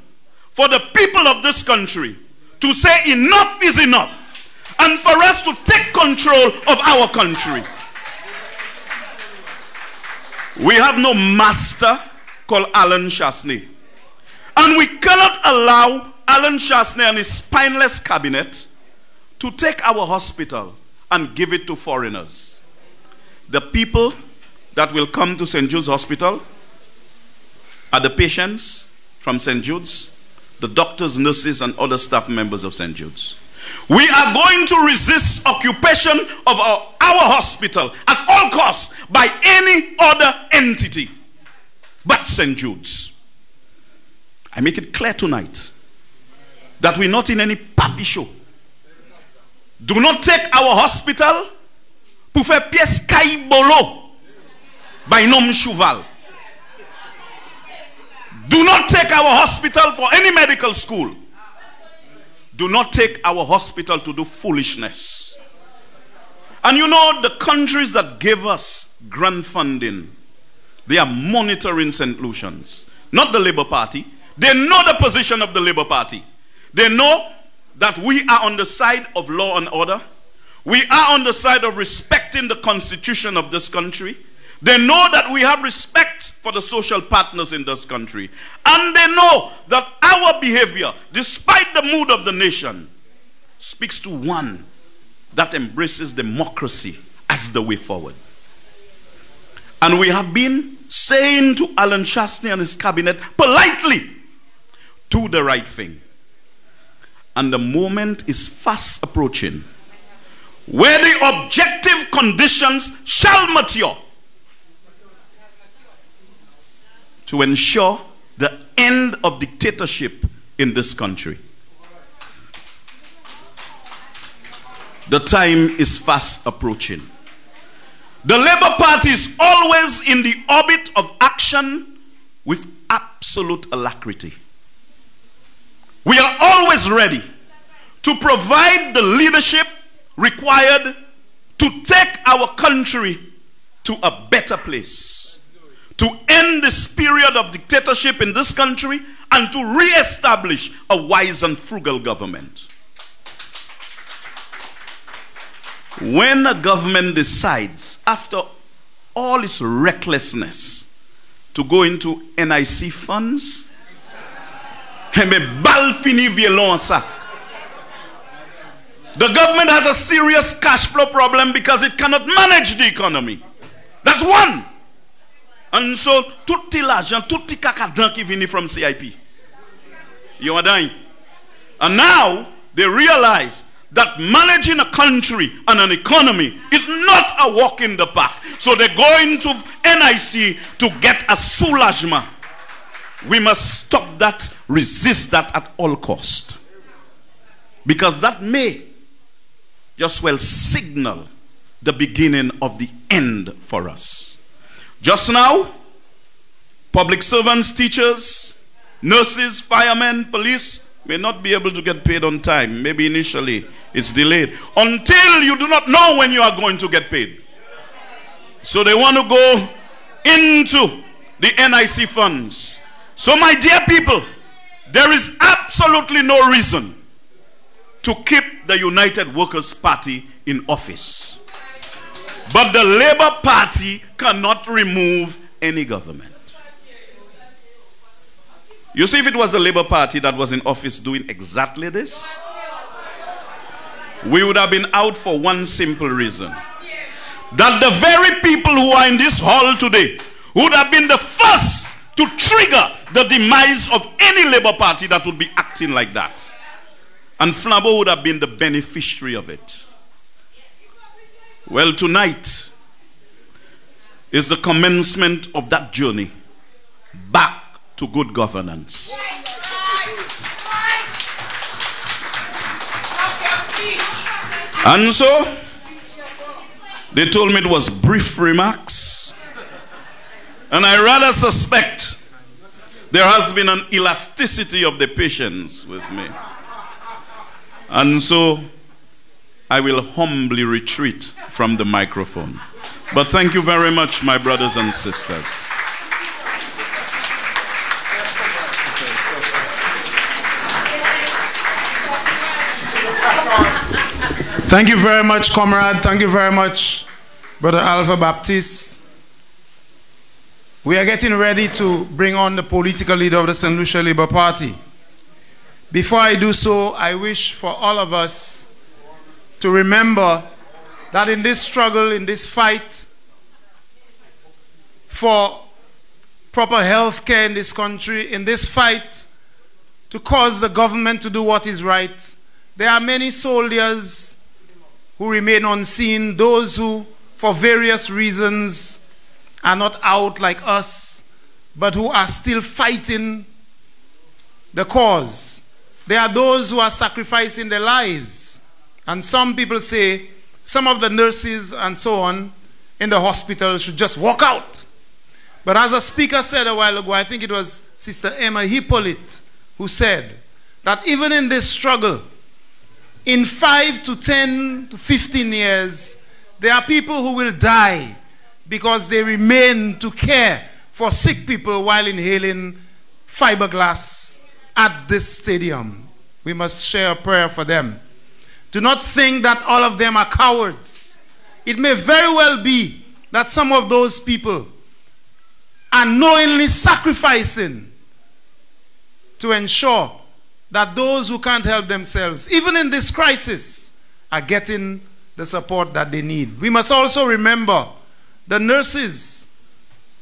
for the people of this country to say enough is enough, and for us to take control of our country. We have no master called Alan Chasney. And we cannot allow Alan Chasney and his spineless cabinet to take our hospital and give it to foreigners. The people that will come to St. Jude's Hospital are the patients from St. Jude's, the doctors, nurses, and other staff members of St. Jude's. We are going to resist occupation of our hospital at all costs by any other entity but St. Jude's. I make it clear tonight that we're not in any papi show. Do not take our hospital pour faire pièce caïbolo by nom Chouval. Do not take our hospital for any medical school. Do not take our hospital to do foolishness. And you know, the countries that gave us grant funding, they are monitoring St. Lucians, not the Labour Party. They know the position of the Labour Party. They know that we are on the side of law and order. We are on the side of respecting the constitution of this country. They know that we have respect for the social partners in this country. And they know that our behavior, despite the mood of the nation, speaks to one that embraces democracy as the way forward. And we have been saying to Alan Chasney and his cabinet politely, do the right thing. And the moment is fast approaching where the objective conditions shall mature to ensure the end of dictatorship in this country. The time is fast approaching. The Labour Party is always in the orbit of action with absolute alacrity. We are always ready to provide the leadership required to take our country to a better place, to end this period of dictatorship in this country, and to re-establish a wise and frugal government. When a government decides, after all its recklessness, to go into NIC funds, the government has a serious cash flow problem because it cannot manage the economy. That's one. And so, tout l'argent, tout the cacadan qui vient from CIP. You are dying. And now, they realize that managing a country and an economy is not a walk in the park. So they go into NIC to get a soulagement. We must stop that, resist that at all cost. Because that may just well signal the beginning of the end for us. Just now, public servants, teachers, nurses, firemen, police may not be able to get paid on time. Maybe initially it's delayed until you do not know when you are going to get paid. So they want to go into the NIC funds. So my dear people, there is absolutely no reason to keep the United Workers' Party in office. But the Labour Party cannot remove any government. You see, if it was the Labour Party that was in office doing exactly this, we would have been out for one simple reason. That the very people who are in this hall today would have been the first to trigger the demise of any Labour Party that would be acting like that. And Flambeau would have been the beneficiary of it. Well, tonight is the commencement of that journey back to good governance. And so, they told me it was brief remarks. And I rather suspect there has been an elasticity of the patience with me. And so, I will humbly retreat from the microphone. But thank you very much, my brothers and sisters. Thank you very much, comrade. Thank you very much, Brother Alpha Baptiste. We are getting ready to bring on the political leader of the St. Lucia Labour Party. Before I do so, I wish for all of us to remember that in this struggle, in this fight for proper health care in this country, in this fight to cause the government to do what is right, there are many soldiers who remain unseen, those who, for various reasons, are not out like us, but who are still fighting the cause. There are those who are sacrificing their lives. And some people say some of the nurses and so on in the hospital should just walk out. But as a speaker said a while ago, I think it was Sister Emma Hippolyta who said that even in this struggle, in 5 to 10 to 15 years, there are people who will die because they remain to care for sick people while inhaling fiberglass at this stadium. We must share a prayer for them. Do not think that all of them are cowards. It may very well be that some of those people are knowingly sacrificing to ensure that those who can't help themselves, even in this crisis, are getting the support that they need. We must also remember the nurses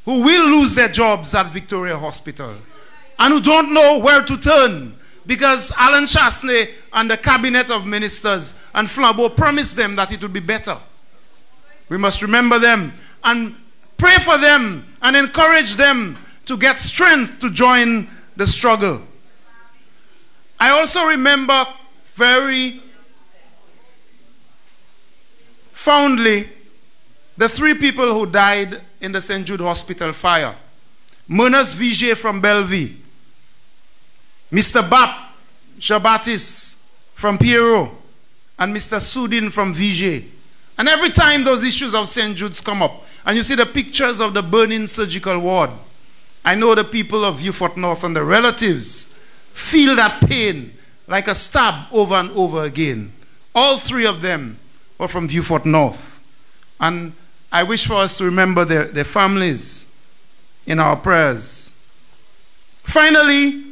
who will lose their jobs at Victoria Hospital and who don't know where to turn because Alan Chasney and the cabinet of ministers and Flambeau promised them that it would be better. We must remember them and pray for them and encourage them to get strength to join the struggle. I also remember very fondly the 3 people who died in the St.Jude Hospital fire. Menas Vigé from Bellevue, Mr. Bap Jabatis from Pierre, and Mr. Sudin from Vigé. And every time those issues of St. Jude's come up, and you see the pictures of the burning surgical ward, I know the people of Vieux Fort North and the relatives feel that pain like a stab over and over again. All 3 of them were from Vieux Fort North. And I wish for us to remember their families in our prayers. Finally,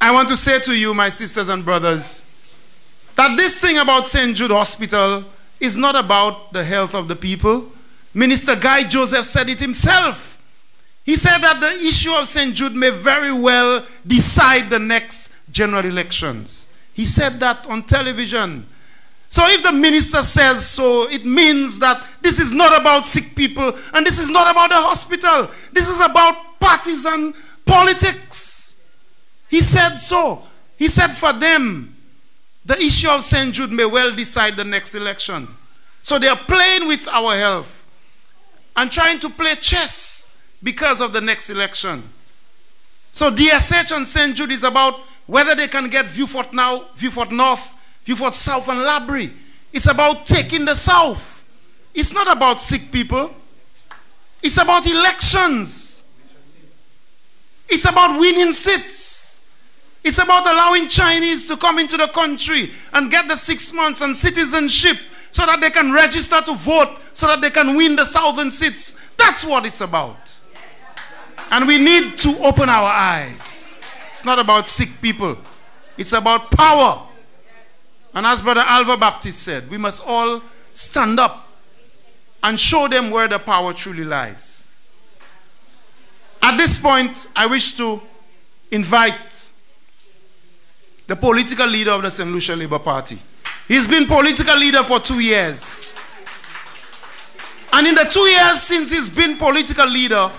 I want to say to you, my sisters and brothers, that this thing about St. Jude Hospital is not about the health of the people. Minister Guy Joseph said it himself. He said that the issue of St. Jude may very well decide the next general elections. He said that on television. So if the minister says so, it means that this is not about sick people and this is not about the hospital. This is about partisan politics. He said so. He said for them, the issue of St. Jude may well decide the next election. So they are playing with our health and trying to play chess because of the next election. So DSH and St. Jude is about whether they can get Vieux Fort North, Vieux Fort South and Labrie. It's about taking the South. It's not about sick people. It's about elections. It's about winning seats. It's about allowing Chinese to come into the country and get the 6 months and citizenship so that they can register to vote, so that they can win the southern seats. That's what it's about. And we need to open our eyes. It's not about sick people. It's about power. And as Brother Alva Baptist said, we must all stand up and show them where the power truly lies. At this point, I wish to invite the political leader of the St. Lucia Labour Party. He's been political leader for 2 years. And in the 2 years since he's been political leader,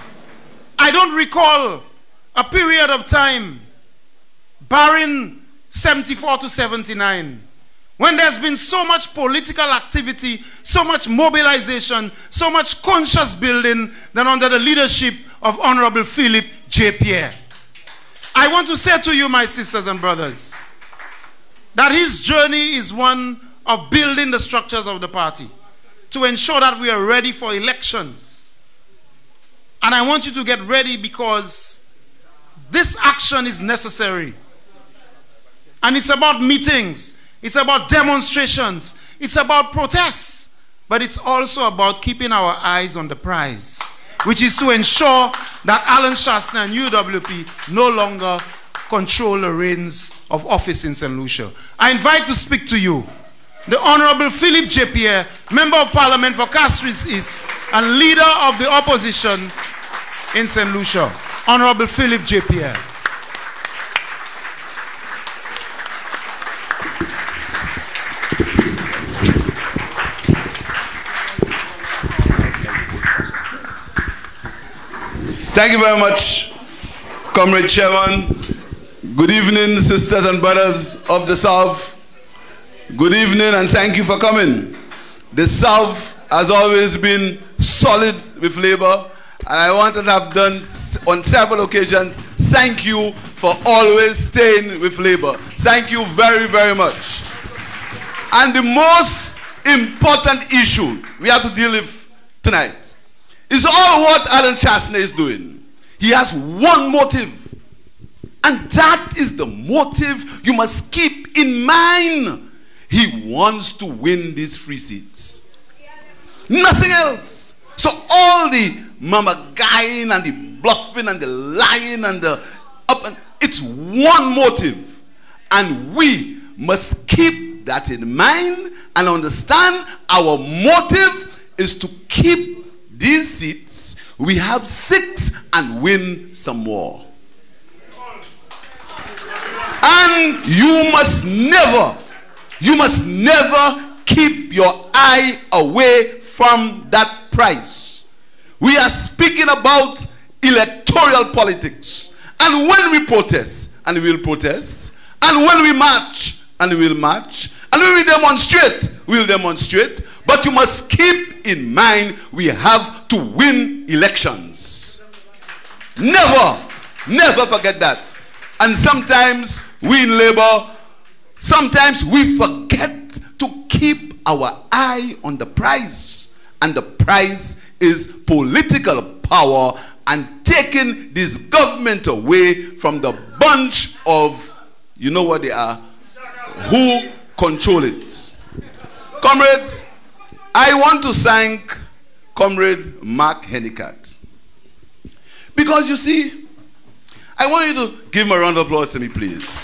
I don't recall a period of time, barring 74 to 79, when there's been so much political activity, so much mobilization, so much conscious building than under the leadership of Honorable Philip J. Pierre. I want to say to you, my sisters and brothers, that his journey is one of building the structures of the party to ensure that we are ready for elections. And I want you to get ready because this action is necessary. And it's about meetings. It's about demonstrations. It's about protests. But it's also about keeping our eyes on the prize. which is to ensure that Alan Shastner and UWP no longer control the reins of office in St. Lucia. I invite to speak to you the Honorable Philip J. Pierre, Member of Parliament for Castries East and Leader of the Opposition in St. Lucia. Honorable Philip J. Pierre. Thank you very much, Comrade Chairman. Good evening, sisters and brothers of the South. Good evening and thank you for coming. The South has always been solid with labor, and I want to have done on several occasions. Thank you for always staying with labor. Thank you very, very much. And the most important issue we have to deal with tonight is all what Alan Shastner is doing. He has one motive, and that is the motive you must keep in mind. He wants to win these free seats. Nothing else. So all the mama-guying and the bluffing and the lying and the it's one motive. And we must keep that in mind and understand our motive is to keep these seats. We have 6 and win some more. And you must never keep your eye away from that prize. We are speaking about electoral politics. And when we protest, and we will protest, and when we march, and we will march, and when we demonstrate, we will demonstrate. But you must keep in mind we have to win elections. Never, never forget that. And sometimes we in labor, sometimes we forget to keep our eye on the prize. And the prize is political power and taking this government away from the bunch of, you know what they are, who control it. Comrades, I want to thank Comrade Mark Hennicat. Because you see, I want you to give him a round of applause to me, please.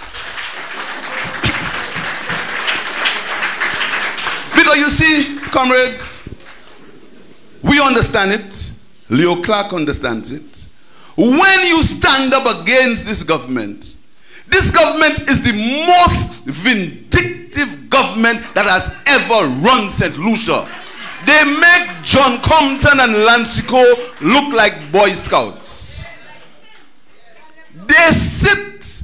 Because you see, comrades, we understand it. Leo Clark understands it. When you stand up against this government is the most vindictive government that has ever run St. Lucia. They make John Compton and Lancico look like Boy Scouts. They sit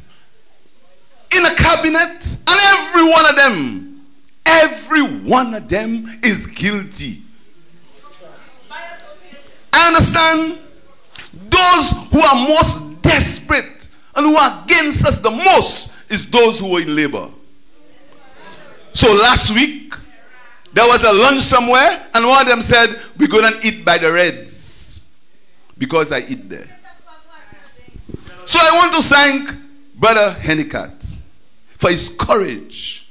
in a cabinet and every one of them is guilty. I understand those who are most desperate and who are against us the most is those who are in labor. So last week, there was a lunch somewhere, and one of them said, we're going to eat by the Reds, because I eat there. So I want to thank Brother Hennicat for his courage,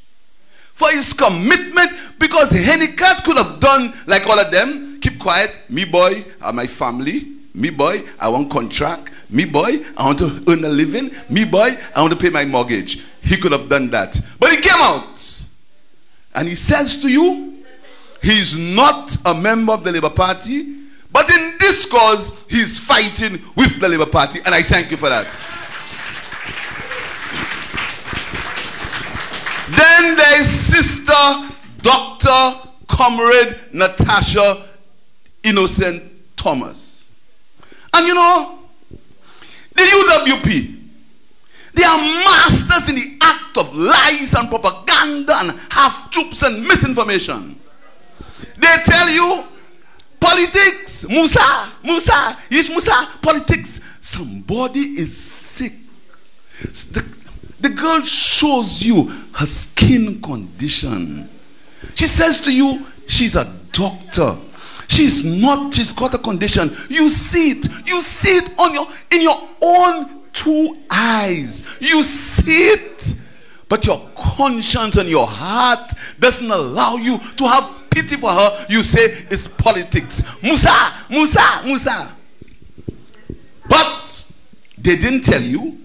for his commitment, because Hennicat could have done like all of them, keep quiet, me boy, my family, me boy, I want contract, me boy, I want to earn a living, me boy, I want to pay my mortgage. He could have done that. But he came out and he says to you, he's not a member of the Labour Party, but in this cause, he's fighting with the Labour Party, and I thank you for that. Then there's Sister Dr. Comrade Natasha Innocent Thomas. And you know, the UWP, they are masters in the act of lies and propaganda and half-truths and misinformation. They tell you, politics, Musa, politics. Somebody is sick. The girl shows you her skin condition. She says to you, she's a doctor. She's not, she's got a condition. You see it in your own 2 eyes. You see it. But your conscience and your heart doesn't allow you to have pity for her. You say it's politics. Musa. they didn't tell you,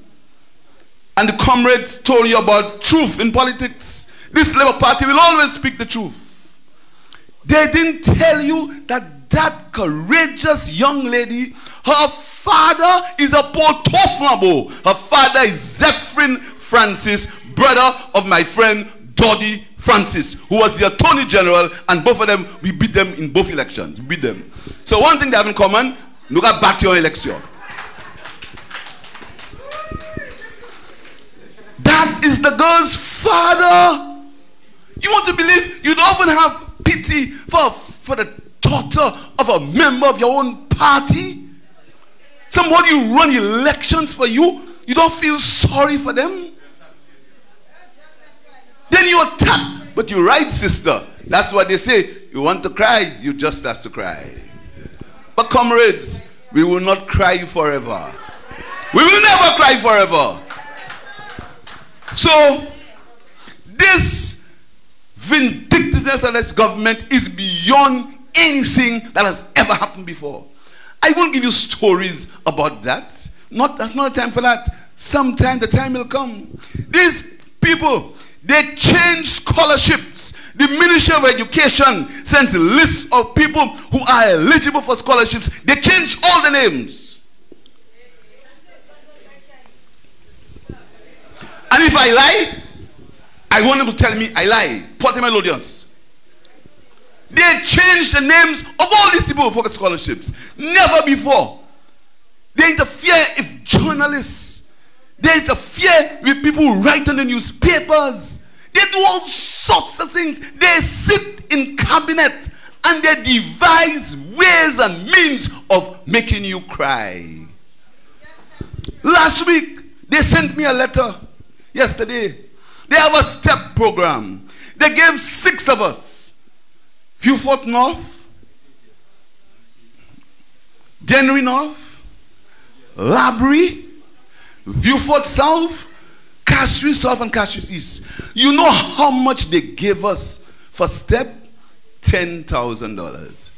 and the comrades told you about truth in politics. This Labour Party will always speak the truth. They didn't tell you that that courageous young lady, her father is a Potofnabo. Her father is Zephyrin Francis, brother of my friend Doddy Francis, who was the Attorney General, and both of them, we beat them in both elections. We beat them. So one thing they have in common, look at back to your election. That is the girl's father. You want to believe you'd often have pity for the daughter of a member of your own party? Somebody who run elections for you, you don't feel sorry for them? Then you attack. But you're right, sister. That's what they say. You want to cry, you just have to cry. But comrades, we will not cry forever. We will never cry forever. So, this vindictiveness of this government is beyond anything that has ever happened before. I won't give you stories about that. That's not a time for that. Sometime the time will come. These people, they change scholarships. The Ministry of Education sends a list of people who are eligible for scholarships. They change all the names. And if I lie, I want them to tell me I lie. Port Melodians. They change the names of all these people for scholarships. Never before. They interfere with journalists. They interfere with people who write on the newspapers. They do all sorts of things. They sit in cabinet and they devise ways and means of making you cry. Last week, they sent me a letter. Yesterday, they have a STEP program. They gave 6 of us. Viewfort North, Dennery North, Labrie, Viewfort South, Castries South, and Castries East. You know how much they gave us for STEP? $10,000.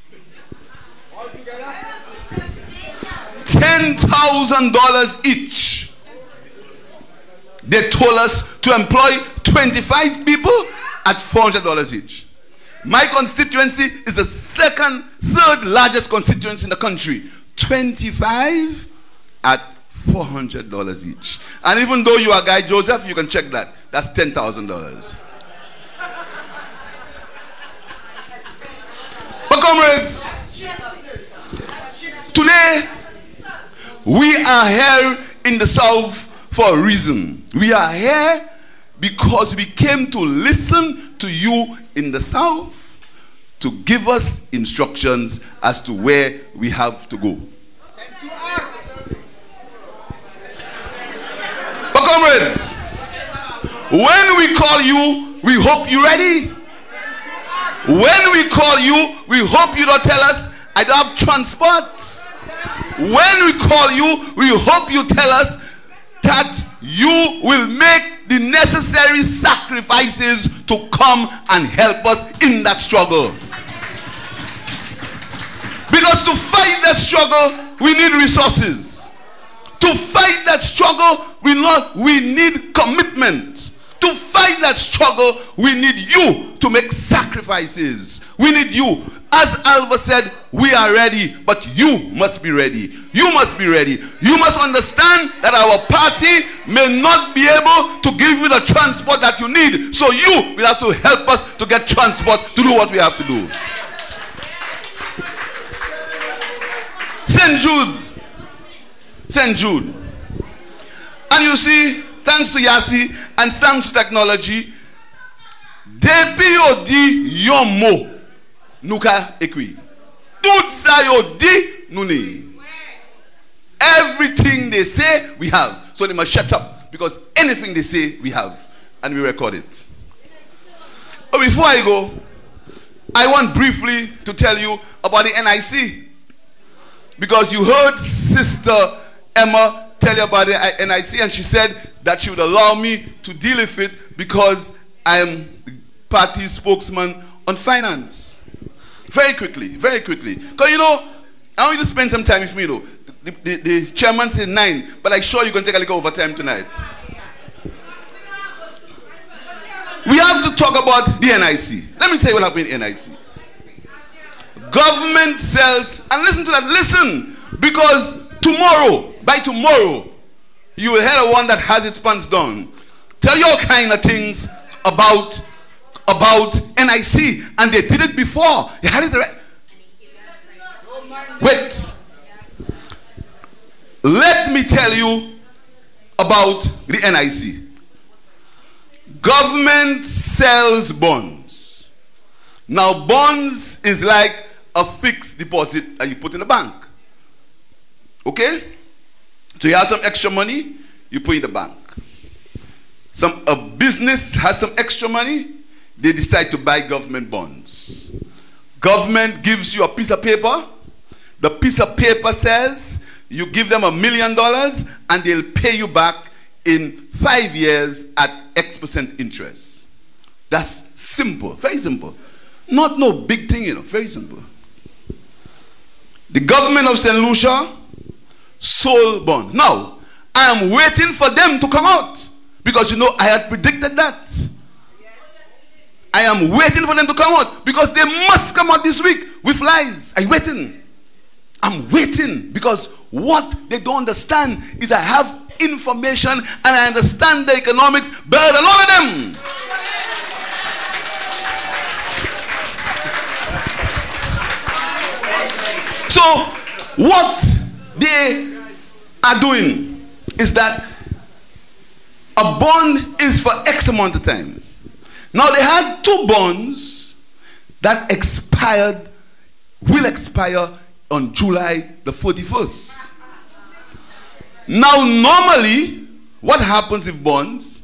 $10,000 each. They told us to employ 25 people at $400 each. My constituency is the third largest constituency in the country. 25 at $400 each. And even though you are Guy Joseph, you can check that. That's $10,000. But comrades, today we are here in the South for a reason. We are here because we came to listen to you in the South to give us instructions as to where we have to go. But comrades, when we call you, we hope you're ready. When we call you, we hope you don't tell us, I don't have transport. When we call you, we hope you tell us that you will make the necessary sacrifices to come and help us in that struggle. Because to fight that struggle, we need resources. To fight that struggle, we need commitment. To fight that struggle, we need you to make sacrifices. We need you. As Alva said, we are ready, but you must be ready. You must be ready. You must understand that our party may not be able to give you the transport that you need. So you will have to help us to get transport to do what we have to do. St.Jude. St.Jude. And you see, thanks to Yasi and thanks to technology, DPOD Yomo. Nuka ekwi. Tout sa yo di nuni. Everything they say, we have. So they must shut up. Because anything they say, we have. And we record it. But before I go, I want briefly to tell you about the NIC. Because you heard Sister Emma tell you about the NIC, and she said that she would allow me to deal with it because I am the party spokesman on finance. Very quickly, very quickly. Because you know, I want you to spend some time with me though. The chairman said 9, but I'm sure you're going to take a little overtime tonight. We have to talk about the NIC. Let me tell you what happened in NIC. Government sells, and listen to that, listen, because tomorrow, by tomorrow, you will hear one that has its pants down. Tell you all kind of things about NIC, and they did it before. They had it right. Wait. Let me tell you about the NIC. Government sells bonds. Now, bonds is like a fixed deposit that you put in the bank. Okay? So you have some extra money, you put in the bank. A business has some extra money, they decide to buy government bonds. Government gives you a piece of paper. The piece of paper says you give them $1 million and they'll pay you back in 5 years at X% interest. That's simple, very simple. Not no big thing, very simple. The government of St. Lucia sold bonds. Now, I am waiting for them to come out because I had predicted that. I am waiting for them to come out because they must come out this week with lies. I'm waiting because what they don't understand is I have information and I understand the economics better than all of them. So what they are doing is that a bond is for X amount of time. Now they had 2 bonds that will expire on July the 41st. Now normally what happens with bonds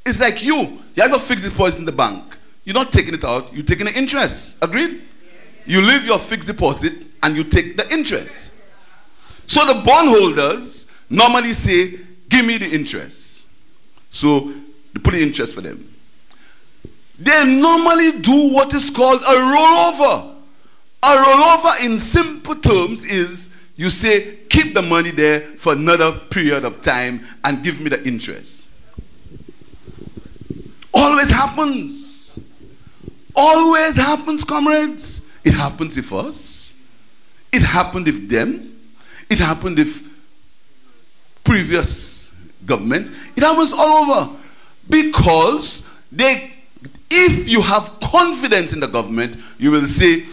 is like you have a fixed deposit in the bank. You're not taking it out, you're taking the interest. Agreed? You leave your fixed deposit and you take the interest. So the bondholders normally say, give me the interest. So they put the interest for them. They normally do what is called a rollover. A rollover in simple terms is you say, keep the money there for another period of time and give me the interest. Always happens. Always happens, comrades. It happens with us. It happened with them. It happened with previous governments. It happens all over. Because if you have confidence in the government, you will say,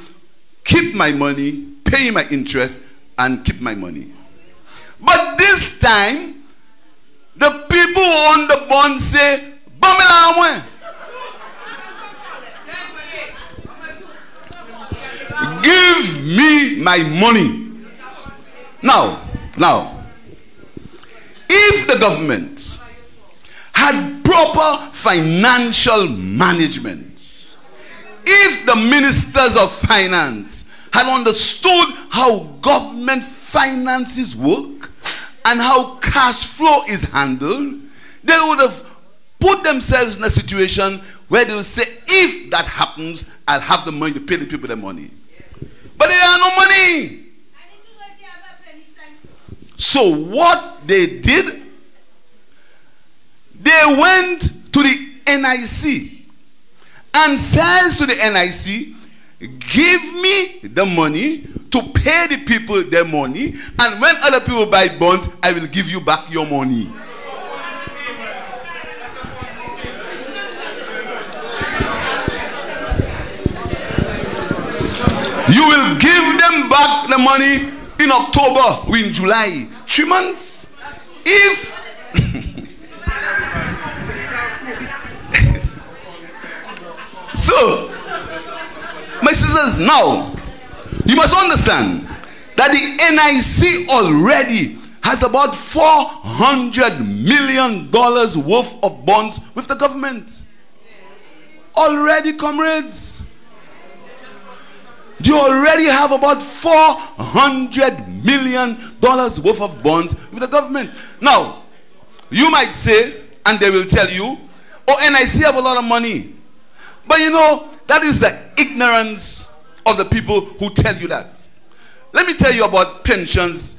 keep my money, pay my interest, and keep my money. But this time, the people who own the bond say, give me my money. Now, if the government had proper financial management, if the ministers of finance had understood how government finances work and how cash flow is handled, they would have put themselves in a situation where they would say, if that happens, I'll have the money to pay the people their money. But they have no money. So what they did, they went to the NIC and says to the NIC, give me the money to pay the people their money, and when other people buy bonds, I will give you back your money. You will give them back the money in October or in July. 3 months. If so, my sisters, now you must understand that the NIC already has about $400 million worth of bonds with the government. Already, comrades. You already have about $400 million worth of bonds with the government. Now, you might say, and they will tell you, oh, NIC have a lot of money. But that is the ignorance of the people who tell you that. let me tell you about pensions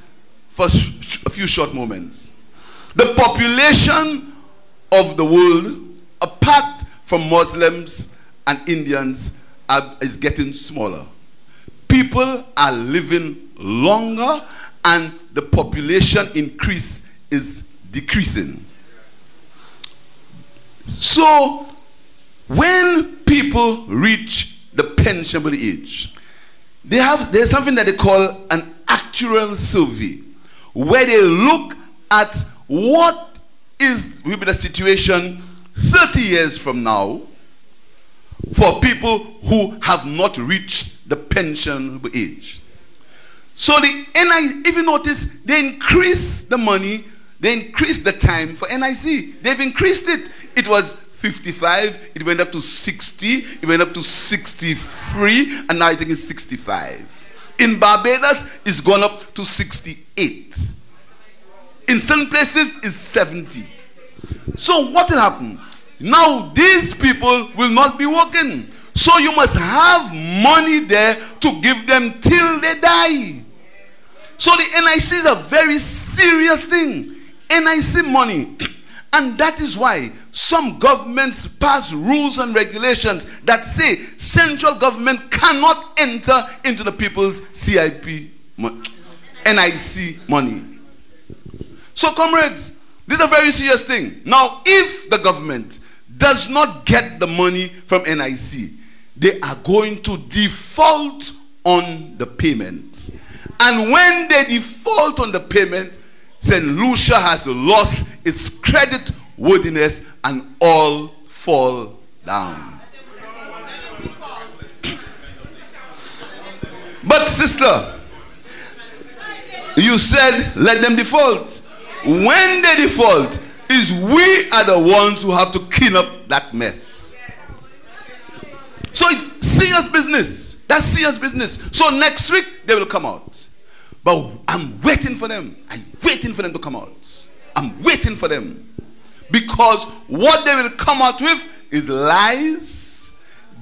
for a few short moments. The population of the world, apart from Muslims and Indians, is getting smaller. People are living longer and the population increase is decreasing. So when people reach the pensionable age, there's something that they call an actuarial survey, where they look at what will be the situation 30 years from now for people who have not reached the pensionable age. So if you notice, they increase the money, they increase the time for NIC. They've increased it. It was 55, it went up to 60, it went up to 63, and now I think it's 65. In Barbados, it's gone up to 68. In some places, it's 70. So what will happen? Now these people will not be working. So you must have money there to give them till they die. So the NIC is a very serious thing. NIC money. And that is why some governments pass rules and regulations that say central government cannot enter into the people's NIC money. So comrades, this is a very serious thing. Now, if the government does not get the money from NIC, they are going to default on the payment. And when they default on the payment, St. Lucia has lost its credit worthiness and all fall down. But sister, you said let them default. When they default, is we are the ones who have to clean up that mess. So it's serious business. That's serious business. So next week they will come out. But I'm waiting for them. I'm waiting for them to come out. I'm waiting for them. Because what they will come out with is lies,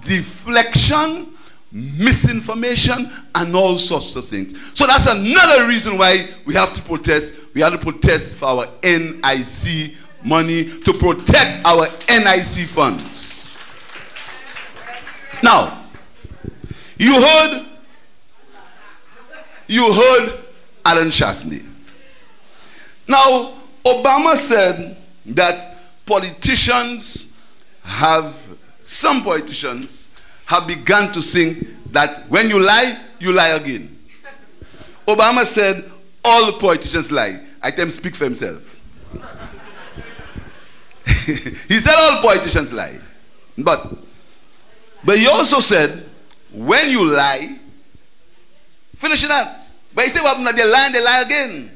deflection, misinformation, and all sorts of things. So that's another reason why we have to protest. We have to protest for our NIC money, to protect our NIC funds. Now, you heard Alan Chasney. Now, Obama said that some politicians have begun to sing that when you lie again. Obama said all the politicians lie. I tell him speak for himself. He said all politicians lie. But he also said when you lie, finish that. But he said well, they lie again.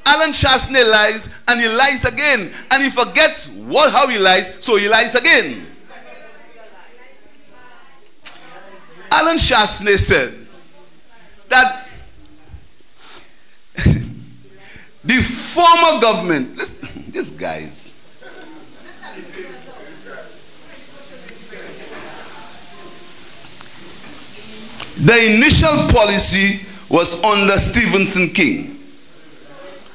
Alan Chasney lies and he lies again. And he forgets how he lies, so he lies again. Alan Chasney said that the former government, these guys, the initial policy was under Stephenson King.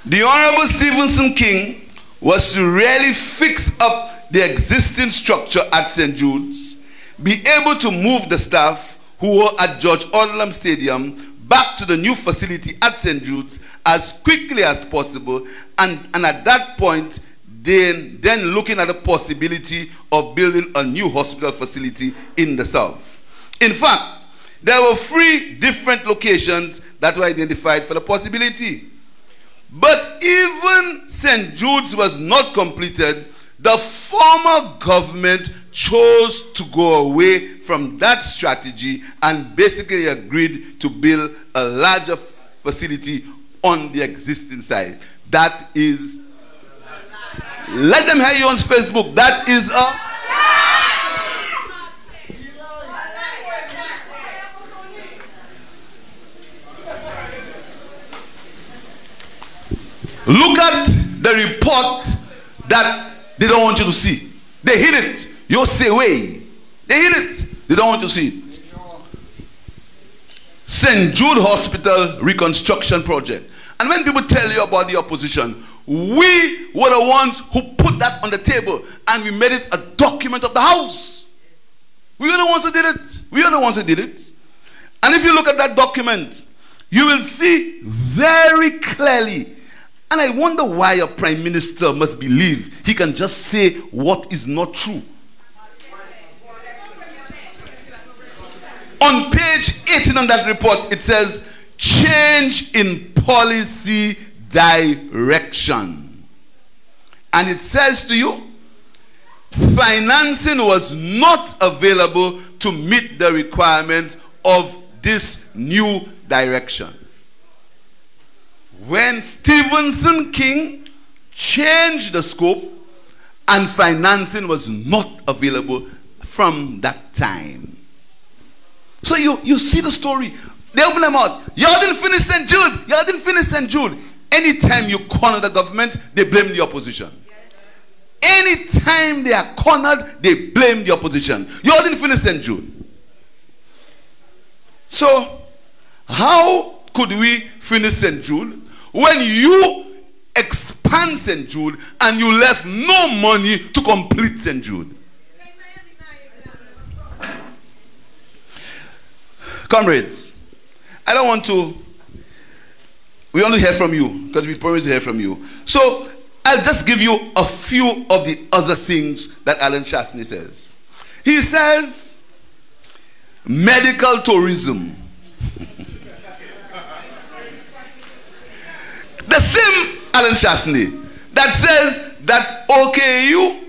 The Honorable Stephenson King was to really fix up the existing structure at St. Jude's, be able to move the staff who were at George Odlum Stadium back to the new facility at St. Jude's as quickly as possible, and at that point then looking at the possibility of building a new hospital facility in the south. In fact, there were 3 different locations that were identified for the possibility. But even St. Jude's was not completed. The former government chose to go away from that strategy and basically agreed to build a larger facility on the existing site. That is, let them hear you on Facebook, that is a... Look at the report that they don't want you to see. They hid it. You say way. They hid it. They don't want you to see it. St.Jude Hospital reconstruction project. And when people tell you about the opposition, we were the ones who put that on the table and we made it a document of the House. We were the ones who did it. We are the ones who did it. And if you look at that document, you will see very clearly. And I wonder why a prime minister must believe he can just say what is not true. On page 18 of that report, it says, change in policy direction. And it says to you, financing was not available to meet the requirements of this new direction. When Stevenson King changed the scope and financing was not available from that time. So you see the story. They open them out. Y'all didn't finish St. Jude. Y'all didn't finish St. Jude. Anytime you corner the government, they blame the opposition. Anytime they are cornered, they blame the opposition. Y'all didn't finish St. Jude. So, how could we finish St. Jude when you expand St. Jude and you left no money to complete St. Jude? Comrades, I don't want to, we want to hear from you because we promised to hear from you. So, I'll just give you a few of the other things that Alan Chastney says. He says, medical tourism. The same Alan Chastney that says that OKU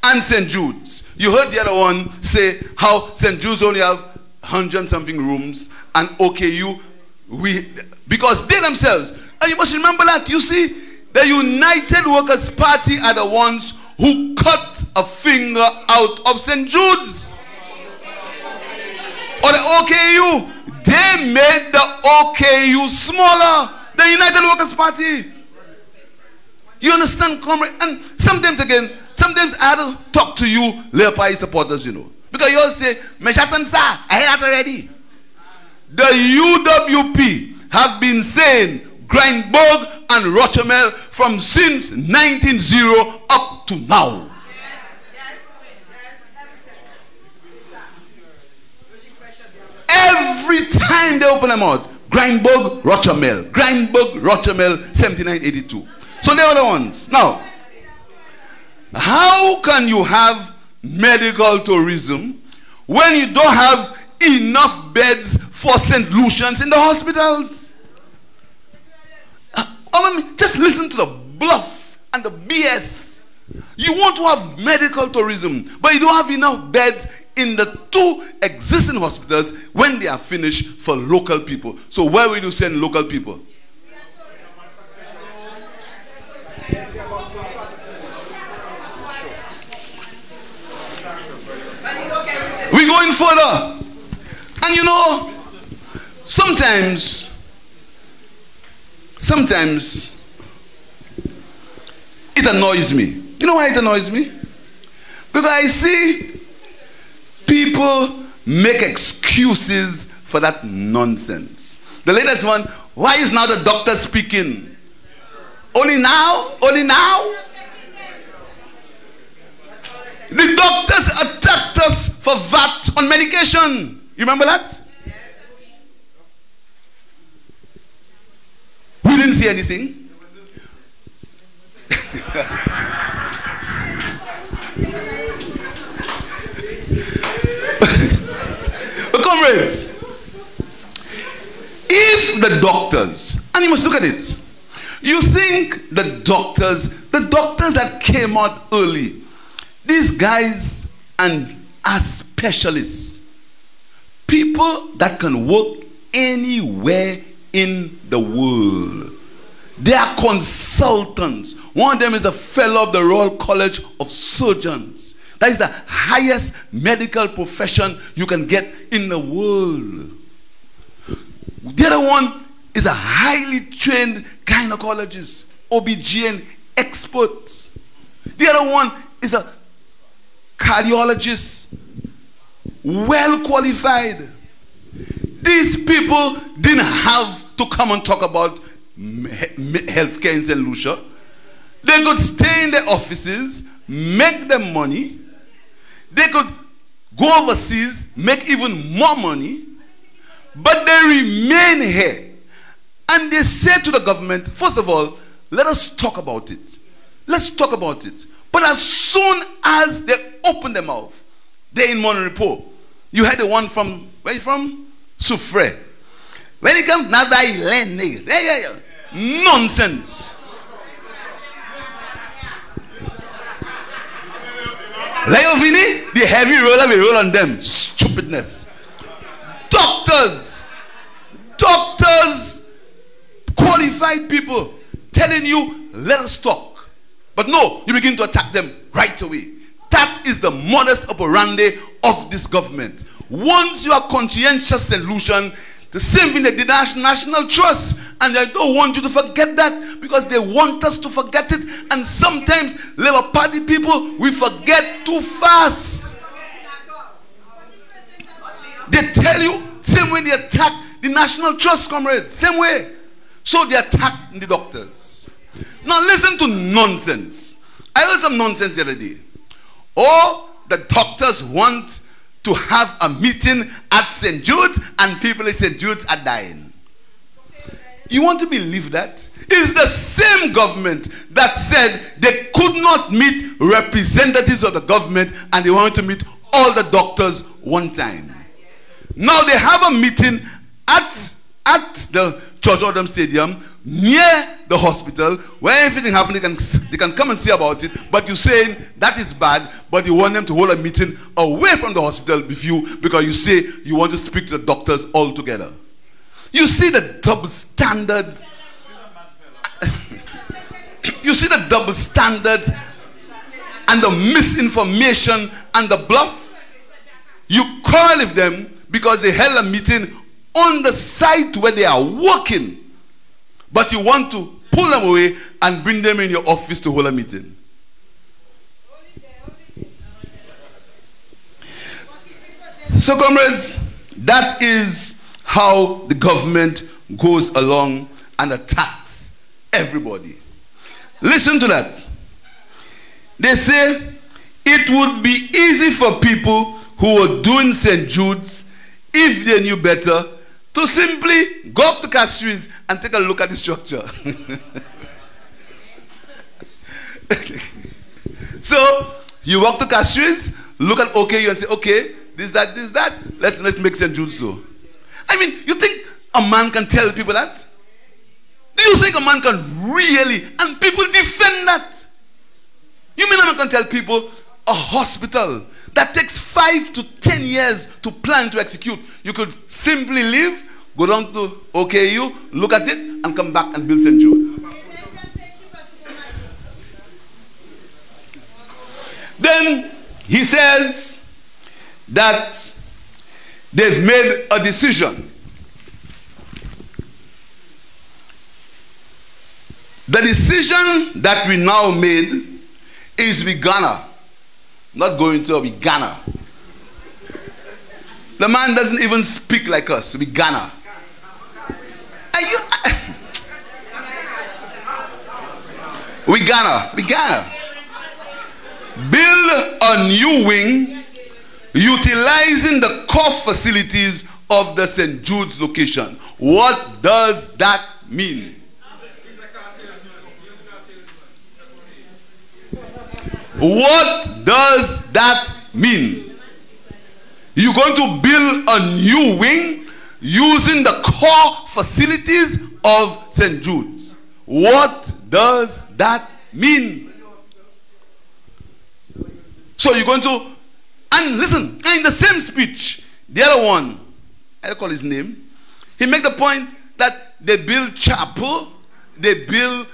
and St. Jude's. You heard the other one say how St. Jude's only have 100-something rooms and OKU, because they themselves, and you must remember that, you see, the United Workers' Party are the ones who cut a finger out of St. Jude's. Or the OKU. They made the OKU smaller. The United Workers' Party. You understand, comrade? And sometimes again, sometimes I have to talk to you, Labour Party supporters, you know. Because you all say, Meshatan sir, I heard that already. The UWP have been saying Grindberg and Rochamel from since 1900 up to now. Every time they open their mouth, Grindberg, Rochamel, Grindberg, Rochamel, 7982. So they were the ones. Now, how can you have medical tourism when you don't have enough beds for St. Lucians in the hospitals? Just listen to the bluff and the BS. You want to have medical tourism, but you don't have enough beds in the 2 existing hospitals when they are finished for local people. So where will you send local people? We're going further. And you know, sometimes it annoys me. You know why it annoys me? Because I see people make excuses for that nonsense. The latest one, why is now the doctor speaking? Only now? Only now? The doctors attacked us for VAT on medication. You remember that? We didn't see anything. But comrades, if the doctors, and you must look at it, you think the doctors that came out early, these guys and are specialists, people that can work anywhere in the world. They are consultants. One of them is a fellow of the Royal College of Surgeons. That is the highest medical profession you can get in the world. The other one is a highly trained gynecologist, OBGYN expert. The other one is a cardiologist, well qualified. These people didn't have to come and talk about healthcare in St. Lucia. They could stay in their offices, make them money. They could go overseas, make even more money. But they remain here. And they say to the government, first of all, let us talk about it. Let's talk about it. But as soon as they open their mouth, they're in morning report. You had the one from, where you from? Soufre. When it comes, not by land niggas. Nonsense. Leovini, the heavy roller will roll on them. Stupidness. Doctors, qualified people telling you, let us talk. But no, you begin to attack them right away. That is the modus operandi of this government. Once you are conscientious solution, the same thing they did National Trust, and I don't want you to forget that because they want us to forget it. And sometimes Labour Party people, we forget too fast. They tell you, same way they attack the National Trust, comrades, same way. So they attack the doctors. Now listen to nonsense. I heard some nonsense the other day. Oh, the doctors want to have a meeting at St. Jude's and people at St. Jude's are dying. You want to believe that? It's the same government that said they could not meet representatives of the government and they wanted to meet all the doctors one time. Now they have a meeting at the Church Odom Stadium near the hospital where everything happens. They can come and see about it, but you're saying that is bad, but you want them to hold a meeting away from the hospital with you because you say you want to speak to the doctors all together. You see the double standards. You see the double standards and the misinformation and the bluff. You quarrel with them because they held a meeting on the site where they are working, but you want to pull them away and bring them in your office to hold a meeting. So comrades, that is how the government goes along and attacks everybody. Listen to that. They say it would be easy for people who were doing St. Jude's, if they knew better, to simply go up to Castries and take a look at the structure. So you walk to Castries, look at OKU and say, okay, this, that, let's make St. Jude so. I mean, you think a man can tell people that? Do you think a man can really, and people defend that? You mean a man can tell people a hospital that takes 5 to 10 years to plan to execute, you could simply leave, go down to OKU, look at it, and come back and build St. Jude. Then he says that they've made a decision. The decision that we now made is we gonna. Not going to, we gonna. The man doesn't even speak like us. We gonna. Are you? We gonna build a new wing utilizing the core facilities of the St. Jude's location. What does that mean? What does that mean? You're going to build a new wing using the core facilities of St. Jude's. What does that mean? So you're going to, and listen, in the same speech, the other one, I call his name, he made the point that they build chapel, they build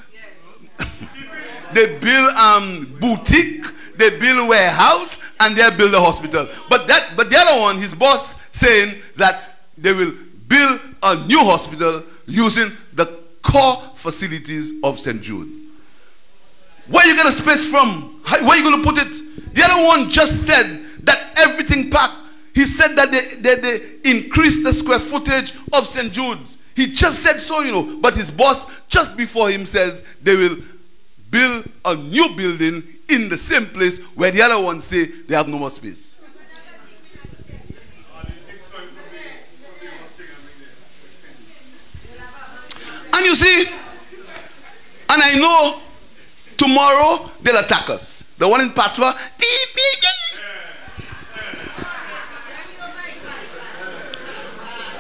boutique, they build warehouse, and they build a hospital. But the other one, his boss, saying that they will build a new hospital using the core facilities of St. Jude. Where are you going to space from? Where are you going to put it? The other one just said that everything packed. He said that they increased the square footage of St. Jude's. He just said so, you know. But his boss, just before him, says they will build a new building in the same place where the other ones say they have no more space. And you see, and I know tomorrow they'll attack us. The one in Patwa, beep, beep, beep.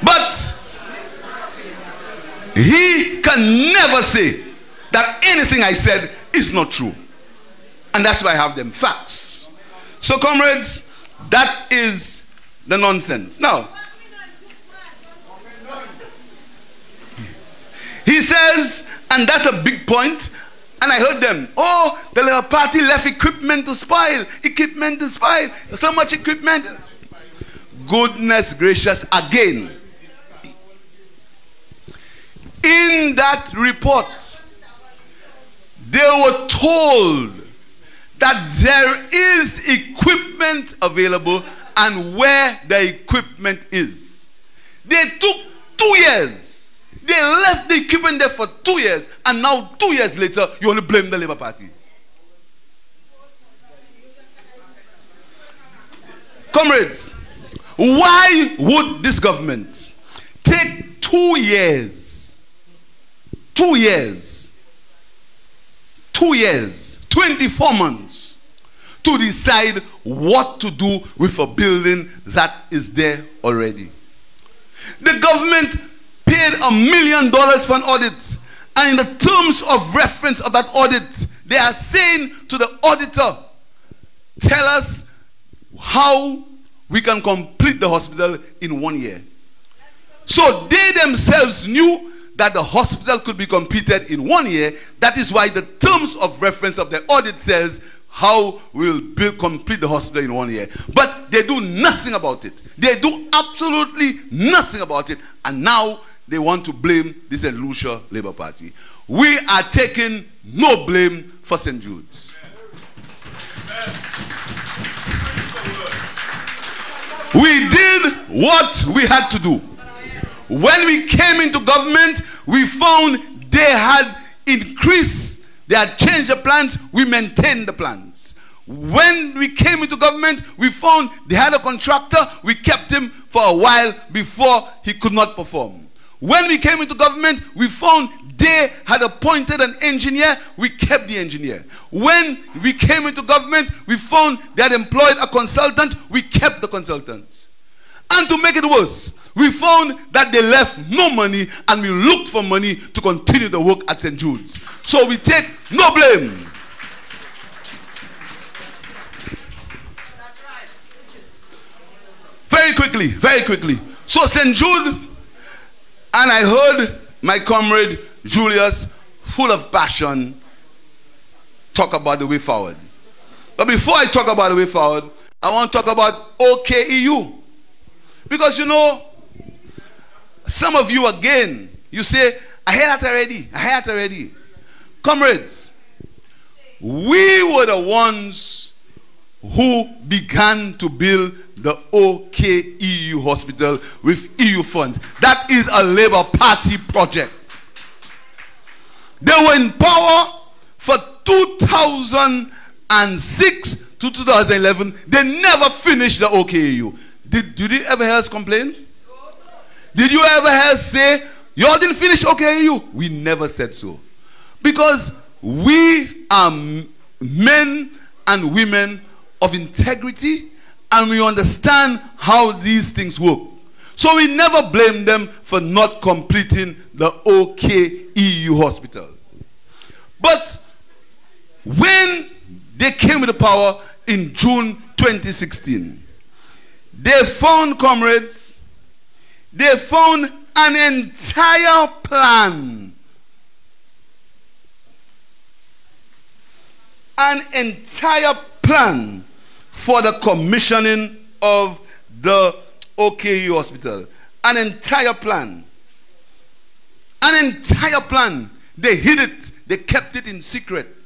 But he can never say that anything I said is not true. And that's why I have them facts. So comrades, that is the nonsense. Now, he says, and that's a big point, and I heard them, oh, the Labour Party left equipment to spoil, so much equipment. Goodness gracious, again. In that report, they were told that there is equipment available and where the equipment is. They took 2 years. They left the equipment there for 2 years, and now 2 years later, you want to blame the Labour Party. Comrades, why would this government take 2 years, 24 months to decide what to do with a building that is there already? The government paid $1 million for an audit, and in the terms of reference of that audit, they are saying to the auditor, tell us how we can complete the hospital in 1 year. So they themselves knew that the hospital could be completed in 1 year. That is why the terms of reference of the audit says how we will complete the hospital in 1 year. But they do nothing about it. They do absolutely nothing about it. And now they want to blame the St. Lucia Labour Party. We are taking no blame for St. Jude's. We did what we had to do. When we came into government, we found they had increased, they had changed the plans, we maintained the plans. When we came into government, we found they had a contractor, we kept him for a while before he could not perform. When we came into government, we found they had appointed an engineer, we kept the engineer. When we came into government, we found they had employed a consultant, we kept the consultant. And to make it worse, we found that they left no money, and we looked for money to continue the work at St. Jude's. So we take no blame. Very quickly. So St. Jude, and I heard my comrade Julius, full of passion, talk about the way forward. But before I talk about the way forward, I want to talk about OKEU. Because you know, some of you again, you say, I heard that already. Comrades, we were the ones who began to build the OKEU hospital with EU funds. That is a Labour Party project. They were in power for 2006 to 2011. They never finished the OKEU. Did you ever hear us complain? Did you ever hear us say, y'all didn't finish OKEU? We never said so. Because we are men and women of integrity, and we understand how these things work. So we never blame them for not completing the OKEU hospital. But when they came with the power in June 2016, they found, comrades, they found an entire plan. An entire plan for the commissioning of the OKEU hospital. An entire plan. An entire plan. They hid it. They kept it in secret.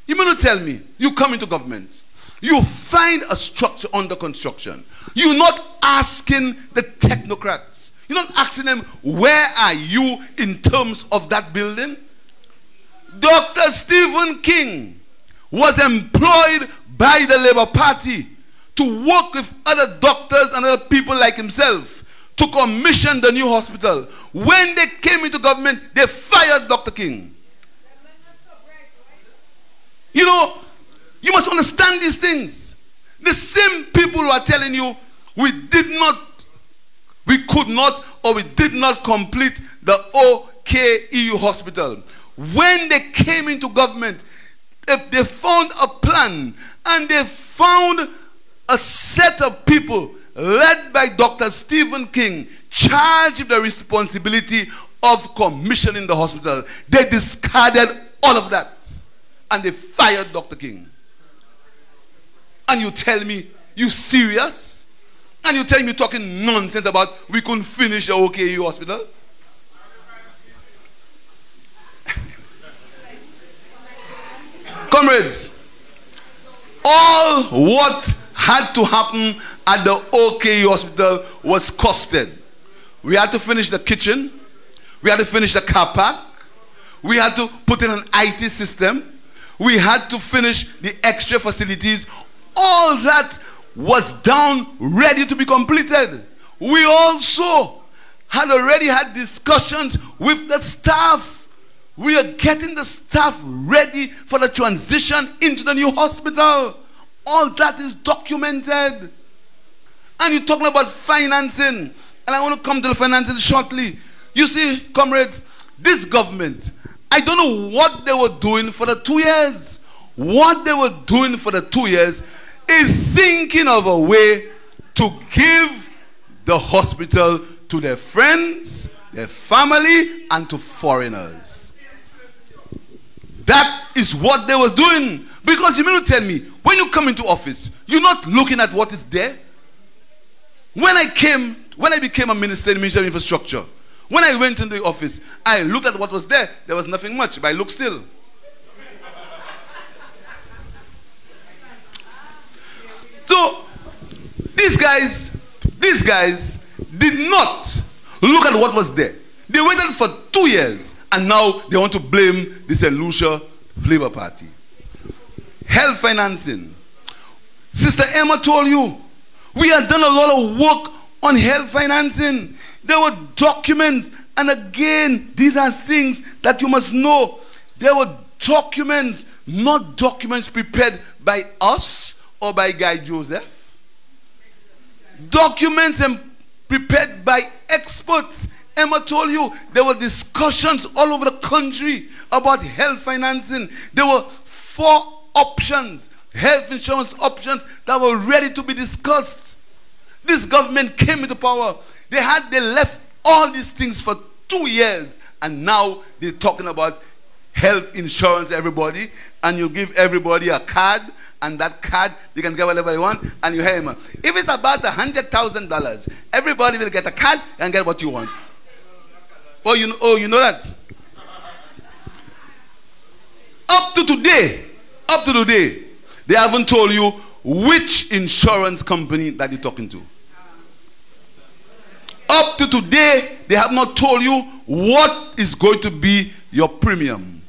You mean to tell me, you come into government You find a structure under construction. You're not asking the technocrats. You're not asking them, where are you in terms of that building? Dr. Stephen King was employed by the Labour Party to work with other doctors and other people like himself to commission the new hospital. When they came into government, they fired Dr. King. You know, you must understand these things. The same people who are telling you we could not, or we did not complete the OKEU hospital. When they came into government, they found a plan and they found a set of people led by Dr. Stephen King, charged with the responsibility of commissioning the hospital. They discarded all of that and they fired Dr. King. And you tell me, you serious? And you tell me talking nonsense about we couldn't finish the OKU hospital? Comrades, all what had to happen at the OKU hospital was costed. We had to finish the kitchen. We had to finish the car park. We had to put in an IT system. We had to finish the extra facilities. All that was down, ready to be completed. We also had already had discussions with the staff. We are getting the staff ready for the transition into the new hospital. All that is documented. And you're talking about financing. And I want to come to the financing shortly. You see, comrades, this government, I don't know what they were doing for the 2 years. What they were doing for the 2 years is thinking of a way to give the hospital to their friends, their family, and to foreigners. That is what they were doing. Because you mean to tell me, when you come into office, you're not looking at what is there? When I became a minister in the Ministry of Infrastructure, when I went into the office, I looked at what was there. There was nothing much, but I looked still. So, these guys did not look at what was there. They waited for 2 years, and now they want to blame the St. Lucia Labour Party. Health financing. Sister Emma told you, we had done a lot of work on health financing. There were documents, and again, these are things that you must know. There were documents, not documents prepared by us or by Guy Joseph. Documents prepared by experts. Emma told you there were discussions all over the country about health financing. There were 4 options, health insurance options, that were ready to be discussed. This government came into power. They left all these things for 2 years, and now they're talking about health insurance, everybody, and you give everybody a card, and that card, they can get whatever they want, and you hear him. If it's about $100,000, everybody will get a card and get what you want. Oh, you know that? Up to today, they haven't told you which insurance company that you're talking to. Up to today, they have not told you what is going to be your premium.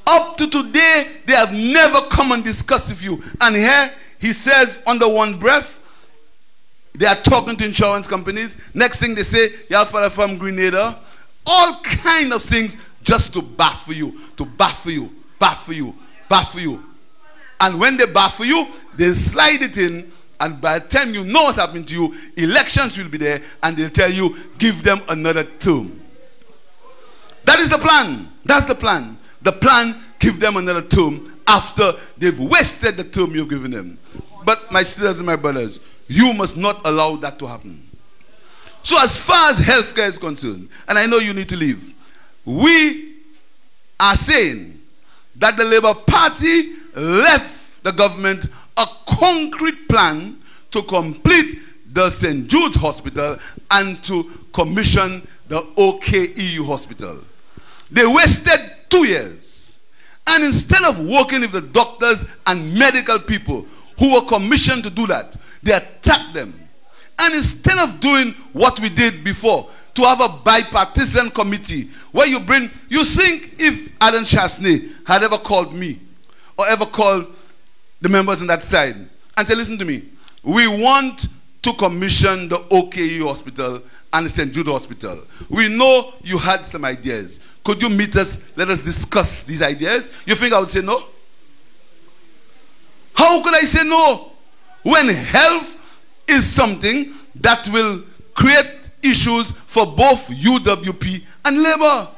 Up to today, they have never come and discussed with you. And here, he says under one breath, they are talking to insurance companies. Next thing they say, you have father from Grenada. All kind of things just to baffle you, to baffle you, baffle you, baffle you. And when they baffle you, they slide it in, and by the time you know what's happening to you, elections will be there, and they'll tell you, give them another term. That is the plan. That's the plan. The plan, give them another term after they've wasted the term you've given them. But my sisters and my brothers, you must not allow that to happen. So as far as healthcare is concerned, and I know you need to leave, we are saying that the Labour Party left the government a concrete plan to complete the St. Jude's hospital and to commission the OKEU hospital. They wasted 2 years. And instead of working with the doctors and medical people who were commissioned to do that. They attacked them. And instead of doing what we did before, to have a bipartisan committee where you think if Adam Chasney had ever called me or ever called the members on that side and say, listen to me, we want to commission the OKU hospital and the St.Jude hospital. We know you had some ideas. Could you meet us? Let us discuss these ideas. You think I would say no? How could I say no? When health is something that will create issues for both UWP and Labour.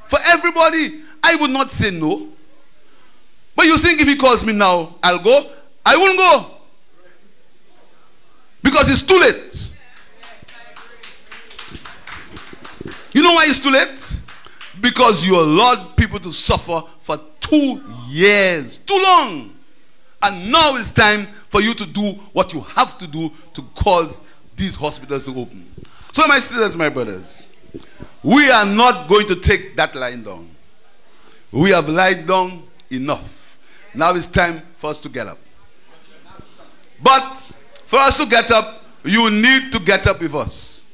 For everybody, I would not say no. But you think if he calls me now, I'll go? I won't go. Because it's too late. You know why it's too late? Because you allowed people to suffer for 2 years. Too long. And now it's time for you to do what you have to do to cause these hospitals to open. So my sisters, my brothers, we are not going to take that line down. We have lied down enough. Now it's time for us to get up. But for us to get up, you need to get up with us.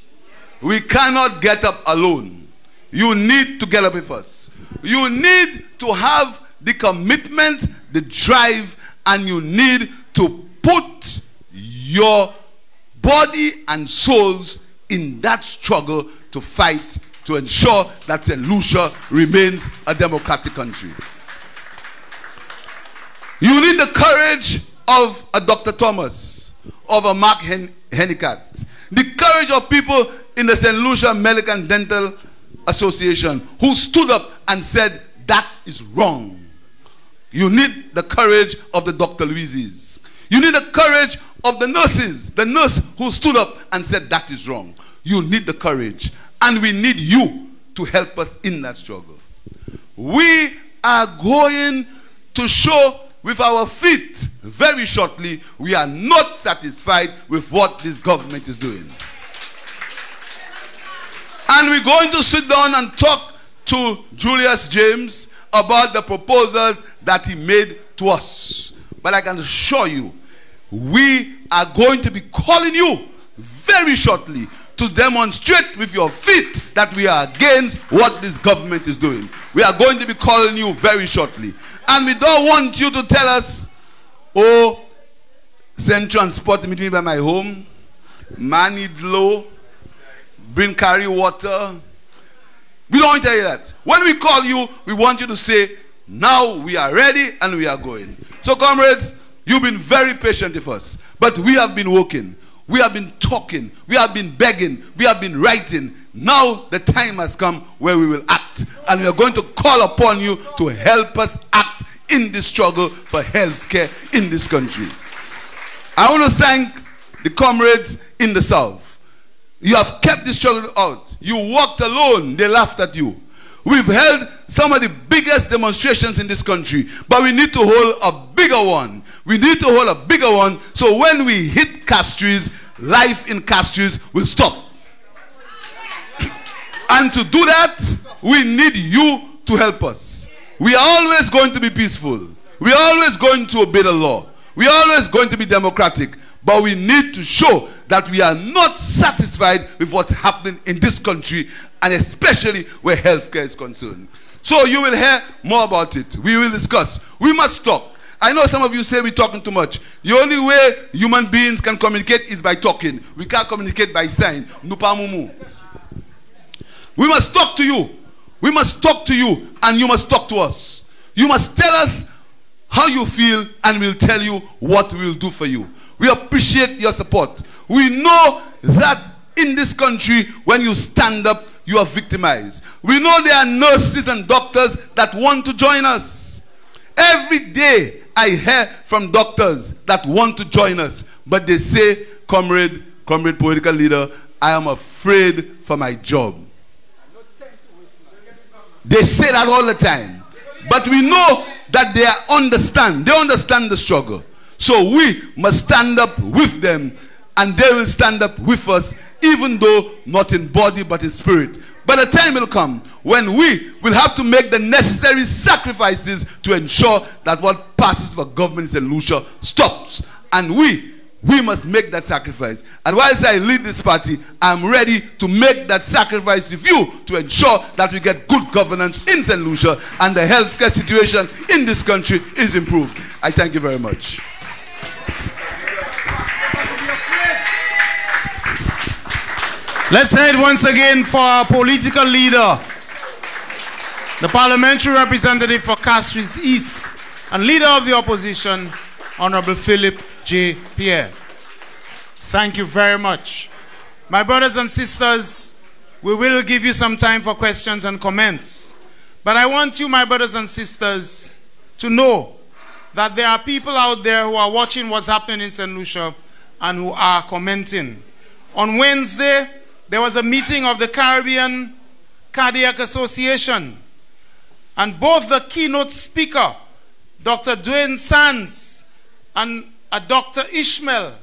We cannot get up alone. You need to get up with us. You need to have the commitment, the drive, and you need to put your body and souls in that struggle to fight to ensure that St. Lucia remains a democratic country. You need the courage of a Dr. Thomas, of a Mark Hennicat, the courage of people in the St. Lucia Medical and Dental Association who stood up and said that is wrong. You need the courage of the Dr. Louises. You need the courage of the nurses, the nurse who stood up and said that is wrong. You need the courage, and we need you to help us in that struggle. We are going to show with our feet very shortly we are not satisfied with what this government is doing. And we're going to sit down and talk to Julius James about the proposals that he made to us. But I can assure you, we are going to be calling you very shortly to demonstrate with your feet that we are against what this government is doing. We are going to be calling you very shortly. And we don't want you to tell us, oh, send transport meet me by my home, man need low, bring carry water. We don't want to tell you that. When we call you, we want you to say, now we are ready and we are going. So comrades, you've been very patient with us, but we have been working. We have been talking. We have been begging. We have been writing. Now the time has come where we will act. And we are going to call upon you to help us act in this struggle for health care in this country. I want to thank the comrades in the South. You have kept this struggle out. You walked alone. They laughed at you. We've held some of the biggest demonstrations in this country, but we need to hold a bigger one. We need to hold a bigger one so when we hit Castries, life in Castries will stop. And to do that, we need you to help us. We are always going to be peaceful. We are always going to obey the law. We are always going to be democratic. But we need to show that we are not satisfied with what's happening in this country, and especially where healthcare is concerned. So you will hear more about it. We will discuss. We must talk. I know some of you say we're talking too much. The only way human beings can communicate is by talking. We can't communicate by sign. Nupamumu. We must talk to you. We must talk to you, and you must talk to us. You must tell us how you feel, and we'll tell you what we'll do for you. We appreciate your support. We know that in this country, when you stand up, you are victimized. We know there are nurses and doctors that want to join us. Every day, I hear from doctors that want to join us, but they say, comrade political leader, I am afraid for my job. They say that all the time. But we know that they understand the struggle. So we must stand up with them, and they will stand up with us, even though not in body but in spirit. But a time will come when we will have to make the necessary sacrifices to ensure that what passes for government in Lucia stops. And we must make that sacrifice. And whilst I lead this party, I'm ready to make that sacrifice with you to ensure that we get good governance in St. Lucia and the healthcare situation in this country is improved. I thank you very much. Let's head once again for our political leader, the parliamentary representative for Castries East and leader of the opposition, Honorable Philip J. Pierre. Thank you very much. My brothers and sisters, we will give you some time for questions and comments. But I want you, my brothers and sisters, to know that there are people out there who are watching what's happening in St. Lucia and who are commenting. On Wednesday, there was a meeting of the Caribbean Cardiac Association, and both the keynote speaker, Dr. Dwayne Sands, and Dr. Ishmael,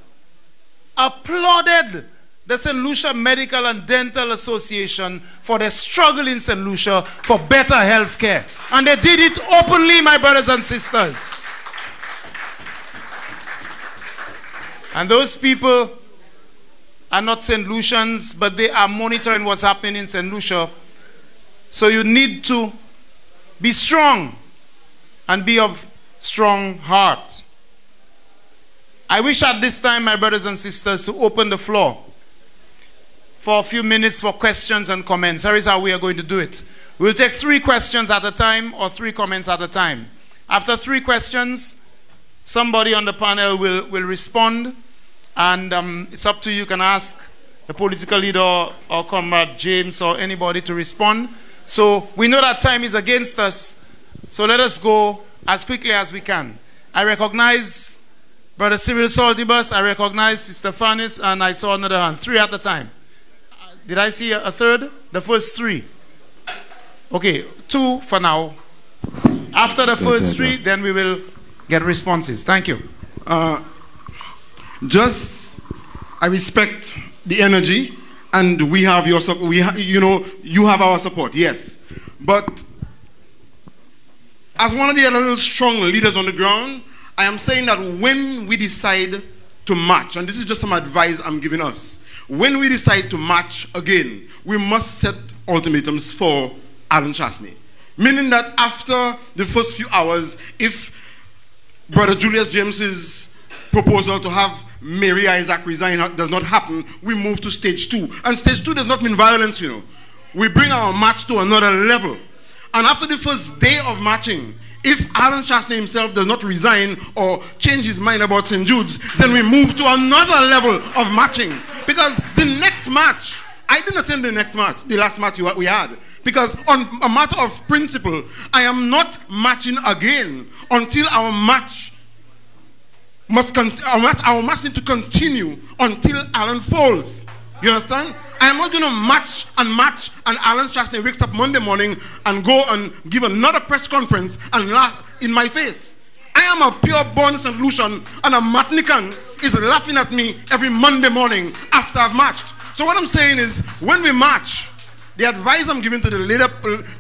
applauded the St. Lucia Medical and Dental Association for their struggle in St. Lucia for better health care. And they did it openly, my brothers and sisters. And those people are not St. Lucians, but they are monitoring what's happening in St. Lucia. So you need to be strong and be of strong heart. I wish at this time, my brothers and sisters, to open the floor for a few minutes for questions and comments. Here is how we are going to do it. We'll take 3 questions at a time or 3 comments at a time. After 3 questions, somebody on the panel will respond. And it's up to you. You can ask the political leader or Comrade James or anybody to respond. So we know that time is against us. So let us go as quickly as we can. I recognize Brother Cyril Saltibus. I recognize Sister Fanis. And I saw another hand. 3 at a time. Did I see a third? The first 3. Okay, 2 for now. After the first 3, then we will get responses. Thank you. I respect the energy, and we have your support. You have our support, yes. But as one of the other strong leaders on the ground, I am saying that when we decide to march, and this is just some advice I'm giving us, when we decide to march again, we must set ultimatums for Alan Chasney. Meaning that after the first few hours, if Brother Julius James's proposal to have Mary Isaac resign does not happen, we move to stage 2. And stage 2 does not mean violence, you know. We bring our march to another level. And after the first day of marching, if Alan Chasney himself does not resign or change his mind about St. Jude's, then we move to another level of marching. Because the next march, I didn't attend the next march, the last march we had. Because on a matter of principle, I am not marching again until our march our march need to continue until Alan falls. You understand? I am not going to march and Alan Chasney wakes up Monday morning and go and give another press conference and laugh in my face. I am a pure-born St. Lucian, and a Martinican is laughing at me every Monday morning after I've marched. So what I'm saying is, when we march, the advice I'm giving to the leader,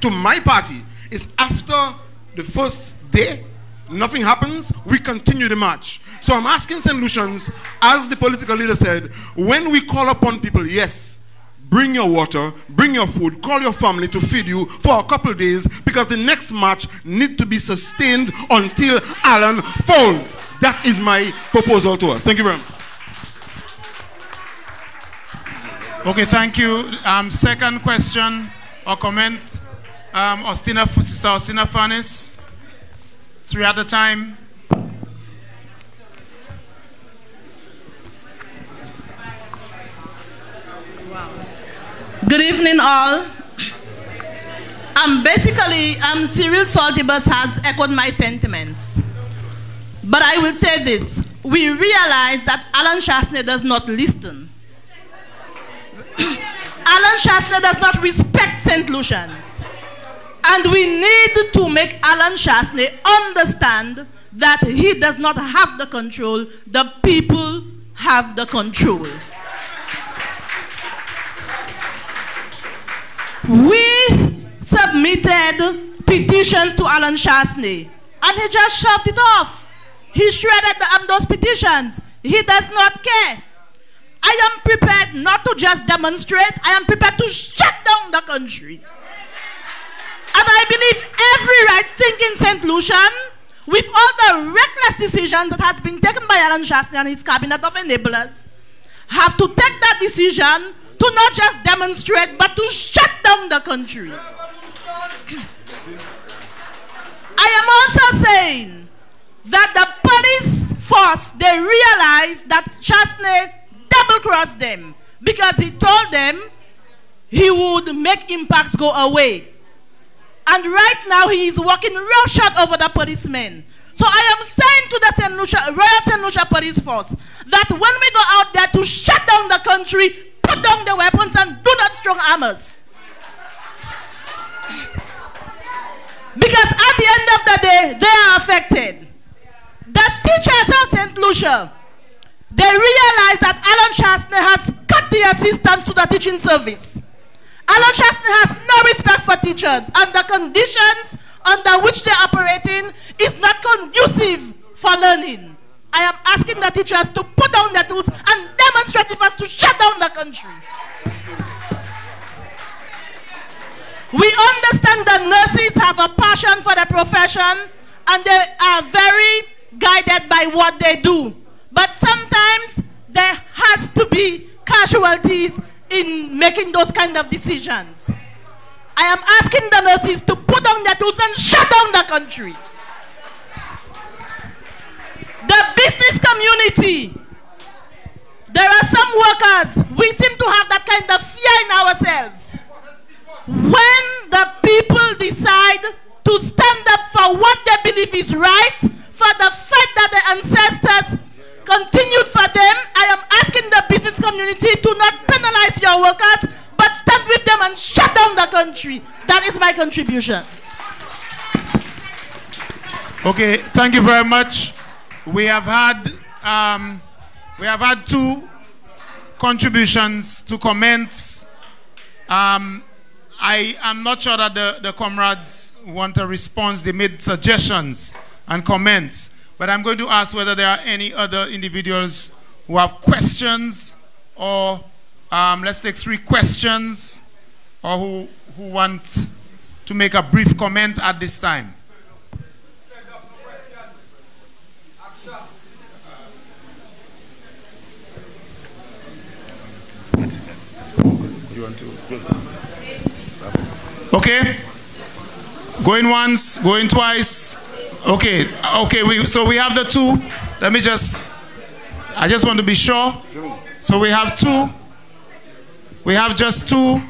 to my party, is after the first day, nothing happens, we continue the march. So I'm asking St. Lucians, as the political leader said, when we call upon people, yes, bring your water, bring your food, call your family to feed you for a couple of days, because the next march needs to be sustained until Alan falls. That is my proposal to us. Thank you very much. Okay, thank you. Second question or comment, Sister Ostina Fanis. 3 at a time. Good evening, all. Cyril Saltibus has echoed my sentiments. But I will say this. We realize that Alan Chasney does not listen. Alan Chasney does not respect St. Lucians. And we need to make Alan Chasney understand that he does not have the control. The people have the control. We submitted petitions to Alan Chasney, and he just shoved it off. He shredded those petitions. He does not care. I am prepared not to just demonstrate. I am prepared to shut down the country. And I believe every right-thinking St. Lucian, with all the reckless decisions that has been taken by Alan Chastanet and his cabinet of enablers, have to take that decision to not just demonstrate, but to shut down the country. I am also saying that the police force, they realized that Chastanet double-crossed them because he told them he would make impacts go away. And right now he is working roughshod over the policemen. So I am saying to the Royal St. Lucia Police Force that when we go out there to shut down the country, put down the weapons and do not strong armors. Because at the end of the day, they are affected. The teachers of St. Lucia, they realize that Alan Chastanet has cut the assistance to the teaching service. Alan Chastanet has no respect for teachers, and the conditions under which they are operating is not conducive for learning. I am asking the teachers to put down their tools and demonstrate with us to shut down the country. We understand that nurses have a passion for the profession and they are very guided by what they do. But sometimes there has to be casualties in making those kind of decisions. I am asking the nurses to put down their tools and shut down the country. The business community, there are some workers, we seem to have that kind of fear in ourselves. When the people decide to stand up for what they believe is right, for the fight that their ancestors continued for them, I am asking the business community to not penalize your workers, but stand with them and shut down the country. That is my contribution. Okay, thank you very much. We have had two contributions, 2 comments. I am not sure that the comrades want a response. They made suggestions and comments. But I'm going to ask whether there are any other individuals who have questions, or let's take 3 questions, or who want to make a brief comment at this time. Okay, going once, going twice. Okay, so we have the 2. I just want to be sure. So we have 2. We have just 2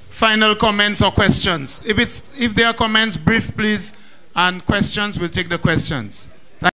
final comments or questions. If there are comments, brief please, and questions, we'll take the questions.